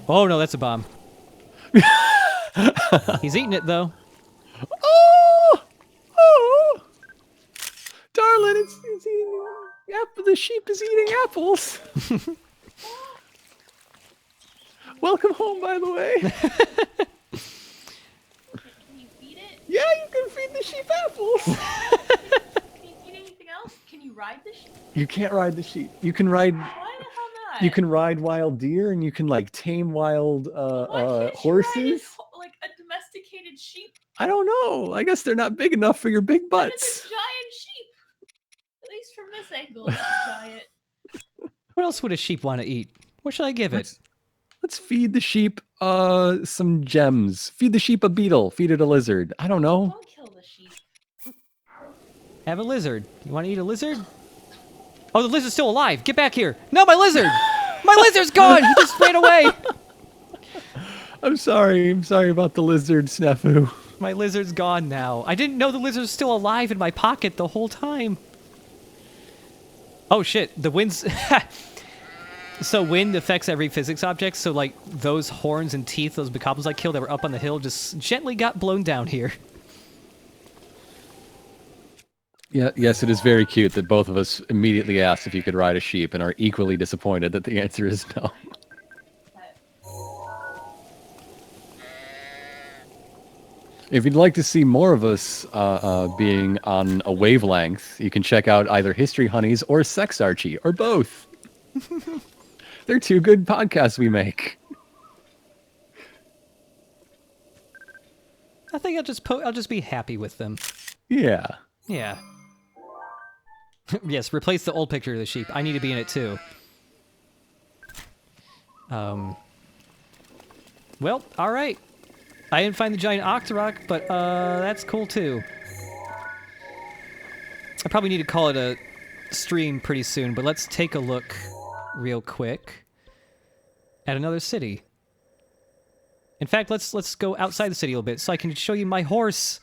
Oh, no, that's a bomb. He's eating it, though. Oh! Oh! Darling, it's eating... The sheep is eating apples. Welcome home, by the way. Can you feed it? Yeah, you can feed the sheep apples. Can you feed anything else? Can you ride the sheep? You can't ride the sheep. You can ride... Why the hell not? You can ride wild deer, and you can, like, tame wild Why can't horses. you ride like a domesticated sheep? I don't know. I guess they're not big enough for your big That is butts. a giant sheep. At least from this angle, it's giant. What else would a sheep want to eat? What should I give it? Let's feed the sheep some gems. Feed the sheep a beetle. Feed it a lizard. I don't know. Don't kill the sheep. Have a lizard. You want to eat a lizard? Oh, the lizard's still alive. Get back here. No, my lizard! My lizard's gone! He just ran away! I'm sorry. I'm sorry about the lizard snafu. My lizard's gone now. I didn't know the lizard's still alive in my pocket the whole time. Oh, shit. The wind's... So wind affects every physics object, so, like, those horns and teeth, those bokoblins I killed that were up on the hill just gently got blown down here. Yeah, yes, it is very cute that both of us immediately asked if you could ride a sheep and are equally disappointed that the answer is no. If you'd like to see more of us being on a wavelength, you can check out either History Honeys or Sex Archie, or both. They're two good podcasts we make. I think I'll just be happy with them. Yeah. Yeah. Yes, replace the old picture of the sheep. I need to be in it too. Well, all right. I didn't find the giant Octorok, but that's cool too. I probably need to call it a stream pretty soon, but let's take a look real quick at another city. In fact, let's go outside the city a little bit so I can show you my horse.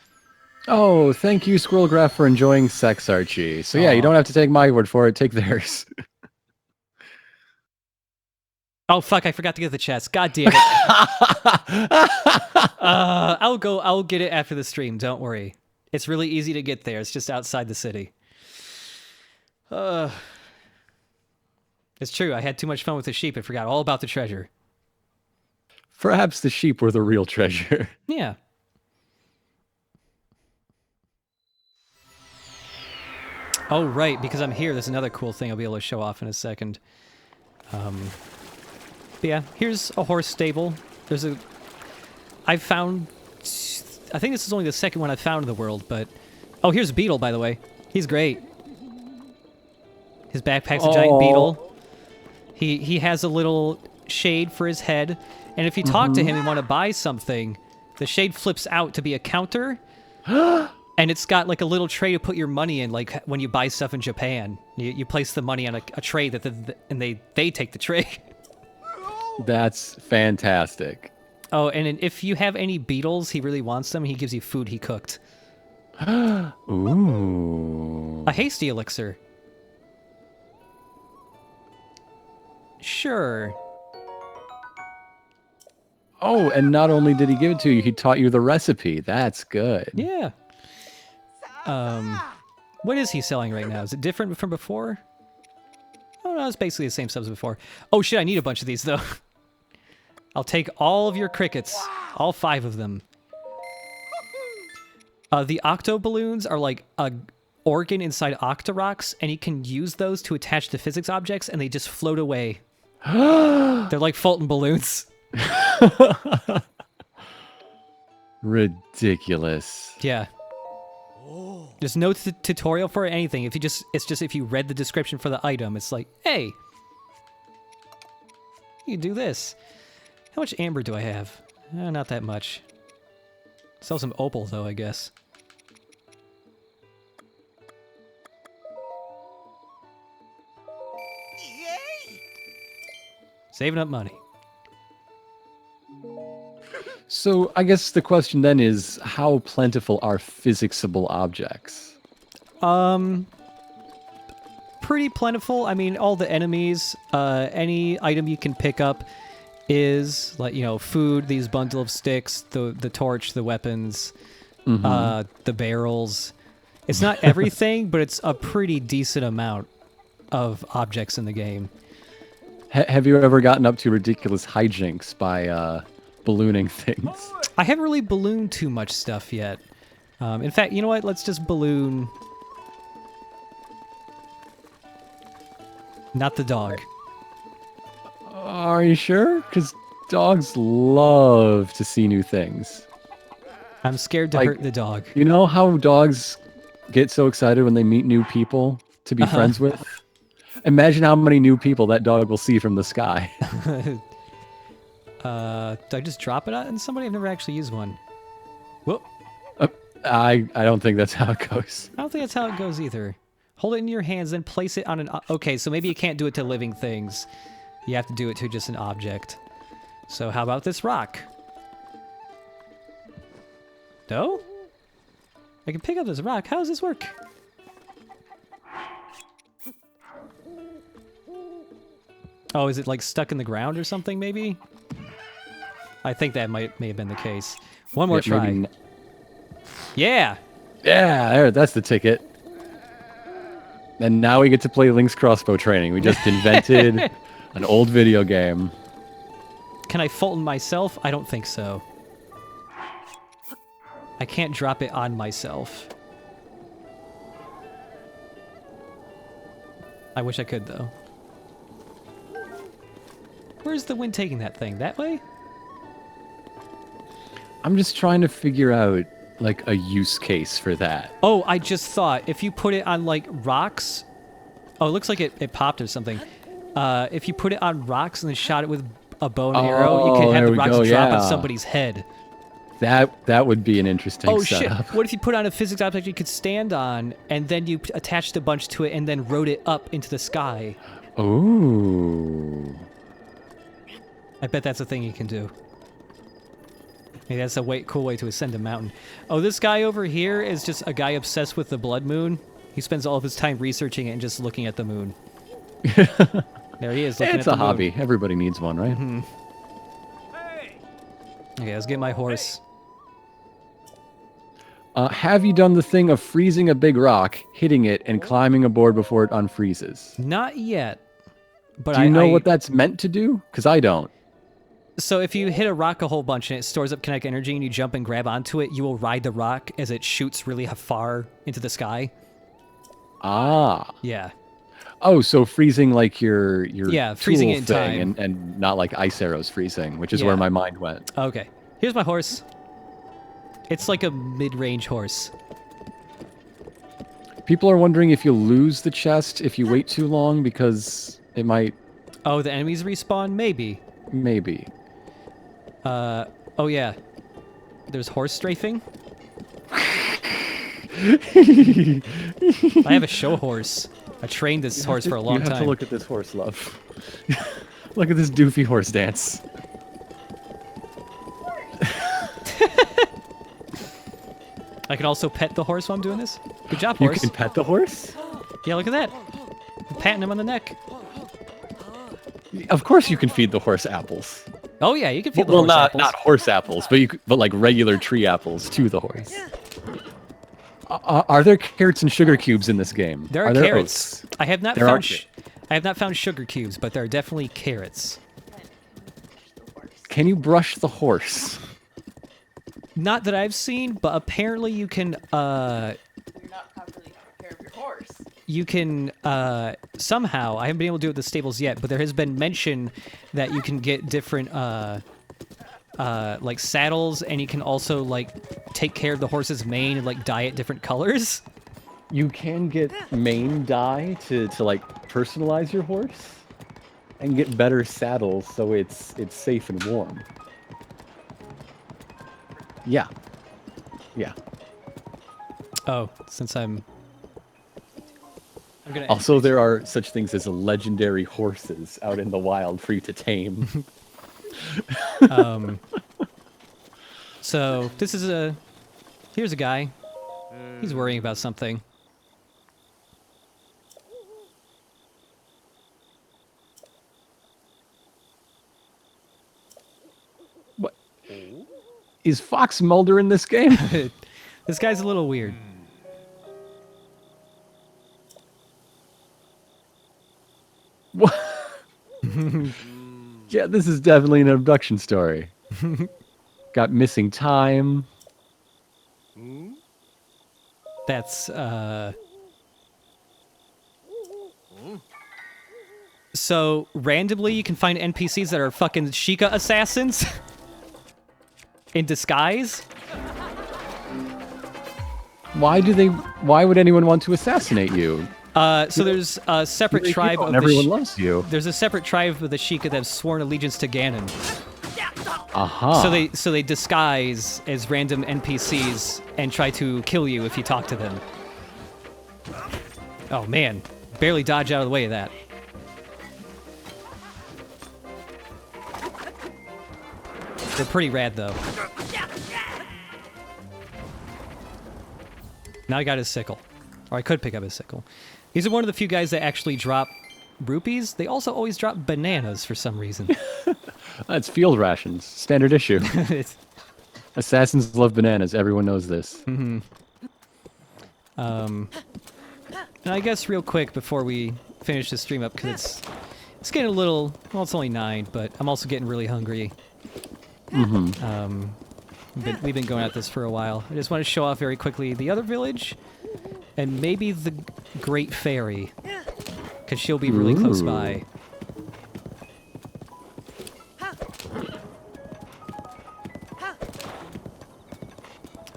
Oh, thank you, Squirrelgraph, for enjoying Sex Archie. So yeah, you don't have to take my word for it. Take theirs. Oh fuck! I forgot to get the chest. God damn it! I'll get it after the stream. Don't worry. It's really easy to get there. It's just outside the city. It's true. I had too much fun with the sheep and forgot all about the treasure. Perhaps the sheep were the real treasure. Yeah. Oh right, because I'm here. There's another cool thing I'll be able to show off in a second. But yeah, here's a horse stable. I think this is only the second one I've found in the world, but... Oh, here's Beetle, by the way. He's great. His backpack's a giant beetle. He has a little shade for his head, and if you talk to him and want to buy something, the shade flips out to be a counter, and it's got like a little tray to put your money in, like when you buy stuff in Japan. You place the money on a tray and they take the tray. That's fantastic. Oh, and if you have any beetles, he really wants them, he gives you food he cooked. Ooh. A hasty elixir. Sure. Oh, and not only did he give it to you, he taught you the recipe. That's good. Yeah. What is he selling right now? Is it different from before? Oh no, it's basically the same stuff as before. Oh shit, I need a bunch of these though. I'll take all of your crickets. All 5 of them. The octo balloons are like a organ inside Octoroks, and you can use those to attach to physics objects, and they just float away. They're like Fulton balloons. Ridiculous. Yeah. There's no tutorial for anything. It's just if you read the description for the item, it's like, hey, you do this. How much amber do I have? Not that much. Sell some opal though, I guess. Yay! Saving up money. So I guess the question then is, how plentiful are physicsable objects? Pretty plentiful. I mean, all the enemies, any item you can pick up is, like, you know, food, these bundle of sticks, the torch, the weapons, the barrels. It's not everything, but it's a pretty decent amount of objects in the game. Have you ever gotten up to ridiculous hijinks by ballooning things? I haven't really ballooned too much stuff yet. In fact, you know what? Let's just balloon... Not the dog. Are you sure? Because dogs love to see new things. I'm scared to Like, hurt the dog. You know how dogs get so excited when they meet new people to be friends with? Imagine how many new people that dog will see from the sky. Do I just drop it on somebody? I've never actually used one. Whoop. I don't think that's how it goes. I don't think that's how it goes either. Hold it in your hands, then place it on an... Okay, so maybe you can't do it to living things. You have to do it to just an object. So how about this rock? No? I can pick up this rock. How does this work? Oh, is it like stuck in the ground or something, maybe? I think that may have been the case. One more try. Yeah! Yeah, that's the ticket. And now we get to play Link's crossbow training. We just invented an old video game. Can I Fulton myself? I don't think so. I can't drop it on myself. I wish I could, though. Where's the wind taking that thing? That way? I'm just trying to figure out, like, a use case for that. Oh, I just thought, if you put it on, like, rocks... Oh, it looks like it popped or something. If you put it on rocks and then shot it with a bow and arrow, you can have the rocks drop on somebody's head. That would be an interesting setup. Shit. What if you put on a physics object you could stand on, and then you attached a bunch to it and then rode it up into the sky? Ooh. I bet that's a thing you can do. Maybe that's a cool way to ascend a mountain. Oh, this guy over here is just a guy obsessed with the blood moon. He spends all of his time researching it and just looking at the moon. There he is, looking at the moon. It's a hobby. Everybody needs one, right? Mm-hmm. Okay, let's get my horse. Have you done the thing of freezing a big rock, hitting it, and climbing aboard before it unfreezes? Not yet. But do you know what that's meant to do? Because I don't. So if you hit a rock a whole bunch and it stores up kinetic energy and you jump and grab onto it, you will ride the rock as it shoots really far into the sky. Ah. Yeah. Oh, so freezing like your freezing tool it in thing time. and not like ice arrows freezing, which is where my mind went. Okay. Here's my horse. It's like a mid-range horse. People are wondering if you'll lose the chest if you wait too long because it might... Oh, the enemies respawn? Maybe. Maybe. Oh yeah. There's horse strafing. I have a show horse. I trained this horse for a long time. You have to look at this horse, love. Look at this doofy horse dance. I can also pet the horse while I'm doing this. Good job, horse. You can pet the horse? Yeah, look at that. I'm patting him on the neck. Of course you can feed the horse apples. Oh yeah, you can feed the horse apples. Not horse apples, but like regular tree apples to the horse. Are there carrots and sugar cubes in this game? There are carrots. Oats? I have not found sugar cubes, but there are definitely carrots. Can you brush the horse? Not that I've seen, but apparently you can. You're not properly taking care of your horse. You can somehow. I haven't been able to do it at the stables yet, but there has been mention that you can get different like saddles, and you can also like take care of the horse's mane and like dye it different colors. You can get mane dye to like personalize your horse and get better saddles so it's safe and warm. Yeah. Yeah. Oh, since I'm gonna. Also, there are such things as legendary horses out in the wild for you to tame. So this is here's a guy. He's worrying about something. What? Is Fox Mulder in this game? This guy's a little weird. What? Yeah, this is definitely an abduction story. Got missing time. That's So randomly you can find NPCs that are fucking Sheikah assassins in disguise. Why would anyone want to assassinate you? So there's a separate tribe of everyone loves you. There's a separate tribe of the Sheikah that have sworn allegiance to Ganon. Aha. So they disguise as random NPCs and try to kill you if you talk to them. Oh man, barely dodge out of the way of that. They're pretty rad though. Now I got his sickle. Or I could pick up his sickle. These are one of the few guys that actually drop rupees. They also always drop bananas for some reason. That's field rations. Standard issue. Assassins love bananas. Everyone knows this. Mm-hmm. And I guess real quick before we finish this stream up, because it's getting a little... Well, it's only 9, but I'm also getting really hungry. Mm-hmm. We've been going at this for a while. I just want to show off very quickly the other village, and maybe the Great Fairy, because she'll be really close by.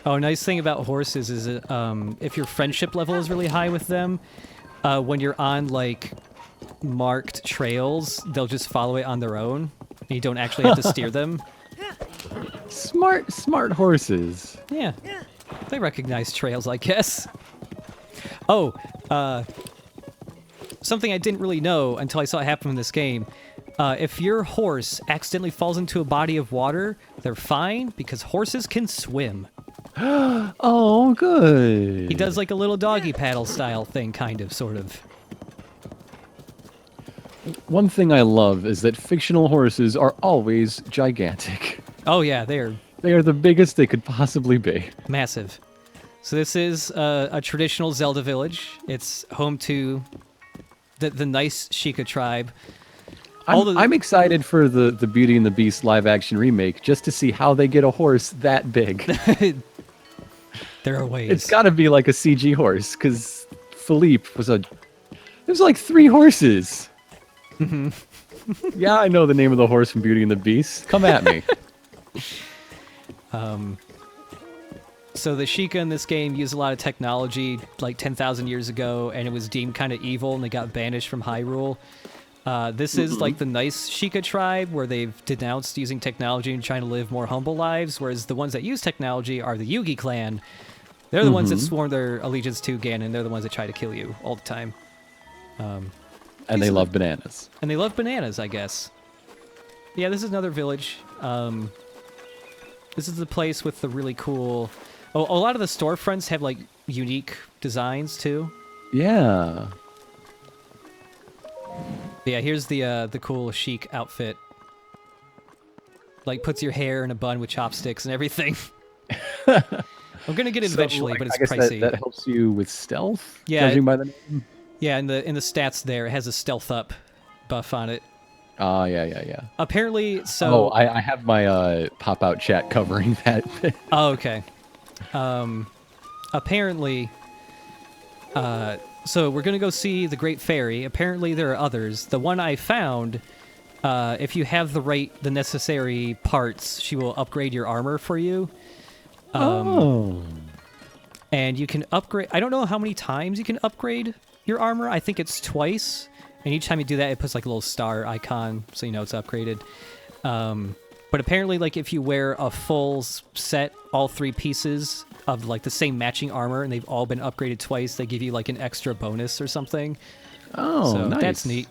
Oh, nice thing about horses is if your friendship level is really high with them, when you're on, like, marked trails, they'll just follow it on their own, and you don't actually have to steer them. Smart horses. Yeah. They recognize trails, I guess. Oh, something I didn't really know until I saw it happen in this game. If your horse accidentally falls into a body of water, they're fine, because horses can swim. Oh, good. He does like a little doggy paddle style thing, kind of, sort of. One thing I love is that fictional horses are always gigantic. Oh yeah, they are the biggest they could possibly be. massive. So this is a traditional Zelda village. It's home to the nice Sheikah tribe. I'm excited for the Beauty and the Beast live action remake just to see how they get a horse that big. There are ways. It's got to be like a CG horse, because Philippe was there's like 3 horses. Yeah, I know the name of the horse from Beauty and the Beast. Come at me. So the Sheikah in this game used a lot of technology like 10,000 years ago, and it was deemed kind of evil, and they got banished from Hyrule. This is like the nice Sheikah tribe, where they've denounced using technology and trying to live more humble lives, whereas the ones that use technology are the Yugi clan. They're the ones that sworn their allegiance to Ganon. They're the ones that try to kill you all the time. And they love bananas. And they love bananas, I guess. Yeah, this is another village. This is the place with the really cool... Oh, a lot of the storefronts have, like, unique designs, too. Yeah. Yeah, here's the cool chic outfit. Like, puts your hair in a bun with chopsticks and everything. I'm gonna get it eventually, but it's I guess pricey. that helps you with stealth? Yeah, Judging by the name? Yeah, in the stats there, it has a stealth up buff on it. Oh, yeah. Apparently, so... Oh, I have my pop-out chat covering that. Oh, okay. Apparently... So we're gonna go see the Great Fairy. Apparently there are others. The one I found, if you have the necessary parts, she will upgrade your armor for you. And you can upgrade... I don't know how many times you can upgrade your armor. I think it's twice. And each time you do that, it puts like a little star icon, so you know it's upgraded. But apparently, like, if you wear a full set, all 3 pieces of like the same matching armor, and they've all been upgraded twice, they give you like an extra bonus or something. Oh, so nice. That's neat.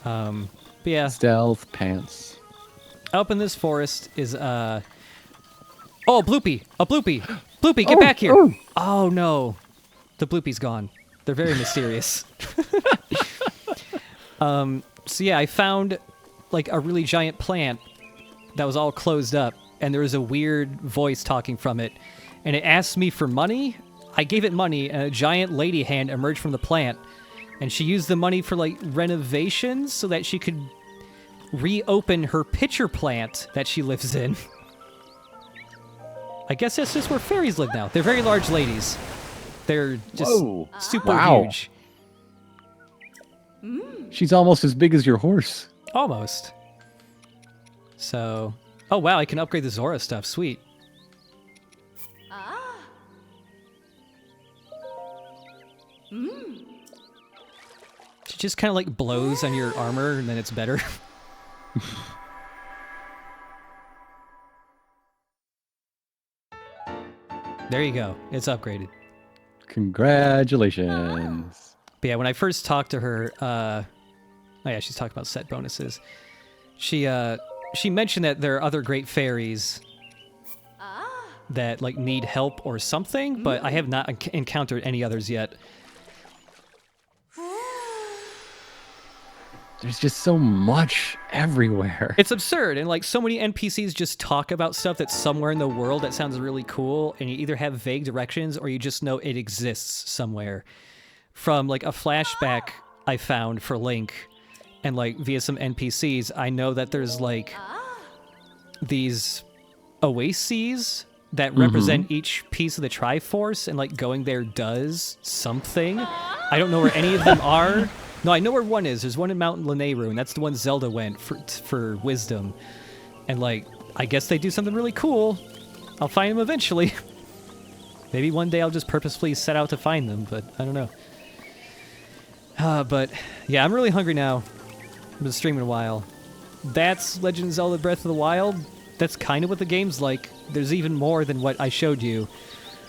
But yeah. Stealth pants. Up in this forest is oh, a Bloopy! A Bloopy! Bloopy, get back here! Oh no, the Bloopy's gone. They're very mysterious. So yeah, I found like a really giant plant that was all closed up, and there was a weird voice talking from it, and it asked me for money. I gave it money, and a giant lady hand emerged from the plant, and she used the money for like renovations so that she could reopen her pitcher plant that she lives in. I guess that's just where fairies live now. They're very large ladies. They're just super huge. She's almost as big as your horse. Almost. So... Oh, wow, I can upgrade the Zora stuff. Sweet. She just kind of, like, blows on your armor, and then it's better. There you go. It's upgraded. Congratulations. But yeah, when I first talked to her, oh yeah, she's talking about set bonuses. She mentioned that there are other great fairies that like need help or something, but I have not encountered any others yet. There's just so much everywhere. It's absurd, and like so many NPCs just talk about stuff that's somewhere in the world that sounds really cool, and you either have vague directions or you just know it exists somewhere. From like a flashback I found for Link, and like via some NPCs, I know that there's like these oases that represent each piece of the Triforce, and like going there does something. I don't know where any of them are. No, I know where one is. There's one in Mount Lanayru, and that's the one Zelda went for wisdom. And like, I guess they do something really cool. I'll find them eventually. Maybe one day I'll just purposefully set out to find them, but I don't know. But yeah, I'm really hungry now. I've been streaming a while. That's Legend of Zelda Breath of the Wild. That's kind of what the game's like. There's even more than what I showed you.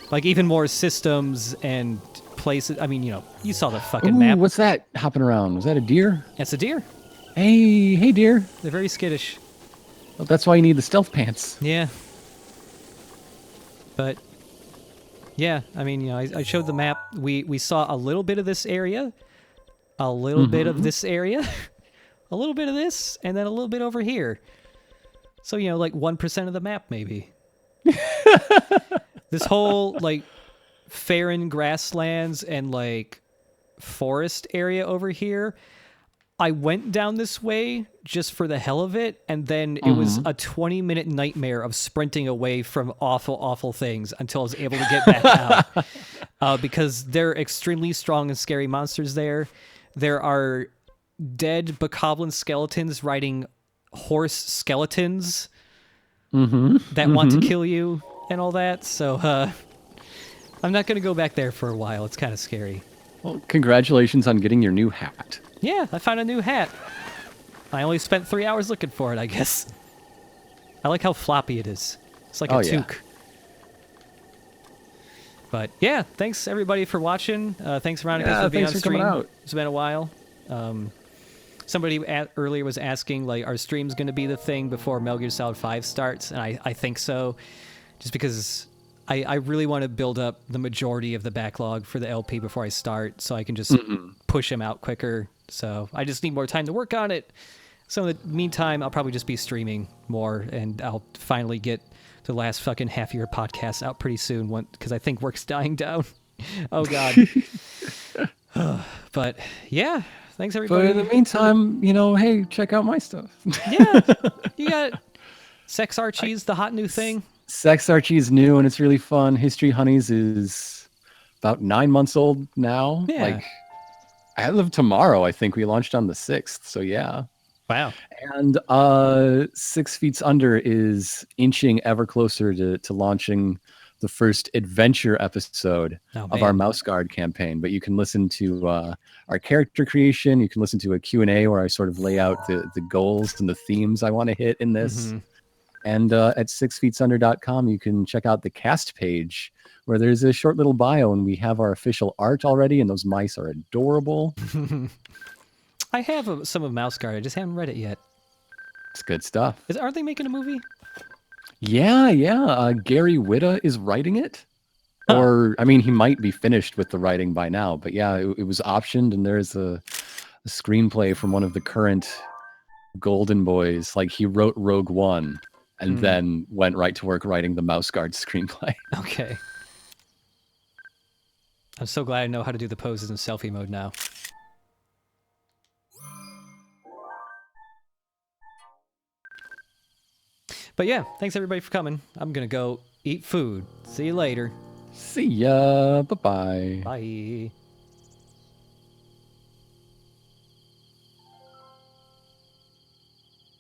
Like, even more systems and places. I mean, you know, you saw the fucking map. What's that hopping around? Was that a deer? That's a deer. Hey, deer. They're very skittish. Well, that's why you need the stealth pants. Yeah. But, yeah, I mean, you know, I showed the map. We saw a little bit of this area, a little bit of this area, a little bit of this, and then a little bit over here. So, you know, like 1% of the map, maybe. This whole, like, Faron grasslands and, like, forest area over here, I went down this way just for the hell of it, and then it was a 20-minute nightmare of sprinting away from awful, awful things until I was able to get back out. Because they're extremely strong and scary monsters there. There are dead bokoblin skeletons riding horse skeletons that want to kill you and all that. So I'm not going to go back there for a while. It's kind of scary. Well, congratulations on getting your new hat. Yeah, I found a new hat. I only spent 3 hours looking for it, I guess. I like how floppy it is. It's like a toque. But yeah, thanks everybody for watching. Thanks, Ironicus, for being on stream. Coming out. It's been a while. Somebody earlier was asking, like, are streams going to be the thing before Metal Gear Solid 5 starts? And I think so. Just because I really want to build up the majority of the backlog for the LP before I start, so I can just push them out quicker. So I just need more time to work on it. So in the meantime, I'll probably just be streaming more, and I'll finally get the last fucking half-year podcast out pretty soon, because I think work's dying down. Oh, God. But, yeah, thanks, everybody. But in the meantime, you know, hey, check out my stuff. Yeah, you got Sex Archies, the hot new thing. Sex Archie is new, and it's really fun. History Honeys is about 9 months old now. Yeah. Like, as of tomorrow, I think we launched on the 6th, so yeah. Wow. And 6 Feet Under is inching ever closer to launching the first adventure episode of our Mouse Guard campaign. But you can listen to our character creation. You can listen to a Q&A where I sort of lay out the goals and the themes I want to hit in this. And at 6feetsunder.com, you can check out the cast page where there's a short little bio, and we have our official art already, and those mice are adorable. I have some of Mouse Guard. I just haven't read it yet. It's good stuff. Aren't they making a movie? Yeah. Gary Whitta is writing it. Or, I mean, he might be finished with the writing by now, but yeah, it was optioned, and there's a screenplay from one of the current Golden Boys. Like, he wrote Rogue One and then went right to work writing the Mouse Guard screenplay. Okay. I'm so glad I know how to do the poses in selfie mode now. But yeah, thanks everybody for coming. I'm gonna go eat food. See you later. See ya. Bye-bye. Bye.